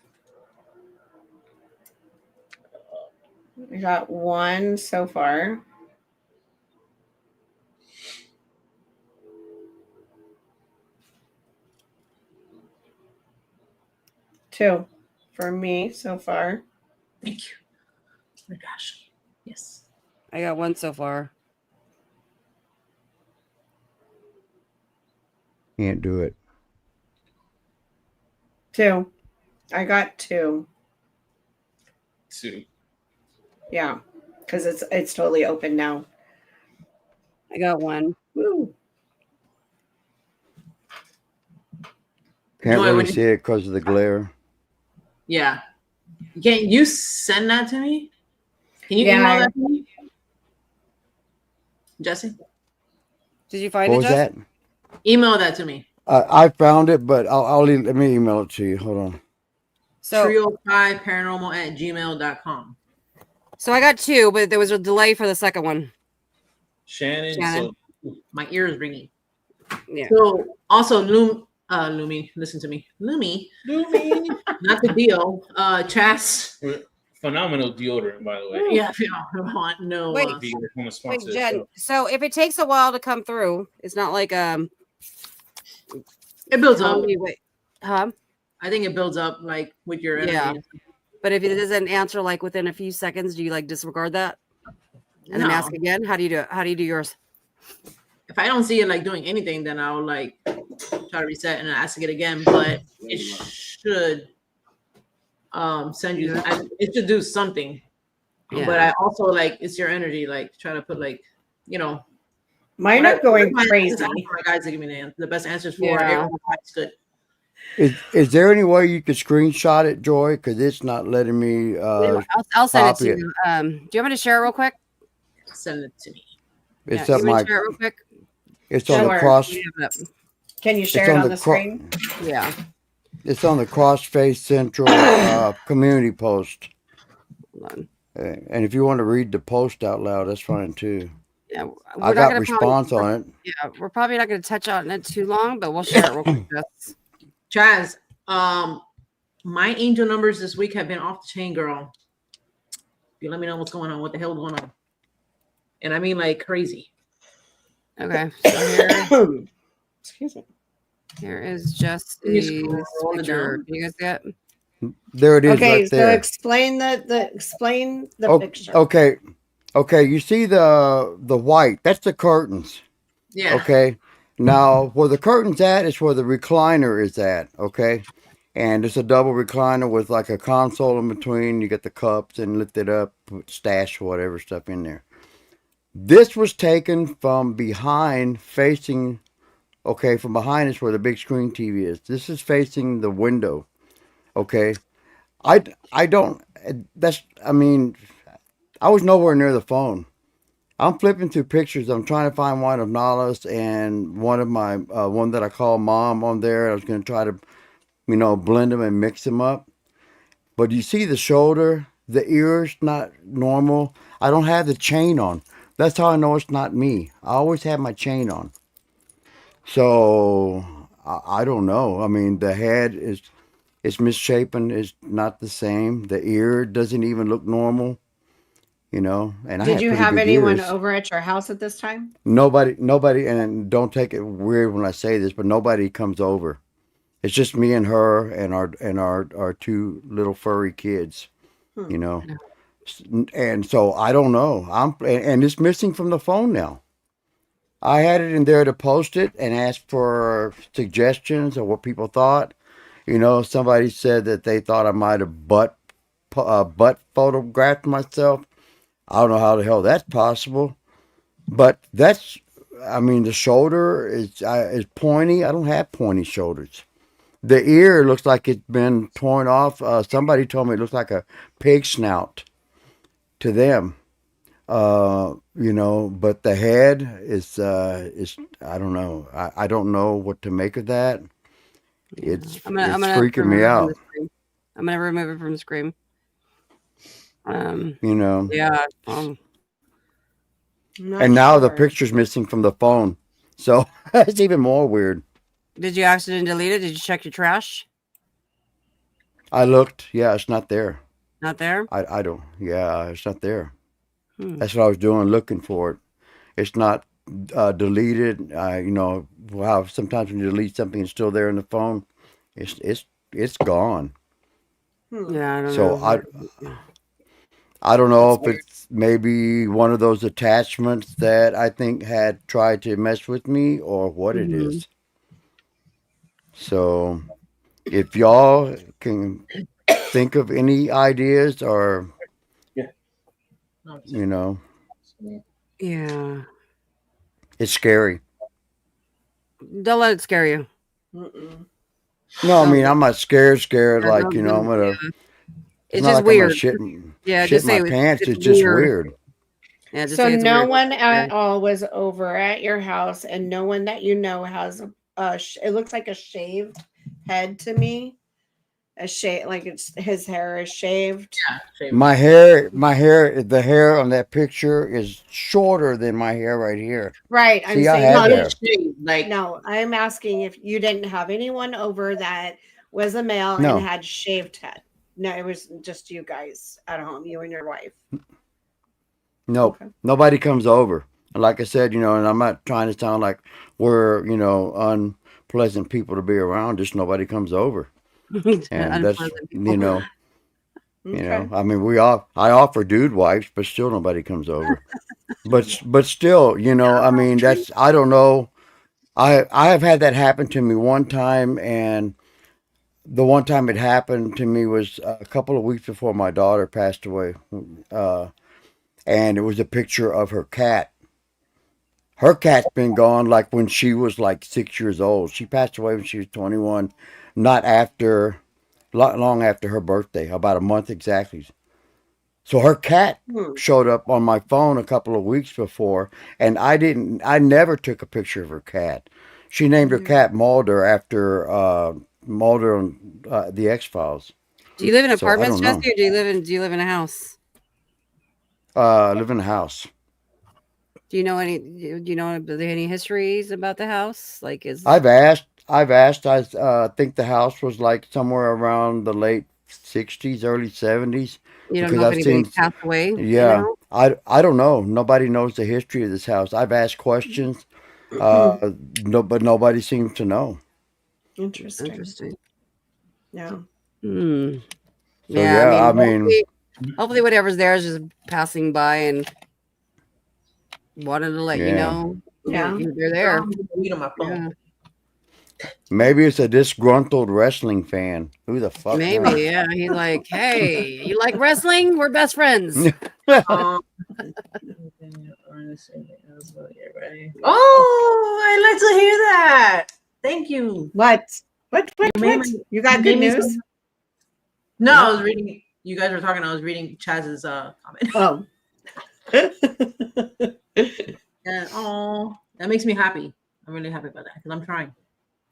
[SPEAKER 3] I got 1 so far. Two for me so far.
[SPEAKER 4] Thank you. Oh my gosh. Yes.
[SPEAKER 8] I got 1 so far.
[SPEAKER 6] Can't do it.
[SPEAKER 3] 2. I got 2.
[SPEAKER 2] 2.
[SPEAKER 3] Yeah, because it's totally open now.
[SPEAKER 8] I got 1.
[SPEAKER 3] Woo.
[SPEAKER 6] Can't
[SPEAKER 4] Joy,
[SPEAKER 6] really
[SPEAKER 4] when-
[SPEAKER 6] see it because of the glare.
[SPEAKER 4] Yeah. Can you send that to me? Can you
[SPEAKER 3] Yeah.
[SPEAKER 4] email that to me? Jesse?
[SPEAKER 8] Did you find
[SPEAKER 6] What
[SPEAKER 8] it,
[SPEAKER 6] was
[SPEAKER 8] Jess?
[SPEAKER 6] that?
[SPEAKER 4] Email that to me.
[SPEAKER 6] I found it, but let me email it to you. Hold on.
[SPEAKER 8] So,
[SPEAKER 4] trio5paranormal@gmail.com.
[SPEAKER 8] so I got 2, but there was a delay for the second one.
[SPEAKER 2] Shannon.
[SPEAKER 8] Shannon.
[SPEAKER 2] So
[SPEAKER 4] My ear is ringing.
[SPEAKER 8] Yeah.
[SPEAKER 4] So also Lumi, listen to me. Lumi, not the deal. Chas.
[SPEAKER 2] phenomenal deodorant, by the way.
[SPEAKER 4] Yeah, if you don't want no
[SPEAKER 8] Wait.
[SPEAKER 2] If you guys want to
[SPEAKER 8] Wait,
[SPEAKER 2] sponsor the
[SPEAKER 8] Jen.
[SPEAKER 2] show.
[SPEAKER 8] So if it takes a while to come through, it's not like
[SPEAKER 4] it builds
[SPEAKER 8] how
[SPEAKER 4] up.
[SPEAKER 8] long do you wait? Huh?
[SPEAKER 4] I think it builds up like with your energy.
[SPEAKER 8] Yeah. But if it doesn't answer like within a few seconds, do you like disregard that and then ask
[SPEAKER 4] No.
[SPEAKER 8] again? How do you do it? How do you do yours?
[SPEAKER 4] If I don't see it like doing anything, then I'll like try to reset and ask it again. But it should send you. It should do something.
[SPEAKER 8] Yeah.
[SPEAKER 4] But I also like it's your energy. Like try to put like
[SPEAKER 3] Mine
[SPEAKER 4] when
[SPEAKER 3] are going
[SPEAKER 4] my
[SPEAKER 3] crazy.
[SPEAKER 4] guys to give me the best answers for
[SPEAKER 8] Yeah.
[SPEAKER 4] it. It's good.
[SPEAKER 6] Is there any way you could screenshot it, Joy? Because it's not letting me.
[SPEAKER 8] I'll send it
[SPEAKER 6] copy
[SPEAKER 8] to
[SPEAKER 6] it.
[SPEAKER 8] you. Do you want me to share it real quick?
[SPEAKER 4] Send it to me.
[SPEAKER 6] It's
[SPEAKER 8] Yeah,
[SPEAKER 6] up
[SPEAKER 8] you want
[SPEAKER 6] my.
[SPEAKER 8] to share it real quick?
[SPEAKER 6] It's on the
[SPEAKER 3] Sure.
[SPEAKER 6] cross.
[SPEAKER 8] Yeah, but-
[SPEAKER 3] Can you share
[SPEAKER 6] It's
[SPEAKER 3] it
[SPEAKER 6] on
[SPEAKER 3] on
[SPEAKER 6] the
[SPEAKER 3] the screen?
[SPEAKER 8] yeah.
[SPEAKER 6] It's on the Crossface Central community post.
[SPEAKER 8] Hold on.
[SPEAKER 6] And if you want to read the post out loud, that's fine too.
[SPEAKER 8] Yeah,
[SPEAKER 6] I
[SPEAKER 8] we're not
[SPEAKER 6] got
[SPEAKER 8] gonna
[SPEAKER 6] response
[SPEAKER 8] probably,
[SPEAKER 6] on it.
[SPEAKER 8] Yeah, we're probably not going to touch on it too long, but we'll share it real quick. Jess.
[SPEAKER 4] Chaz, my angel numbers this week have been off the chain, girl. You let me know what's going on. What the hell is going on? And I mean like crazy.
[SPEAKER 8] Okay, so
[SPEAKER 3] Excuse me.
[SPEAKER 8] here is just
[SPEAKER 4] Can you
[SPEAKER 8] the
[SPEAKER 4] scroll it
[SPEAKER 8] picture.
[SPEAKER 4] down?
[SPEAKER 8] Do you guys get?
[SPEAKER 6] There it is,
[SPEAKER 3] Okay,
[SPEAKER 6] right
[SPEAKER 3] so
[SPEAKER 6] there.
[SPEAKER 3] explain the
[SPEAKER 6] Oh,
[SPEAKER 3] picture.
[SPEAKER 6] okay. You see the white? That's the curtains.
[SPEAKER 4] Yeah.
[SPEAKER 6] Okay. Now, where the curtain's at is where the recliner is at. Okay. And it's a double recliner with like a console in between. You get the cups and lift it up, put stash whatever stuff in there. This was taken from behind, facing. Okay, from behind is where the big screen TV is. This is facing the window. Okay. I don't. I mean, I was nowhere near the phone. I'm flipping through pictures. I'm trying to find one of Nala's and one of my one that I call Mom on there. I was going to try to, blend them and mix them up. But you see the shoulder, the ears not normal. I don't have the chain on. That's how I know it's not me. I always have my chain on. So I don't know. I mean, the head is misshapen. It's not the same. The ear doesn't even look normal. And I
[SPEAKER 3] Did
[SPEAKER 6] had
[SPEAKER 3] you
[SPEAKER 6] pretty
[SPEAKER 3] have
[SPEAKER 6] big
[SPEAKER 3] anyone
[SPEAKER 6] ears.
[SPEAKER 3] over at your house at this time?
[SPEAKER 6] Nobody, and don't take it weird when I say this, but nobody comes over. It's just me and her and our two little furry kids,
[SPEAKER 3] Hmm.
[SPEAKER 6] you know. And so I don't know. And it's missing from the phone now. I had it in there to post it and ask for suggestions of what people thought. Somebody said that they thought I might have butt photographed myself. I don't know how the hell that's possible, but the shoulder is pointy. I don't have pointy shoulders. The ear looks like it's been torn off. Somebody told me it looks like a pig snout to them. But the head is I don't know. I don't know what to make of that. It's
[SPEAKER 8] I'm gonna
[SPEAKER 6] freaking me
[SPEAKER 8] remove it from
[SPEAKER 6] out.
[SPEAKER 8] the screen. I'm gonna remove it from the screen.
[SPEAKER 3] I'm
[SPEAKER 8] Yeah.
[SPEAKER 3] not
[SPEAKER 6] And now the
[SPEAKER 3] sure.
[SPEAKER 6] picture's missing from the phone, so it's even more weird.
[SPEAKER 8] Did you accidentally delete it? Did you check your trash?
[SPEAKER 6] I looked. Yeah, it's not there.
[SPEAKER 8] Not there.
[SPEAKER 6] I don't. Yeah, it's not there.
[SPEAKER 8] Hmm.
[SPEAKER 6] That's what I was doing, looking for it. It's not deleted. How sometimes when you delete something, it's still there in the phone. It's gone.
[SPEAKER 8] Yeah, I don't
[SPEAKER 6] So
[SPEAKER 8] know.
[SPEAKER 6] I don't know
[SPEAKER 8] That's
[SPEAKER 6] if it's maybe one of those attachments that I think had tried to mess with me or what it
[SPEAKER 8] Mhm.
[SPEAKER 6] is. So if y'all can think of any ideas or
[SPEAKER 8] Yeah.
[SPEAKER 6] it's scary.
[SPEAKER 8] Don't let it scare you.
[SPEAKER 3] Mm-mm.
[SPEAKER 6] No, I mean
[SPEAKER 8] Don't-
[SPEAKER 6] I'm not scared.
[SPEAKER 8] yeah,
[SPEAKER 6] Like I'm gonna.
[SPEAKER 8] yeah.
[SPEAKER 6] It's
[SPEAKER 8] It's
[SPEAKER 6] not
[SPEAKER 8] just
[SPEAKER 6] like I'm gonna
[SPEAKER 8] weird. Yeah,
[SPEAKER 6] shit
[SPEAKER 8] just
[SPEAKER 6] my
[SPEAKER 8] say
[SPEAKER 6] pants.
[SPEAKER 8] it's
[SPEAKER 6] It's just
[SPEAKER 8] weird.
[SPEAKER 6] weird.
[SPEAKER 8] Yeah, just
[SPEAKER 3] So
[SPEAKER 8] say it's
[SPEAKER 3] no
[SPEAKER 8] weird.
[SPEAKER 3] one
[SPEAKER 8] Yeah.
[SPEAKER 3] at all was over at your house, and no one that has it looks like a shaved head to me. A shave, like his hair is shaved.
[SPEAKER 6] My hair, the hair on that picture is shorter than my hair right here.
[SPEAKER 3] Right. I'm
[SPEAKER 6] See, I
[SPEAKER 3] saying
[SPEAKER 6] have
[SPEAKER 4] No,
[SPEAKER 6] hair.
[SPEAKER 4] like
[SPEAKER 3] no. I'm asking if you didn't have anyone over that was a male and
[SPEAKER 6] No,
[SPEAKER 3] had shaved head. No, it was just you guys at home, you and your wife.
[SPEAKER 6] nope.
[SPEAKER 3] Okay.
[SPEAKER 6] Nobody comes over. And like I said, and I'm not trying to sound like we're, unpleasant people to be around. Just nobody comes over. And that's,
[SPEAKER 8] Unpleasant people.
[SPEAKER 3] Okay.
[SPEAKER 6] I mean, I offer dude wipes, but still nobody comes over. But still, I mean, I don't know. I have had that happen to me one time, and the one time it happened to me was a couple of weeks before my daughter passed away. And it was a picture of her cat. Her cat's been gone like when she was like 6 years old. She passed away when she was 21, not long after her birthday, about a month exactly. So her cat showed up on my phone a couple of weeks before, and I never took a picture of her cat. She named her cat Mulder after Mulder on the X-Files.
[SPEAKER 8] Do you live in
[SPEAKER 6] So I
[SPEAKER 8] apartments,
[SPEAKER 6] don't know.
[SPEAKER 8] Jesse, or do you live in a house?
[SPEAKER 6] Live in a house.
[SPEAKER 8] Do you know are there any histories about the house? Like
[SPEAKER 6] I've asked. I think the house was like somewhere around the late 60s, early 70s.
[SPEAKER 8] you don't
[SPEAKER 6] Because
[SPEAKER 8] know if
[SPEAKER 6] I've seen,
[SPEAKER 8] anybody passed away?
[SPEAKER 6] yeah, I don't know. Nobody knows the history of this house. I've asked questions, no, but nobody seems to know.
[SPEAKER 3] Interesting.
[SPEAKER 8] Interesting.
[SPEAKER 3] Yeah.
[SPEAKER 8] Hmm.
[SPEAKER 6] So
[SPEAKER 8] Yeah,
[SPEAKER 6] yeah,
[SPEAKER 8] I
[SPEAKER 6] I mean,
[SPEAKER 8] mean, hopefully whatever's there is just passing by and wanted to let you
[SPEAKER 6] yeah,
[SPEAKER 8] know
[SPEAKER 3] Yeah.
[SPEAKER 8] they're there.
[SPEAKER 4] read on my phone.
[SPEAKER 8] Yeah.
[SPEAKER 6] maybe it's a disgruntled wrestling fan. Who the fuck
[SPEAKER 8] Maybe,
[SPEAKER 6] knows?
[SPEAKER 8] yeah. He's like, hey, you like wrestling? We're best friends.
[SPEAKER 4] Um, oh, I'd like to hear that. Thank you.
[SPEAKER 3] What? What?
[SPEAKER 4] made me-
[SPEAKER 3] You got
[SPEAKER 4] you
[SPEAKER 3] good
[SPEAKER 4] gave me
[SPEAKER 3] news?
[SPEAKER 4] some- No, I was reading. You guys were talking. I was reading Chaz's comment.
[SPEAKER 3] Oh.
[SPEAKER 4] And oh, that makes me happy. I'm really happy about that because I'm trying.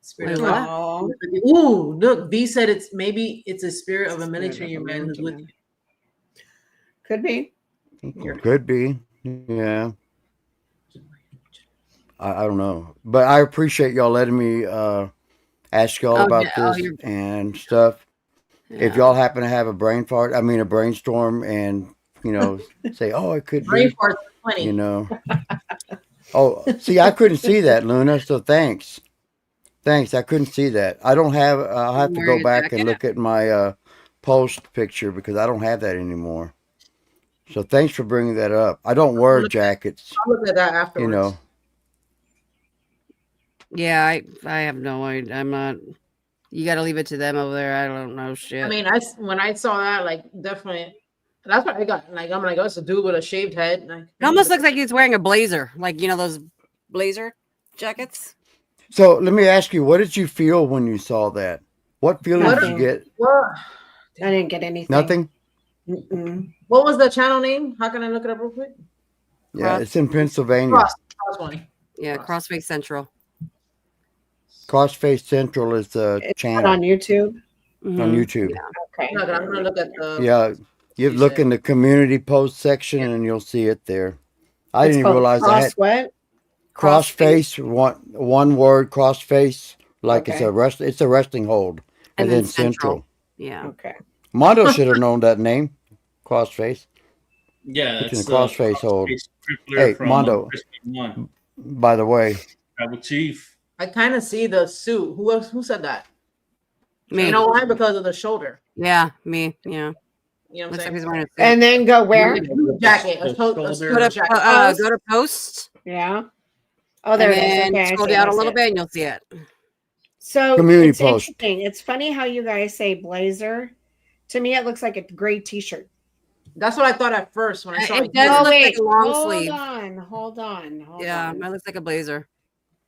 [SPEAKER 4] Spirit
[SPEAKER 8] Wait,
[SPEAKER 4] of
[SPEAKER 8] what?
[SPEAKER 3] Aw.
[SPEAKER 4] Ooh, look, B said it's a spirit of a military man who's with you.
[SPEAKER 3] Could be.
[SPEAKER 6] Could be. Yeah. I don't know. But I appreciate y'all letting me ask y'all
[SPEAKER 8] Oh,
[SPEAKER 6] about
[SPEAKER 8] yeah. Oh,
[SPEAKER 6] this
[SPEAKER 8] you're-
[SPEAKER 6] and stuff. If
[SPEAKER 8] Yeah.
[SPEAKER 6] y'all happen to have a a brainstorm and, say, oh, it could
[SPEAKER 4] Brain
[SPEAKER 6] be,
[SPEAKER 4] fart 20.
[SPEAKER 6] Oh, see, I couldn't see that, Luna, so thanks. Thanks. I couldn't see that. I'll have to
[SPEAKER 8] Wearing
[SPEAKER 6] go
[SPEAKER 8] a
[SPEAKER 6] back and
[SPEAKER 8] jacket?
[SPEAKER 6] look at my post picture because I don't have that anymore. So thanks for bringing that up. I don't wear jackets,
[SPEAKER 4] I'll look at that afterwards.
[SPEAKER 8] Yeah, I have no idea. I'm not. You got to leave it to them over there. I don't know shit.
[SPEAKER 4] I mean, when I saw that, like, definitely, that's what I got. Like, I'm like, oh, it's a dude with a shaved head. Like,
[SPEAKER 8] It almost looks like he's wearing a blazer, like those blazer jackets.
[SPEAKER 6] So let me ask you, what did you feel when you saw that? What feeling did you
[SPEAKER 3] Nothing.
[SPEAKER 6] get?
[SPEAKER 4] What?
[SPEAKER 3] I didn't get anything.
[SPEAKER 6] Nothing?
[SPEAKER 3] Mm-mm.
[SPEAKER 4] What was the channel name? How can I look it up real quick?
[SPEAKER 6] Yeah, it's in Pennsylvania.
[SPEAKER 4] Crossway.
[SPEAKER 8] Yeah, Crossface Central.
[SPEAKER 6] Crossface Central is the
[SPEAKER 3] It's not
[SPEAKER 6] channel
[SPEAKER 3] on YouTube.
[SPEAKER 8] Mhm.
[SPEAKER 6] on YouTube.
[SPEAKER 3] Okay.
[SPEAKER 4] No, I'm gonna look at the.
[SPEAKER 6] Yeah, you
[SPEAKER 4] you
[SPEAKER 6] look
[SPEAKER 4] said.
[SPEAKER 6] in the community post section and you'll see it there. I
[SPEAKER 3] It's
[SPEAKER 6] didn't
[SPEAKER 3] called
[SPEAKER 6] realize I had
[SPEAKER 3] what?
[SPEAKER 6] crossface, one word, crossface, like
[SPEAKER 3] Okay.
[SPEAKER 6] it's a wrestling hold, and then Central.
[SPEAKER 8] Yeah.
[SPEAKER 3] Okay.
[SPEAKER 6] Mondo should have known that name, crossface.
[SPEAKER 2] Yeah,
[SPEAKER 6] It's in
[SPEAKER 2] that's
[SPEAKER 6] the crossface hold.
[SPEAKER 2] Crippler
[SPEAKER 6] Hey,
[SPEAKER 2] from
[SPEAKER 6] Mondo.
[SPEAKER 2] Crispin One.
[SPEAKER 6] By the way,
[SPEAKER 2] Tribal Chief.
[SPEAKER 4] I kind of see the suit. Who else? Who said that?
[SPEAKER 8] Me.
[SPEAKER 4] You know why? Because of the shoulder.
[SPEAKER 8] Yeah, me. Yeah.
[SPEAKER 4] You know what
[SPEAKER 8] Looks like
[SPEAKER 4] I'm
[SPEAKER 8] he's
[SPEAKER 4] saying?
[SPEAKER 8] wearing a suit.
[SPEAKER 3] And then go where?
[SPEAKER 4] Jacket.
[SPEAKER 2] The
[SPEAKER 4] A
[SPEAKER 2] shoulder.
[SPEAKER 4] jacket.
[SPEAKER 8] Go to post.
[SPEAKER 3] Yeah. Oh, there
[SPEAKER 8] and
[SPEAKER 3] it is.
[SPEAKER 8] then
[SPEAKER 3] Okay. I
[SPEAKER 8] scroll
[SPEAKER 3] see it,
[SPEAKER 8] down
[SPEAKER 3] I
[SPEAKER 8] a
[SPEAKER 3] see
[SPEAKER 8] little
[SPEAKER 3] it.
[SPEAKER 8] bit and you'll see it.
[SPEAKER 3] So
[SPEAKER 6] Community
[SPEAKER 3] it's
[SPEAKER 6] post.
[SPEAKER 3] interesting. It's funny how you guys say blazer. To me, it looks like a gray T-shirt.
[SPEAKER 4] That's what I thought at first when I saw
[SPEAKER 8] It
[SPEAKER 4] it.
[SPEAKER 8] does
[SPEAKER 4] here.
[SPEAKER 8] look like a long sleeve.
[SPEAKER 3] Hold on.
[SPEAKER 8] Yeah, it looks like a blazer.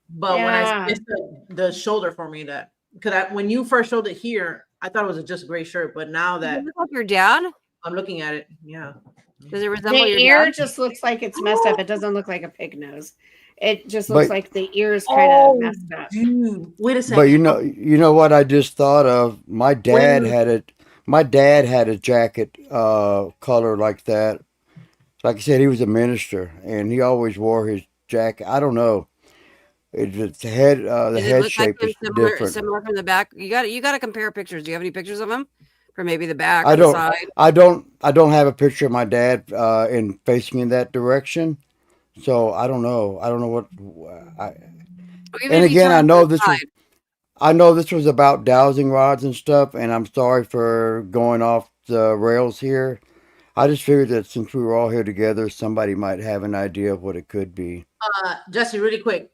[SPEAKER 4] But when
[SPEAKER 3] Yeah.
[SPEAKER 4] it's the shoulder for me that because when you first showed it here, I thought it was just a gray shirt. But now
[SPEAKER 8] Does
[SPEAKER 4] that
[SPEAKER 8] it look like your dad?
[SPEAKER 4] I'm looking at it, yeah.
[SPEAKER 8] Does it resemble
[SPEAKER 3] The
[SPEAKER 8] your
[SPEAKER 3] ear
[SPEAKER 8] dad?
[SPEAKER 3] just looks like it's messed up. It doesn't look like a pig nose. It just looks
[SPEAKER 6] But-
[SPEAKER 3] like the ear's kind of messed up.
[SPEAKER 4] Dude, wait a second.
[SPEAKER 6] but you know what I just thought of? My dad
[SPEAKER 4] When-
[SPEAKER 6] had it. My dad had a jacket color like that. Like I said, he was a minister, and he always wore his jacket. I don't know. The head
[SPEAKER 8] Does it
[SPEAKER 6] head
[SPEAKER 8] look
[SPEAKER 6] shape
[SPEAKER 8] like
[SPEAKER 6] is
[SPEAKER 8] him
[SPEAKER 6] different.
[SPEAKER 8] similar from the back? You got to compare pictures. Do you have any pictures of him from maybe the back
[SPEAKER 6] I
[SPEAKER 8] or the
[SPEAKER 6] don't.
[SPEAKER 8] side?
[SPEAKER 6] I don't have a picture of my dad in facing in that direction. So I don't know. I don't know what.
[SPEAKER 8] Or even
[SPEAKER 6] And
[SPEAKER 8] if you
[SPEAKER 6] again,
[SPEAKER 8] turn
[SPEAKER 6] I
[SPEAKER 8] to
[SPEAKER 6] know
[SPEAKER 8] the side.
[SPEAKER 6] I know this was about dowsing rods and stuff, and I'm sorry for going off the rails here. I just figured that since we were all here together, somebody might have an idea of what it could be.
[SPEAKER 4] Jesse, really quick.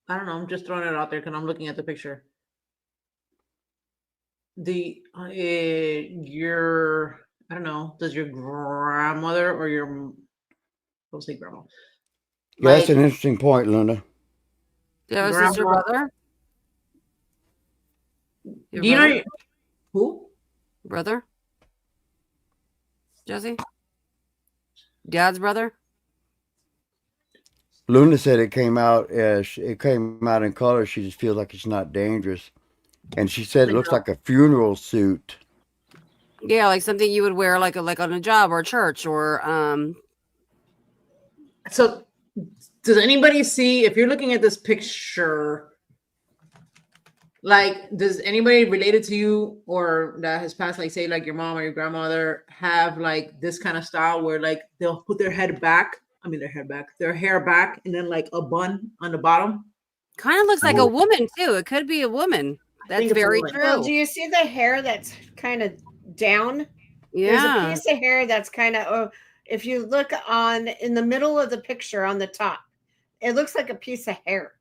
[SPEAKER 4] I don't know. I'm just throwing it out there because I'm looking at the picture. Your I don't know. Does your grandmother or your I'll say grandma?
[SPEAKER 6] Yeah, that's
[SPEAKER 4] Like,
[SPEAKER 6] an interesting point, Luna.
[SPEAKER 8] Do you have a sister,
[SPEAKER 4] Grandma-
[SPEAKER 8] brother? Your
[SPEAKER 4] do you know
[SPEAKER 8] brother?
[SPEAKER 4] your- who?
[SPEAKER 8] Brother? Jesse? Dad's brother?
[SPEAKER 6] Luna said it came out in color. She just feels like it's not dangerous, and she said it looks like a funeral suit.
[SPEAKER 8] Yeah, like something you would wear like on a job or a church or
[SPEAKER 4] So, does anybody see if you're looking at this picture? Like, does anybody related to you or that has passed, like, say, like your mom or your grandmother, have like this kind of style where like they'll put their hair back, and then like a bun on the bottom?
[SPEAKER 8] kind of looks like a woman too. It could be a woman. That's
[SPEAKER 4] think it's a
[SPEAKER 8] very
[SPEAKER 4] woman.
[SPEAKER 8] true.
[SPEAKER 3] Well, do you see the hair that's kind of down?
[SPEAKER 8] Yeah.
[SPEAKER 3] There's a piece of hair that's kind of, if you look in the middle of the picture on the top, it looks like a piece of hair.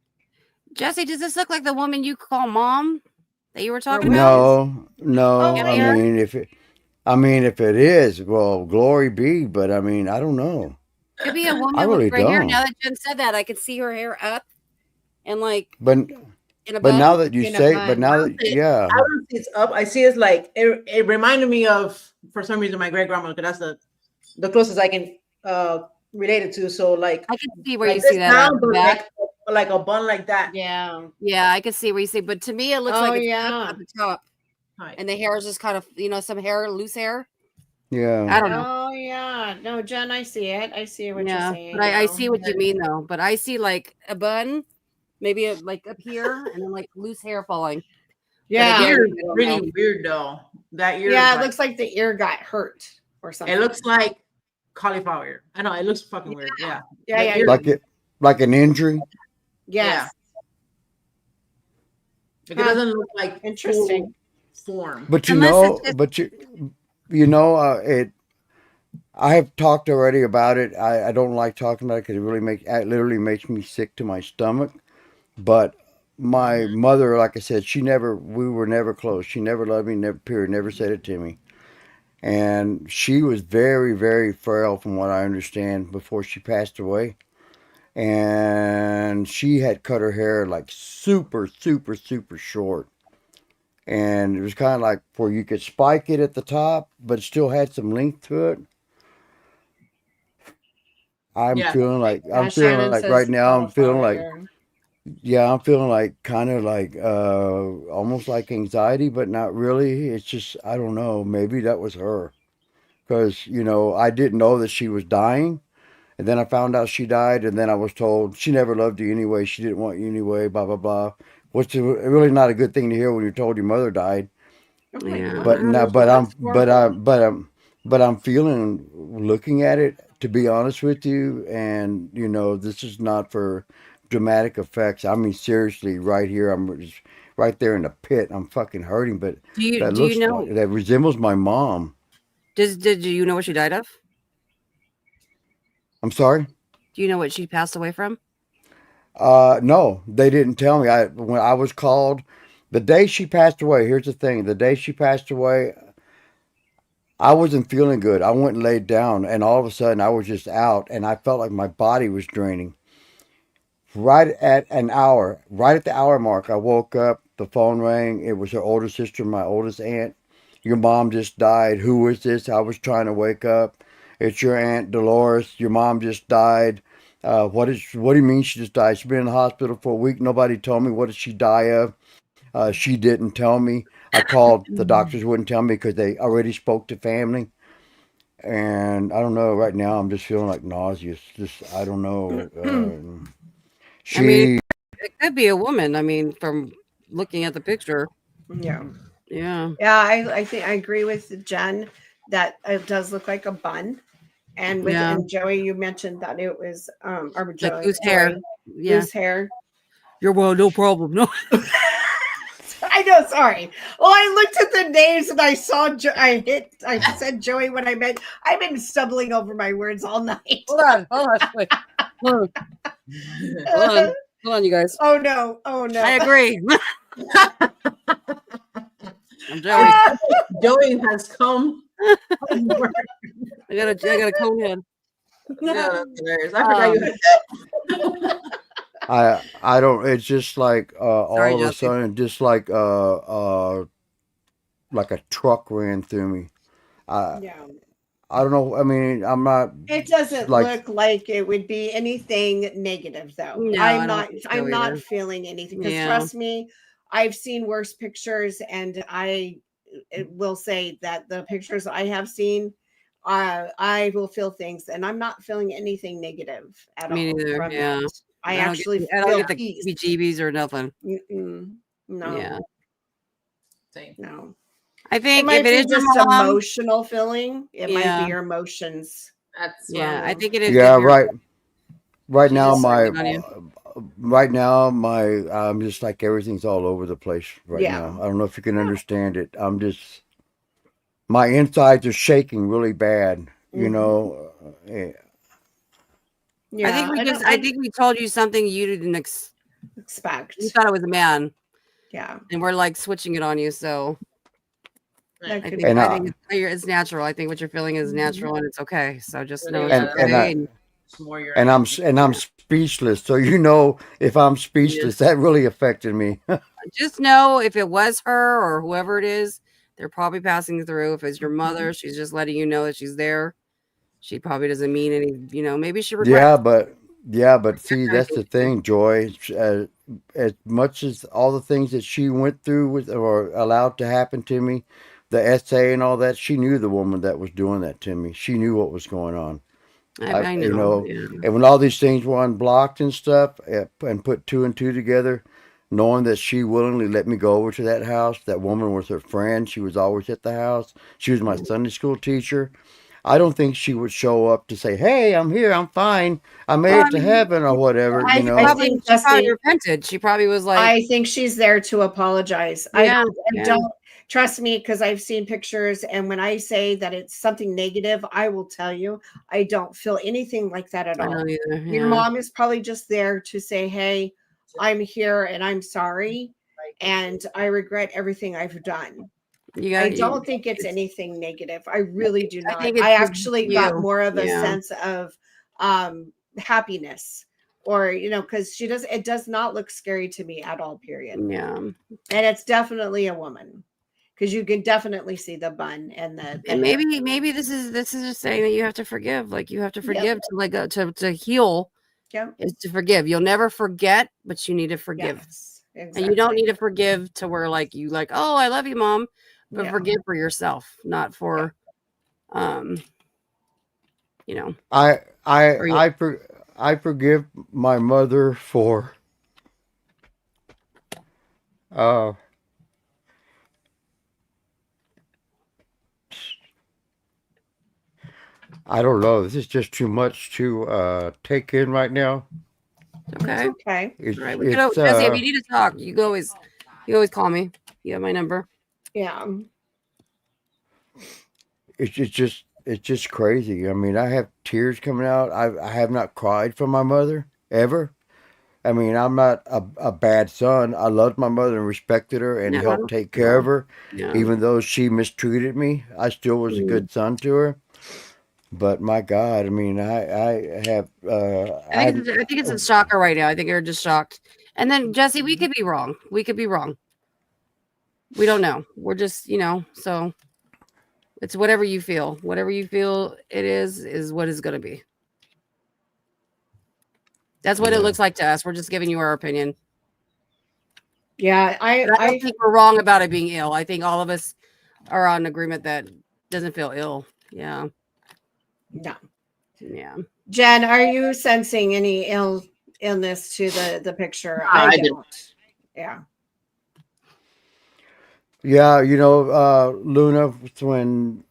[SPEAKER 8] Jesse, does this look like the woman you call mom that you were talking about?
[SPEAKER 6] No.
[SPEAKER 3] Oh,
[SPEAKER 6] I mean, if it is, well, glory be. But I mean, I don't know.
[SPEAKER 8] Could be a woman
[SPEAKER 6] I really
[SPEAKER 8] with gray hair.
[SPEAKER 6] don't.
[SPEAKER 8] Now that Jen said that, I could see her hair up and like
[SPEAKER 6] But
[SPEAKER 8] in a
[SPEAKER 6] But
[SPEAKER 8] bun.
[SPEAKER 6] now that you
[SPEAKER 3] In a
[SPEAKER 6] say,
[SPEAKER 3] bun.
[SPEAKER 6] but now that yeah,
[SPEAKER 4] I don't see it's up. I see it's like it reminded me of, for some reason, my great grandma, because that's the closest I can relate it to. So like
[SPEAKER 8] I can see where
[SPEAKER 4] like
[SPEAKER 8] you
[SPEAKER 4] this
[SPEAKER 8] see that
[SPEAKER 4] now,
[SPEAKER 8] at the
[SPEAKER 4] but
[SPEAKER 8] back.
[SPEAKER 4] like a bun like that.
[SPEAKER 3] Yeah.
[SPEAKER 8] Yeah, I can see where you see. But to me, it looks
[SPEAKER 3] Oh,
[SPEAKER 8] like it's
[SPEAKER 3] yeah.
[SPEAKER 8] at the top,
[SPEAKER 4] Right.
[SPEAKER 8] and the hair is just kind of some hair, loose hair. I
[SPEAKER 6] yeah.
[SPEAKER 8] don't know.
[SPEAKER 3] Oh yeah. No, Jen, I see it. I see what you're
[SPEAKER 8] Yeah,
[SPEAKER 3] saying.
[SPEAKER 8] but I
[SPEAKER 3] now.
[SPEAKER 8] see what you mean though. But I see like a bun, maybe like up here, and then like loose hair falling.
[SPEAKER 3] Yeah.
[SPEAKER 8] again,
[SPEAKER 4] Ear
[SPEAKER 8] I don't
[SPEAKER 4] really
[SPEAKER 8] know.
[SPEAKER 4] weird though. That ear.
[SPEAKER 3] Yeah,
[SPEAKER 4] is
[SPEAKER 3] it
[SPEAKER 4] like,
[SPEAKER 3] looks like the ear got hurt or something.
[SPEAKER 4] it looks like cauliflower. I know it looks fucking weird. Yeah.
[SPEAKER 3] Yeah,
[SPEAKER 4] The
[SPEAKER 3] yeah.
[SPEAKER 4] ear-
[SPEAKER 6] Like an injury.
[SPEAKER 3] Yes.
[SPEAKER 4] Like, it doesn't look like
[SPEAKER 3] Interesting.
[SPEAKER 4] full form.
[SPEAKER 6] But
[SPEAKER 8] Unless it's just-
[SPEAKER 6] it. I have talked already about it. I don't like talking about it because it literally makes me sick to my stomach. But my mother, like I said, we were never close. She never loved me, never said it to me. And she was very, very frail from what I understand before she passed away. And she had cut her hair like super, super, super short. And it was kind of like where you could spike it at the top, but it still had some length to it. I'm
[SPEAKER 4] Yeah.
[SPEAKER 6] feeling like
[SPEAKER 3] Shannon
[SPEAKER 6] right
[SPEAKER 3] says
[SPEAKER 6] now I'm feeling like
[SPEAKER 3] cauliflower.
[SPEAKER 6] I'm feeling like kind of like almost like anxiety, but not really. It's just I don't know. Maybe that was her because I didn't know that she was dying, and then I found out she died, and then I was told she never loved you anyway. She didn't want you anyway. Blah blah blah. Which is really not a good thing to hear when you're told your mother died.
[SPEAKER 3] Oh my
[SPEAKER 8] Yeah.
[SPEAKER 3] God.
[SPEAKER 6] But now,
[SPEAKER 3] That's horrible.
[SPEAKER 6] but I'm feeling looking at it. To be honest with you, and this is not for dramatic effects. I mean, seriously, right here, I'm just right there in the pit. I'm fucking hurting, but
[SPEAKER 8] Do you
[SPEAKER 6] that
[SPEAKER 8] do you
[SPEAKER 6] looks
[SPEAKER 8] know?
[SPEAKER 6] like that resembles my mom.
[SPEAKER 8] Did you know what she died of?
[SPEAKER 6] I'm sorry.
[SPEAKER 8] Do you know what she passed away from?
[SPEAKER 6] No, they didn't tell me. When I was called, the day she passed away. Here's the thing: the day she passed away, I wasn't feeling good. I went and laid down, and all of a sudden, I was just out, and I felt like my body was draining. Right at the hour mark, I woke up. The phone rang. It was her older sister, my oldest aunt. Your mom just died. Who is this? I was trying to wake up. It's your aunt Dolores. Your mom just died. What do you mean she just died? She's been in the hospital for a week. Nobody told me. What did she die of? She didn't tell me. I called. The doctors wouldn't tell me because they already spoke to family. And I don't know. Right now, I'm just feeling like nauseous. Just I don't know.
[SPEAKER 8] I mean,
[SPEAKER 6] She
[SPEAKER 8] it could be a woman. I mean, from looking at the picture.
[SPEAKER 3] Yeah.
[SPEAKER 8] Yeah.
[SPEAKER 3] Yeah, I think I agree with Jen that it does look like a bun. And with
[SPEAKER 8] Yeah.
[SPEAKER 3] and Joey, you mentioned that it was or Joey,
[SPEAKER 8] Like loose hair.
[SPEAKER 3] Joy,
[SPEAKER 8] Yeah.
[SPEAKER 3] loose hair.
[SPEAKER 8] You're well, no problem. No.
[SPEAKER 3] I know, sorry. Well, I looked at the names and I saw I said Joey when I meant I've been stumbling over my words all night.
[SPEAKER 8] Hold on. Wait. Hold on, you guys.
[SPEAKER 3] Oh no.
[SPEAKER 8] I agree. I'm Joey.
[SPEAKER 4] Joey has come.
[SPEAKER 8] I got a cone head.
[SPEAKER 4] Yeah, that's hilarious. I forgot you had
[SPEAKER 6] I don't. It's just like
[SPEAKER 8] Sorry,
[SPEAKER 6] all of a
[SPEAKER 8] Jesse.
[SPEAKER 6] sudden, just like a truck ran through me.
[SPEAKER 3] Yeah.
[SPEAKER 6] I don't know. I mean, I'm not.
[SPEAKER 3] It doesn't
[SPEAKER 6] Like-
[SPEAKER 3] look like it would be anything negative though.
[SPEAKER 8] No, I don't
[SPEAKER 3] I'm
[SPEAKER 8] think so
[SPEAKER 3] I'm not
[SPEAKER 8] either.
[SPEAKER 3] feeling anything because
[SPEAKER 8] Yeah.
[SPEAKER 3] trust me, I've seen worse pictures and I will say that the pictures I have seen I will feel things and I'm not feeling anything negative at
[SPEAKER 8] Me
[SPEAKER 3] all.
[SPEAKER 8] neither,
[SPEAKER 3] from
[SPEAKER 8] yeah.
[SPEAKER 3] that. I
[SPEAKER 8] don't
[SPEAKER 3] actually
[SPEAKER 8] get, I don't
[SPEAKER 3] feel
[SPEAKER 8] get the
[SPEAKER 3] peace.
[SPEAKER 8] heebie-jeebies or nothing.
[SPEAKER 3] Mm-mm. No,
[SPEAKER 8] Yeah.
[SPEAKER 4] Same.
[SPEAKER 3] no.
[SPEAKER 8] I
[SPEAKER 3] It
[SPEAKER 8] think
[SPEAKER 3] might
[SPEAKER 8] if it
[SPEAKER 3] be
[SPEAKER 8] is your
[SPEAKER 3] just
[SPEAKER 8] mom,
[SPEAKER 3] emotional feeling. It might
[SPEAKER 8] Yeah.
[SPEAKER 3] be your emotions.
[SPEAKER 4] That's
[SPEAKER 8] yeah, I
[SPEAKER 3] Wow.
[SPEAKER 8] think it is.
[SPEAKER 6] Yeah,
[SPEAKER 8] if you're-
[SPEAKER 6] right. Right
[SPEAKER 8] She's
[SPEAKER 6] now,
[SPEAKER 8] just working on you.
[SPEAKER 6] I'm just like everything's all over the place right
[SPEAKER 3] Yeah.
[SPEAKER 6] now. I don't know if you can understand it. My insides are shaking really bad. You
[SPEAKER 3] Mhm.
[SPEAKER 6] know.
[SPEAKER 3] Yeah,
[SPEAKER 8] I think we told you something you didn't
[SPEAKER 3] expect.
[SPEAKER 8] you thought it was a man,
[SPEAKER 3] Yeah.
[SPEAKER 8] and we're like switching it on you. So
[SPEAKER 3] That
[SPEAKER 8] I
[SPEAKER 3] could
[SPEAKER 8] think,
[SPEAKER 3] be.
[SPEAKER 6] And
[SPEAKER 8] I think it's natural. I think what you're feeling is
[SPEAKER 3] Mhm.
[SPEAKER 8] natural, and it's okay. So just
[SPEAKER 4] It
[SPEAKER 8] know
[SPEAKER 4] is.
[SPEAKER 8] it's
[SPEAKER 6] and
[SPEAKER 8] okay.
[SPEAKER 6] I
[SPEAKER 8] and
[SPEAKER 4] It's more your
[SPEAKER 6] and
[SPEAKER 4] energy.
[SPEAKER 6] I'm speechless. So if I'm speechless, that really affected me.
[SPEAKER 8] Just know if it was her or whoever it is, they're probably passing through. If it's your mother, she's just letting you know that she's there. She probably doesn't mean any, maybe she regrets.
[SPEAKER 6] But see, that's the thing, Joy. As much as all the things that she went through with or allowed to happen to me, the essay and all that, she knew the woman that was doing that to me. She knew what was going on.
[SPEAKER 8] I know. Yeah.
[SPEAKER 6] And when all these things were unblocked and stuff, and put two and two together, knowing that she willingly let me go over to that house, that woman was her friend. She was always at the house. She was my Sunday school teacher. I don't think she would show up to say, "Hey, I'm here. I'm fine. I made it to heaven," or whatever.
[SPEAKER 3] I think
[SPEAKER 8] She probably
[SPEAKER 3] Jesse,
[SPEAKER 8] repented. She probably was like,
[SPEAKER 3] I think she's there to apologize.
[SPEAKER 8] Yeah,
[SPEAKER 3] I don't trust me because I've seen pictures, and when I say that it's something negative, I will tell you I don't feel anything like that at
[SPEAKER 8] I
[SPEAKER 3] all.
[SPEAKER 8] don't either.
[SPEAKER 3] Your
[SPEAKER 8] Yeah.
[SPEAKER 3] mom is probably just there to say, "Hey, I'm here and I'm sorry, and I regret everything I've done." I don't think it's anything negative. I really do
[SPEAKER 8] I
[SPEAKER 3] not.
[SPEAKER 8] think it's
[SPEAKER 3] I
[SPEAKER 8] just
[SPEAKER 3] actually got
[SPEAKER 8] you.
[SPEAKER 3] more of a
[SPEAKER 8] Yeah.
[SPEAKER 3] sense of happiness, or because it does not look scary to me at all, period.
[SPEAKER 8] Yeah.
[SPEAKER 3] And it's definitely a woman, because you can definitely see the bun and the
[SPEAKER 8] And
[SPEAKER 3] hair.
[SPEAKER 8] maybe this is just saying that you have to forgive. Like you have to forgive to like to heal.
[SPEAKER 3] Yep.
[SPEAKER 8] Is to forgive. You'll never forget, but you need to forgive.
[SPEAKER 3] Yes,
[SPEAKER 8] And you don't need to forgive to where like you like, oh, I love you, mom. But
[SPEAKER 3] Yeah.
[SPEAKER 8] forgive for yourself, not for
[SPEAKER 6] I forgive my mother for I don't know. This is just too much to take in right now.
[SPEAKER 8] Okay.
[SPEAKER 3] Okay.
[SPEAKER 8] Right. Jesse, if you need to talk, you always call me. You have my number.
[SPEAKER 3] Yeah.
[SPEAKER 6] It's just crazy. I mean, I have tears coming out. I have not cried for my mother ever. I mean, I'm not a bad son. I loved my mother and respected her and helped take care of her.
[SPEAKER 8] Yeah.
[SPEAKER 6] Even though she mistreated me, I still was a good son to her. But my God, I mean, I have.
[SPEAKER 8] I think it's a shocker right now. I think you're just shocked. And then Jesse, we could be wrong. We could be wrong. We don't know. We're just, so it's whatever you feel. Whatever you feel it is what it's going to be. That's what it looks like to us. We're just giving you our opinion.
[SPEAKER 3] Yeah,
[SPEAKER 8] I don't think we're wrong about it being ill. I think all of us are on agreement that doesn't feel ill. Yeah.
[SPEAKER 3] No.
[SPEAKER 8] Yeah.
[SPEAKER 3] Jen, are you sensing any illness to the picture? I don't. Yeah.
[SPEAKER 6] Yeah, Luna, when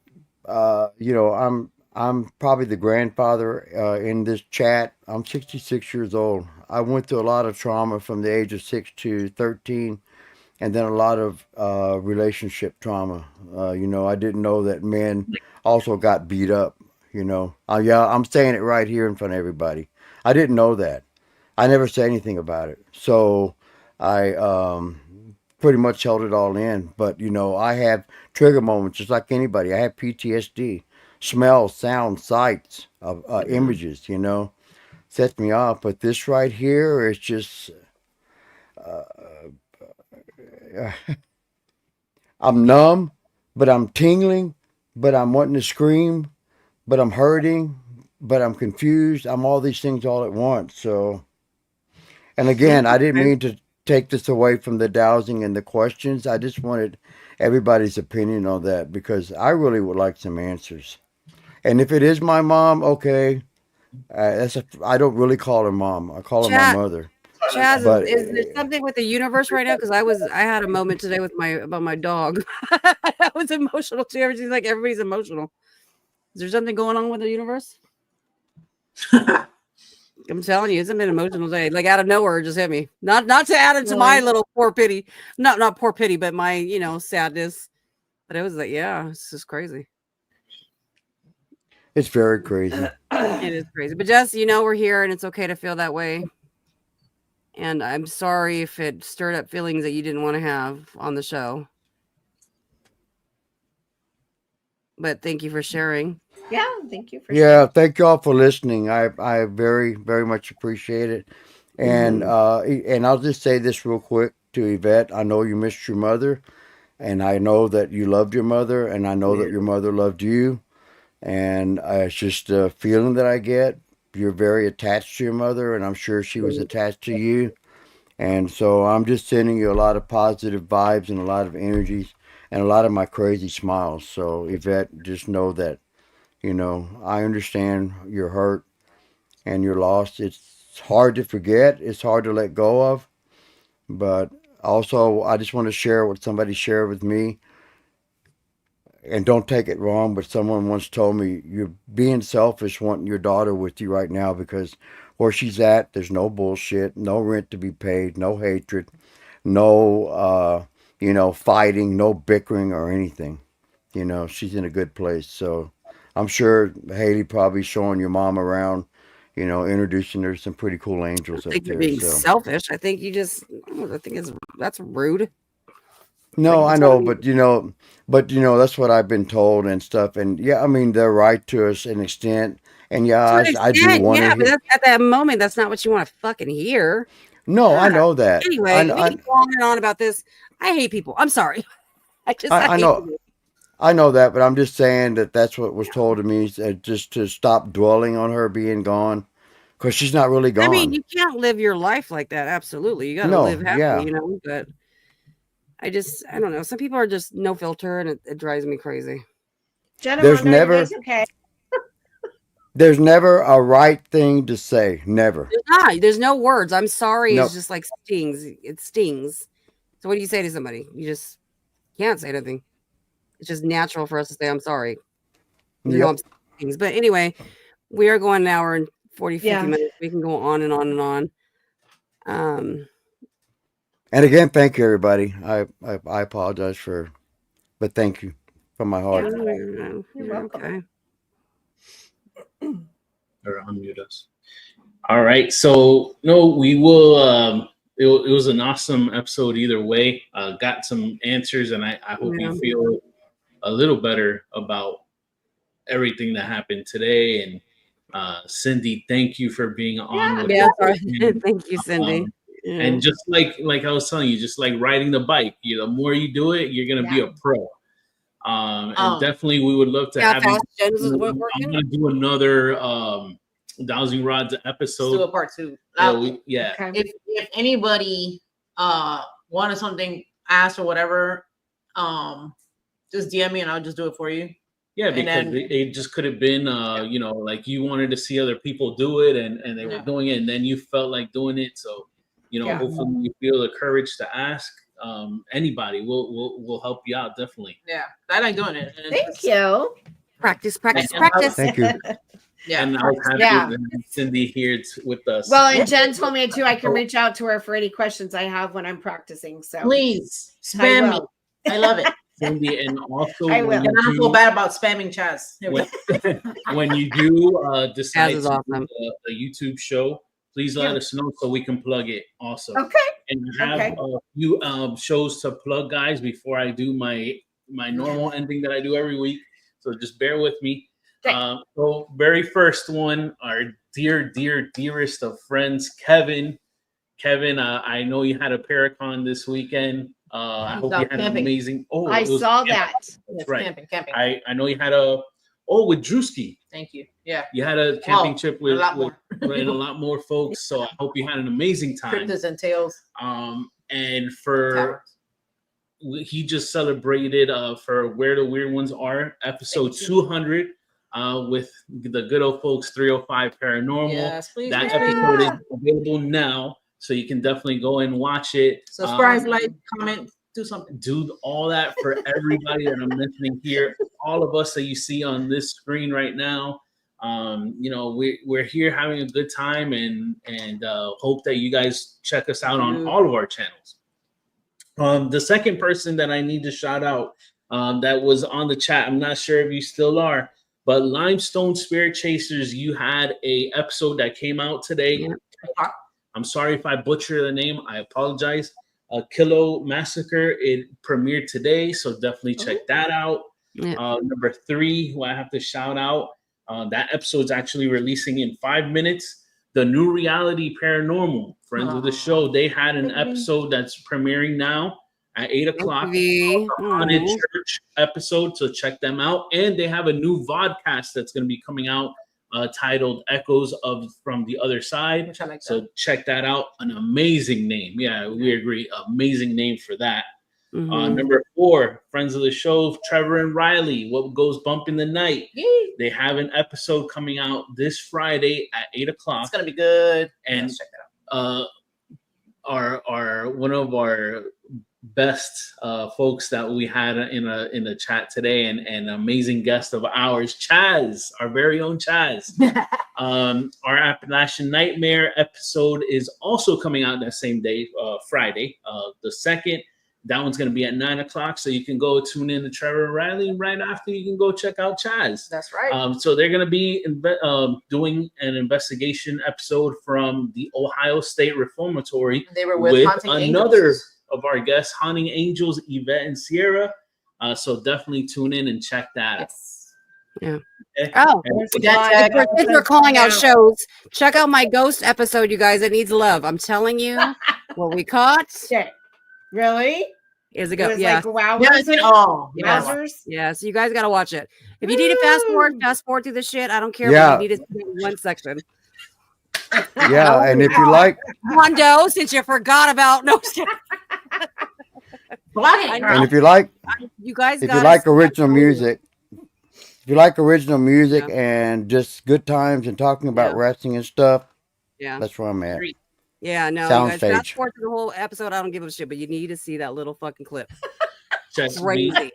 [SPEAKER 6] I'm probably the grandfather in this chat. I'm 66 years old. I went through a lot of trauma from the age of 6 to 13, and then a lot of relationship trauma. I didn't know that men also got beat up. I'm saying it right here in front of everybody. I didn't know that. I never said anything about it. So I pretty much held it all in. But, I have trigger moments just like anybody. I have PTSD, smells, sounds, sights, images, sets me off. But this right here is just, I'm numb, but I'm tingling, but I'm wanting to scream, but I'm hurting, but I'm confused. I'm all these things all at once. So, and again, I didn't mean to take this away from the dowsing and the questions. I just wanted everybody's opinion on that because I really would like some answers. And if it is my mom, okay, I don't really call her mom. I call her my mother.
[SPEAKER 8] Chaz, is there something with the universe right now? Because I had a moment today about my dog. I was emotional too. Everybody's emotional. Is there something going on with the universe? I'm telling you, it's been an emotional day. Like out of nowhere, it just hit me. Not to add into my little poor pity. Not poor pity, but my sadness. But it was like, yeah, it's just crazy.
[SPEAKER 6] It's very crazy.
[SPEAKER 8] It is crazy. But Jess, we're here and it's okay to feel that way. And I'm sorry if it stirred up feelings that you didn't want to have on the show. But thank you for sharing.
[SPEAKER 3] Yeah, thank you for
[SPEAKER 6] Yeah, thank y'all for listening. I very, very much appreciate it. And and I'll just say this real quick to Yvette. I know you missed your mother, and I know that you loved your mother, and I know that your mother loved you. And it's just a feeling that I get. You're very attached to your mother, and I'm sure she was attached to you. And so I'm just sending you a lot of positive vibes and a lot of energies and a lot of my crazy smiles. So Yvette, just know that, I understand you're hurt and you're lost. It's hard to forget. It's hard to let go of. But also, I just want to share what somebody shared with me. And don't take it wrong, but someone once told me you're being selfish wanting your daughter with you right now because where she's at, there's no bullshit, no rent to be paid, no hatred, no, fighting, no bickering or anything. She's in a good place. So I'm sure Haley probably showing your mom around, introducing her to some pretty cool angels
[SPEAKER 8] I
[SPEAKER 6] up
[SPEAKER 8] think you're
[SPEAKER 6] there.
[SPEAKER 8] being
[SPEAKER 6] So
[SPEAKER 8] selfish. I think that's rude.
[SPEAKER 6] no,
[SPEAKER 8] Like
[SPEAKER 6] I
[SPEAKER 8] you
[SPEAKER 6] know,
[SPEAKER 8] telling me,
[SPEAKER 6] but that's what I've been told and stuff. And yeah, I mean, they're right to us an extent. And yeah,
[SPEAKER 8] to an
[SPEAKER 6] I do
[SPEAKER 8] extent,
[SPEAKER 6] want
[SPEAKER 8] yeah,
[SPEAKER 6] to
[SPEAKER 8] but
[SPEAKER 6] hear.
[SPEAKER 8] at that moment, that's not what you want to fucking hear.
[SPEAKER 6] No, I
[SPEAKER 8] God.
[SPEAKER 6] know that.
[SPEAKER 8] Anyway, we can go on and on about this. I hate people. I'm sorry. I
[SPEAKER 6] I
[SPEAKER 8] hate
[SPEAKER 6] know,
[SPEAKER 8] people.
[SPEAKER 6] I know that, but I'm just saying that that's what was told to me, just to stop dwelling on her being gone, because she's not really
[SPEAKER 8] I mean,
[SPEAKER 6] gone.
[SPEAKER 8] you can't live your life like that. Absolutely. You got to live
[SPEAKER 6] No,
[SPEAKER 8] happy,
[SPEAKER 6] yeah.
[SPEAKER 8] but I don't know. Some people are just no filter and it drives me crazy.
[SPEAKER 3] Jen and
[SPEAKER 6] There's
[SPEAKER 3] Rhonda, are you guys
[SPEAKER 6] never,
[SPEAKER 3] okay?
[SPEAKER 6] there's never a right thing to say. Never.
[SPEAKER 8] There's no words. I'm sorry. It's
[SPEAKER 6] No.
[SPEAKER 8] just like stings. It stings. So what do you say to somebody? You just can't say anything. It's just natural for us to say, I'm sorry. Even though I'm
[SPEAKER 6] Yep.
[SPEAKER 8] saying things. But anyway, we are going an hour and 40, 50
[SPEAKER 3] Yeah.
[SPEAKER 8] minutes. We can go on and on and on. Um,
[SPEAKER 6] And again, thank you, everybody. I apologize but thank you from my heart.
[SPEAKER 8] you're okay.
[SPEAKER 2] Or unmute us. All right. So no, we will. It was an awesome episode either way. Got some answers, and I hope you feel a little better about everything that happened today. And Cindy, thank you for being on with us.
[SPEAKER 8] Thank you, Cindy.
[SPEAKER 2] And just like I was telling you, just like riding the bike, the more you do it, you're gonna be a pro. And definitely, we would love to have you. I'm gonna do another dowsing rods episode.
[SPEAKER 4] Let's do a part 2. If anybody wanted something asked or whatever, just DM me and I'll just do it for you.
[SPEAKER 2] Yeah, because it just could have been, like you wanted to see other people do it and they were doing it, and then you felt like doing it. So, hopefully you feel the courage to ask. Anybody will help you out, definitely.
[SPEAKER 4] Yeah, I like doing it.
[SPEAKER 3] Thank you.
[SPEAKER 8] Practice.
[SPEAKER 6] Thank you.
[SPEAKER 2] Yeah, and I was happy to have Cindy here with us.
[SPEAKER 3] Well, and Jen told me too, I can reach out to her for any questions I have when I'm practicing. So
[SPEAKER 4] please spam me. I love it.
[SPEAKER 2] Cindy, and also
[SPEAKER 3] I will.
[SPEAKER 4] I don't feel bad about spamming Chaz.
[SPEAKER 2] When you do decide to
[SPEAKER 8] awesome.
[SPEAKER 2] do a YouTube show, please let us know so we can plug it also.
[SPEAKER 3] Okay.
[SPEAKER 2] And I have a few shows to plug, guys, before I do my normal ending that I do every week. So just bear with me. So very first one, our dearest of friends, Kevin. Kevin, I know you had a Paracon this weekend. I hope you had an amazing. Oh,
[SPEAKER 3] I saw that.
[SPEAKER 2] That's right.
[SPEAKER 4] Camping.
[SPEAKER 2] I know you had with Drewski.
[SPEAKER 4] Thank you. Yeah.
[SPEAKER 2] You had a camping trip with
[SPEAKER 4] a
[SPEAKER 2] lot more folks. So I hope you had an amazing time.
[SPEAKER 4] Cryptids and Tails.
[SPEAKER 2] And for he just celebrated for Where the Weird Ones Are, episode 200. With the good old folks 305 Paranormal.
[SPEAKER 4] Yes, please.
[SPEAKER 2] That episode is available now, so you can definitely go and watch it.
[SPEAKER 4] Subscribe, like, comment, do something.
[SPEAKER 2] Do all that for everybody that I'm mentioning here. All of us that you see on this screen right now. We're here having a good time and hope that you guys check us out on all of our channels. The second person that I need to shout out that was on the chat, I'm not sure if you still are, but Limestone Spirit Chasers, you had a episode that came out today. I'm sorry if I butcher the name. I apologize. Kilo Massacre, it premiered today, so definitely check that out. Number 3, who I have to shout out That episode's actually releasing in 5 minutes. The New Reality Paranormal, friends of the show, they had an episode that's premiering now at 8 o'clock.
[SPEAKER 8] TV.
[SPEAKER 2] Haunted Church episode, so check them out. And they have a new vodcast that's going to be coming out titled Echoes of From the Other Side.
[SPEAKER 4] Which I like
[SPEAKER 2] So
[SPEAKER 4] that.
[SPEAKER 2] check that out. An amazing name. Yeah, we agree. Amazing name for that.
[SPEAKER 8] Mhm.
[SPEAKER 2] Number 4, friends of the show, Trevor and Riley, What Goes Bump in the Night.
[SPEAKER 4] Yay.
[SPEAKER 2] They have an episode coming out this Friday at 8 o'clock.
[SPEAKER 4] It's gonna be good.
[SPEAKER 2] And
[SPEAKER 4] Let's check that out.
[SPEAKER 2] our one of our best folks that we had in the chat today, and an amazing guest of ours, Chaz, our very own Chaz. Our Appalachian Nightmare episode is also coming out that same day, Friday, the 2nd. That one's going to be at 9 o'clock, so you can go tune in to Trevor and Riley, and right after you can go check out Chaz.
[SPEAKER 4] That's right.
[SPEAKER 2] So they're going to be doing an investigation episode from the Ohio State Reformatory
[SPEAKER 4] They were with Haunting
[SPEAKER 2] another
[SPEAKER 4] Angels.
[SPEAKER 2] of our guests, Haunting Angels, Yvette and Sierra. So definitely tune in and check that.
[SPEAKER 4] Yes.
[SPEAKER 8] Yeah.
[SPEAKER 2] Okay?
[SPEAKER 8] Oh,
[SPEAKER 2] And
[SPEAKER 8] since we're calling out shows, check out my ghost episode, you guys. It needs love. I'm telling you, what we caught
[SPEAKER 3] Shit. Really?
[SPEAKER 8] is a
[SPEAKER 3] It
[SPEAKER 8] go.
[SPEAKER 3] was
[SPEAKER 8] Yeah.
[SPEAKER 3] like wow.
[SPEAKER 4] Oh,
[SPEAKER 3] Wowzers.
[SPEAKER 8] Yeah, so you guys got to watch it. If you need to fast forward through the shit. I don't care.
[SPEAKER 6] Yeah.
[SPEAKER 8] But you need to see it in one section.
[SPEAKER 6] Yeah, and if you like,
[SPEAKER 8] Mondo, since you forgot about no shit. I know.
[SPEAKER 6] and if you like,
[SPEAKER 8] You guys
[SPEAKER 6] if
[SPEAKER 8] got
[SPEAKER 6] you like original music, and just good times and talking about
[SPEAKER 8] Yeah.
[SPEAKER 6] wrestling and stuff,
[SPEAKER 8] Yeah.
[SPEAKER 6] that's where I'm at.
[SPEAKER 8] Yeah, no, you guys
[SPEAKER 6] Soundstage.
[SPEAKER 8] fast forward through the whole episode. I don't give a shit, but you need to see that little fucking clip. Crazy.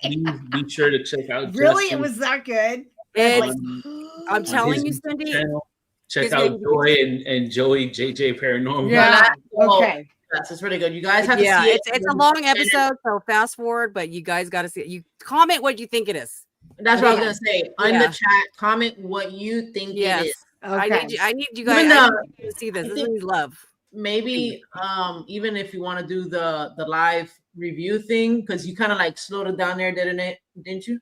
[SPEAKER 2] Be sure to check out
[SPEAKER 3] Really?
[SPEAKER 2] Justin
[SPEAKER 3] It was that good?
[SPEAKER 8] It's,
[SPEAKER 2] on
[SPEAKER 8] I'm telling
[SPEAKER 2] his
[SPEAKER 8] you, Cindy.
[SPEAKER 2] channel. Check
[SPEAKER 8] his
[SPEAKER 2] out
[SPEAKER 8] name-
[SPEAKER 2] Joy and Joey JJ Paranormal.
[SPEAKER 3] Yeah.
[SPEAKER 4] Oh,
[SPEAKER 3] Okay.
[SPEAKER 4] Yes, it's really good. You guys have to
[SPEAKER 8] Yeah,
[SPEAKER 4] see it.
[SPEAKER 8] it's a long episode, so fast forward, but you guys got to see it. You comment what you think it is.
[SPEAKER 4] That's what I was gonna say. In
[SPEAKER 8] Yeah.
[SPEAKER 4] the chat, comment what you think
[SPEAKER 8] Yes.
[SPEAKER 4] it is.
[SPEAKER 3] Okay.
[SPEAKER 8] I need you guys
[SPEAKER 4] Even
[SPEAKER 8] I
[SPEAKER 4] though-
[SPEAKER 8] need you to see this.
[SPEAKER 4] I
[SPEAKER 8] This
[SPEAKER 4] think-
[SPEAKER 8] needs love.
[SPEAKER 4] Maybe even if you want to do the live review thing, because you kind of like slowed it down there, didn't you?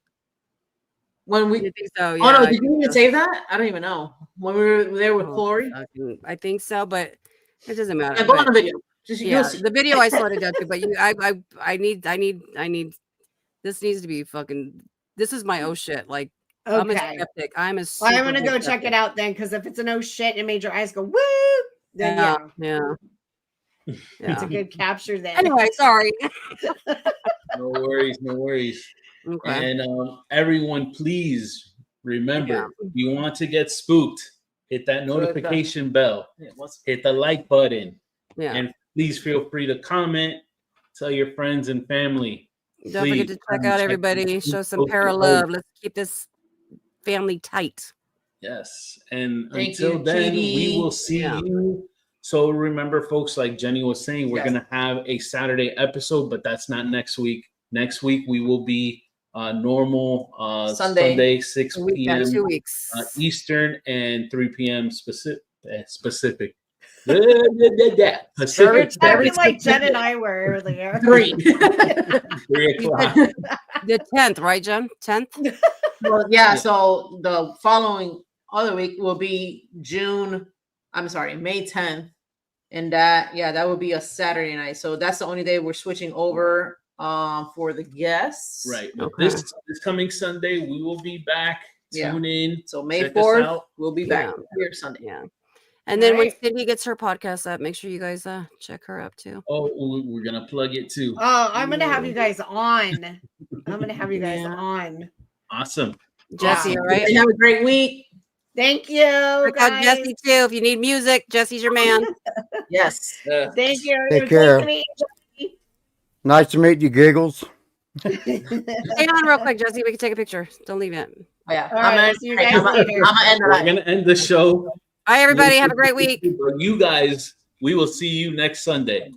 [SPEAKER 4] When we
[SPEAKER 8] You think so? Yeah.
[SPEAKER 4] oh no, did you even save that? I don't even know. When we were there with
[SPEAKER 8] Oh,
[SPEAKER 4] Corey.
[SPEAKER 8] I think so, but it doesn't matter.
[SPEAKER 4] Yeah, go on
[SPEAKER 8] But-
[SPEAKER 4] the video. Just
[SPEAKER 8] yeah,
[SPEAKER 4] you'll see.
[SPEAKER 8] the video I slowed it down to, but I need this needs to be fucking. This is my oh shit. Like I'm a
[SPEAKER 3] Okay.
[SPEAKER 8] skeptic. I'm a.
[SPEAKER 3] Well, I'm gonna go check it out then, because if it's a no shit and it made your eyes go woo, then yeah,
[SPEAKER 8] Yeah.
[SPEAKER 3] it's
[SPEAKER 8] Yeah.
[SPEAKER 3] a good capture then.
[SPEAKER 8] Anyway, sorry.
[SPEAKER 2] No worries, no worries.
[SPEAKER 8] Okay.
[SPEAKER 2] And everyone, please remember, if you want to get spooked, hit that notification bell,
[SPEAKER 4] Yeah, what's-
[SPEAKER 2] hit the like button,
[SPEAKER 8] Yeah.
[SPEAKER 2] and please feel free to comment. Tell your friends and family.
[SPEAKER 8] Don't forget to check out everybody. Show some para love. Let's keep this family tight.
[SPEAKER 2] Yes. And
[SPEAKER 4] Thank
[SPEAKER 2] until
[SPEAKER 4] you,
[SPEAKER 2] then, we
[SPEAKER 4] Katie.
[SPEAKER 2] will see
[SPEAKER 8] Yeah.
[SPEAKER 2] you. So remember, folks, like Jenny was saying, we're
[SPEAKER 4] Yes.
[SPEAKER 2] going to have a Saturday episode, but that's not next week. Next week, we will be normal Sunday 6
[SPEAKER 8] We got
[SPEAKER 2] p.m.
[SPEAKER 8] 2 weeks.
[SPEAKER 2] Eastern and 3 p.m. Specific. Pacific.
[SPEAKER 3] You're talking like Jen and I were earlier.
[SPEAKER 4] 3.
[SPEAKER 2] 3 o'clock.
[SPEAKER 8] The 10th, right, Jen? 10th?
[SPEAKER 4] Well, yeah. So the following other week will be May 10th, and that would be a Saturday night. So that's the only day we're switching over for the guests.
[SPEAKER 2] Right. But
[SPEAKER 8] Okay.
[SPEAKER 2] this coming Sunday, we will be back.
[SPEAKER 4] Yeah.
[SPEAKER 2] Tune in.
[SPEAKER 4] So May
[SPEAKER 2] Check us
[SPEAKER 4] 4th,
[SPEAKER 2] out.
[SPEAKER 4] we'll be back
[SPEAKER 8] Yeah.
[SPEAKER 4] here Sunday.
[SPEAKER 8] Yeah. And then when
[SPEAKER 3] Right.
[SPEAKER 8] Cindy gets her podcast up, make sure you guys check her up too.
[SPEAKER 2] Oh, we're going to plug it too.
[SPEAKER 3] Oh, I'm gonna have you guys on. I'm gonna have you guys on.
[SPEAKER 2] Awesome.
[SPEAKER 8] Jesse, all right?
[SPEAKER 4] And have a great week.
[SPEAKER 3] Thank you,
[SPEAKER 8] Check out
[SPEAKER 3] guys.
[SPEAKER 8] Jesse too. If you need music, Jesse's your man.
[SPEAKER 4] Yes.
[SPEAKER 3] Thank you.
[SPEAKER 6] Take
[SPEAKER 3] It was
[SPEAKER 6] care.
[SPEAKER 3] nice to meet
[SPEAKER 6] Nice to meet you, Giggles.
[SPEAKER 3] you.
[SPEAKER 8] Stay on real quick, Jesse. We can take a picture. Don't leave yet.
[SPEAKER 4] Oh, yeah.
[SPEAKER 3] All right, see you guys later.
[SPEAKER 4] I'm gonna end
[SPEAKER 2] We're
[SPEAKER 4] it.
[SPEAKER 2] going to end the show.
[SPEAKER 8] Bye, everybody. Have a great week.
[SPEAKER 2] You guys, we will see you next Sunday.